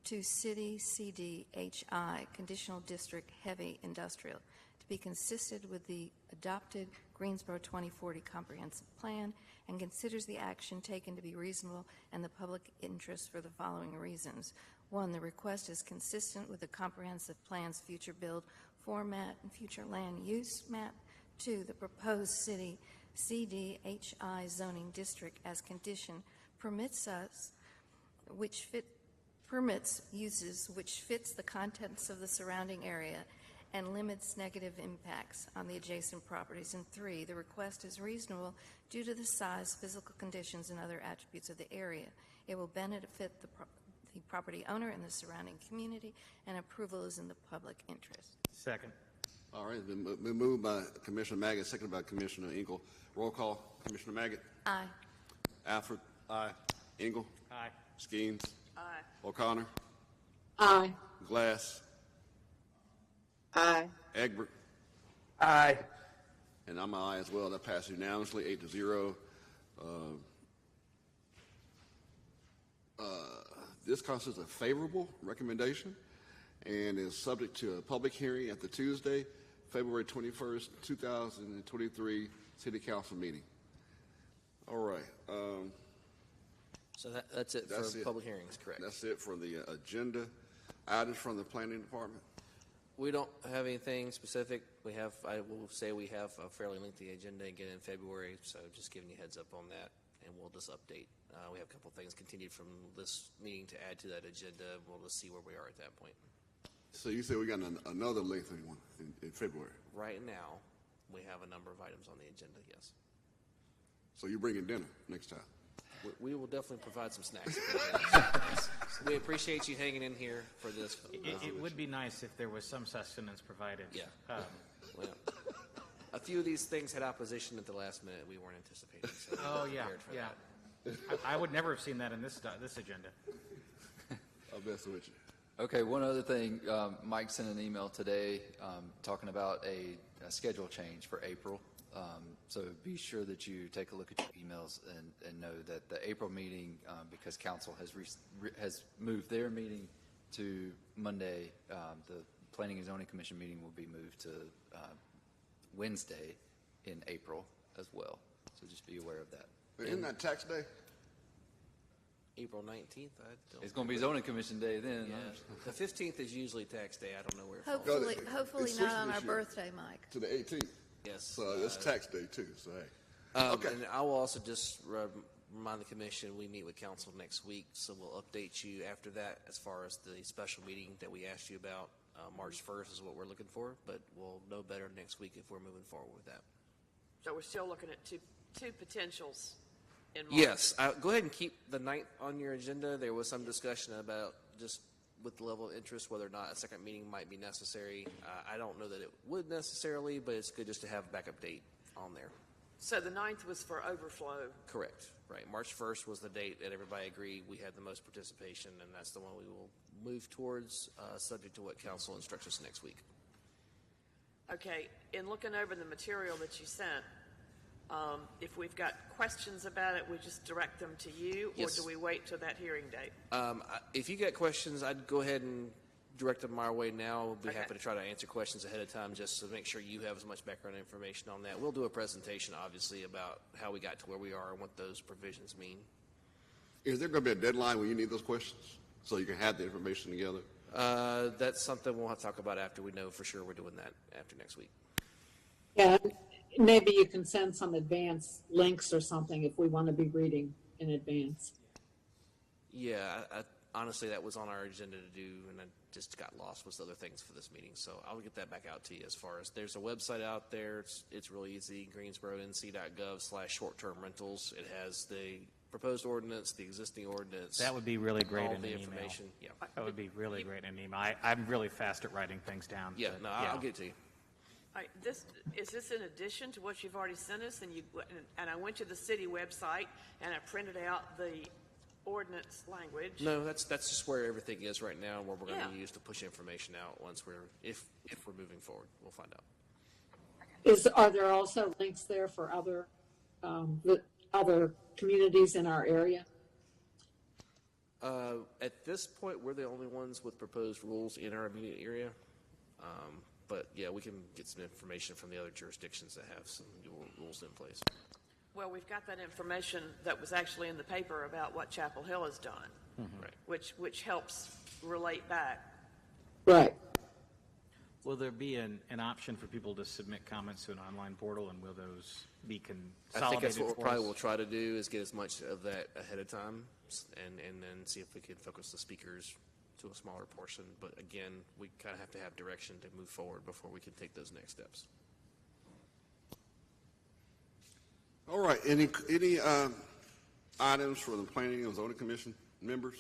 to City CDHI Conditional District Heavy Industrial to be consistent with the adopted Greensboro 2040 Comprehensive Plan and considers the action taken to be reasonable and the public interest for the following reasons. 1, the request is consistent with the Comprehensive Plan's future build format and future land use map. 2, the proposed city CDHI zoning district as condition permits uses which fits the contents of the surrounding area and limits negative impacts on the adjacent properties. And 3, the request is reasonable due to the size, physical conditions, and other attributes of the area. It will benefit the property owner and the surrounding community, and approval is in the public interest. Second. All right, been moved by Commissioner Maggot, seconded by Commissioner Engel. Roll call. Commissioner Maggot? Aye. Alford? Aye. Engel? Aye. Skeens? Aye. O'Connor? Aye. Glass? Aye. Egbert? Aye. And I'm an aye as well. That passes unanimously, 8-0. This constitutes a favorable recommendation and is subject to a public hearing at the Tuesday, February 21st, 2023 City Council meeting. All right. So that's it for public hearings, correct? That's it for the agenda items from the planning department. We don't have anything specific. I will say we have a fairly lengthy agenda again in February, so just giving you a heads up on that, and we'll just update. We have a couple of things continued from this meeting to add to that agenda. We'll just see where we are at that point. So you said we got another lengthy one in February. Right now, we have a number of items on the agenda, yes. So you're bringing dinner next time? We will definitely provide some snacks. We appreciate you hanging in here for this. It would be nice if there was some sustenance provided. Yeah. Well, a few of these things had opposition at the last minute we weren't anticipating. So Yeah. I would never have seen that in this agenda. I'll best with you. Okay, one other thing. Mike sent an email today talking about a schedule change for April. So be sure that you take a look at your emails and know that the April meeting, because council has moved their meeting to Monday, the Planning and Zoning Commission meeting will be moved to Wednesday in April as well. So just be aware of that. Isn't that tax day? April 19th? It's going to be Zoning Commission Day then. Yeah. The 15th is usually tax day. I don't know where it falls. Hopefully not on our birthday, Mike. To the 18th. Yes. So it's tax day too, so hey. Okay. And I will also just remind the commission we meet with council next week, so we'll update you after that as far as the special meeting that we asked you about. March 1st is what we're looking for, but we'll know better next week if we're moving forward with that. So we're still looking at two potentials in March. Yes. Go ahead and keep the 9th on your agenda. There was some discussion about just with the level of interest, whether or not a second meeting might be necessary. I don't know that it would necessarily, but it's good just to have a backup date on there. So the 9th was for overflow. Correct. Right. March 1st was the date that everybody agreed we had the most participation, and that's the one we will move towards, subject to what council instructs us next week. Okay. In looking over the material that you sent, if we've got questions about it, we just direct them to you, Yes. or do we wait till that hearing date? If you get questions, I'd go ahead and direct them my way now. We'll be Okay. happy to try to answer questions ahead of time just to make sure you have as much background information on that. We'll do a presentation, obviously, about how we got to where we are and what those provisions mean. Is there going to be a deadline when you need those questions so you can have the information together? That's something we'll have to talk about after we know for sure we're doing that after next week. Yeah, maybe you can send some advance links or something if we want to be reading in advance. Yeah, honestly, that was on our agenda to do, and I just got lost with other things for this meeting. So I'll get that back out to you as far as there's a website out there. It's really easy, greensboronc.gov/short-term rentals. It has the proposed ordinance, the existing ordinance. That would be really great all in the an information. email. Yeah. That would be really great in an email. I'm really fast at writing things down. Yeah, but, no, I'll get it to you. All right, is this in addition to what you've already sent us? And I went to the city website and I printed out the ordinance language. No, that's just where everything is right now, where we're going Yeah. to use to push information out once if we're moving forward. We'll find out. Are there also links there for other communities in our area? At this point, we're the only ones with proposed rules in our immediate area. But yeah, we can get some information from the other jurisdictions that have some rules in place. Well, we've got that information that was actually in the paper about what Chapel Hill has done, Right. which helps relate back. Right. Will there be an option for people to submit comments to an online portal, and will those be consolidated? I think that's what for we probably us? will try to do is get as much of that ahead of time and then see if we can focus the speakers to a smaller portion. But again, we kind of have to have direction to move forward before we can take those next steps. All right. Any items for the Planning and Zoning Commission members.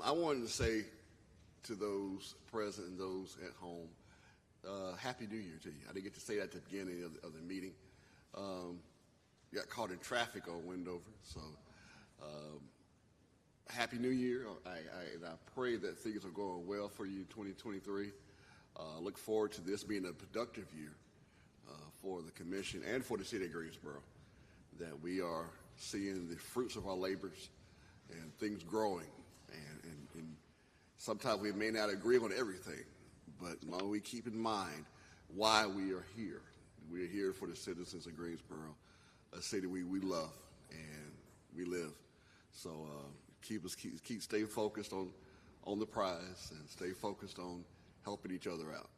I wanted to say to those present and those at home, Happy New Year to you. I didn't get to say that at the beginning of the meeting. Got caught in traffic on Wendover, so Happy New Year. And I pray that things are going well for you in 2023. Look forward to this being a productive year for the commission and for the city of Greensboro, that we are seeing the fruits of our labors and things growing. And sometimes we may not agree on everything, but as long as we keep in mind why we are here. We are here for the citizens of Greensboro, a city we love and we live. So keep stay focused on the prize and stay focused on helping each other out.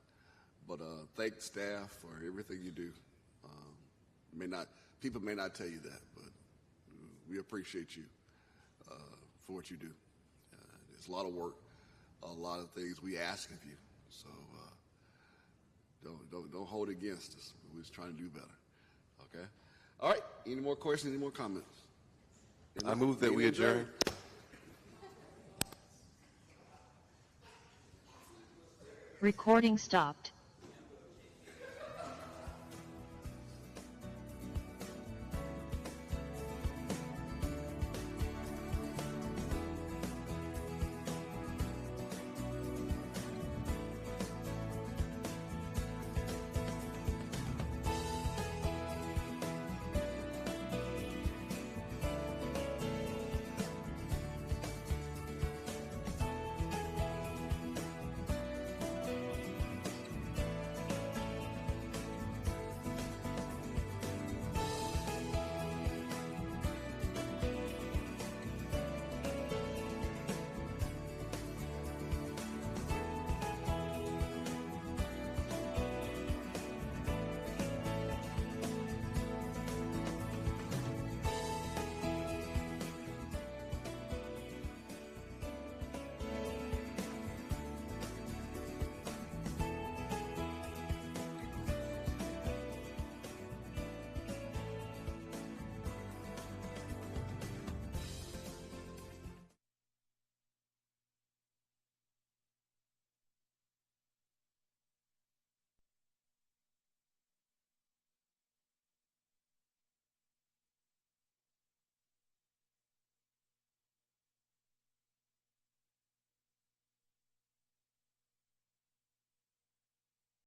But thank staff for everything you do. People may not tell you that, but we appreciate you for what you do. It's a lot of work, a lot of things we ask of you. So don't hold it against us. We're just trying to do better. Okay. All right. Any more questions? Any more comments? I move that we adjourn. Recording stopped.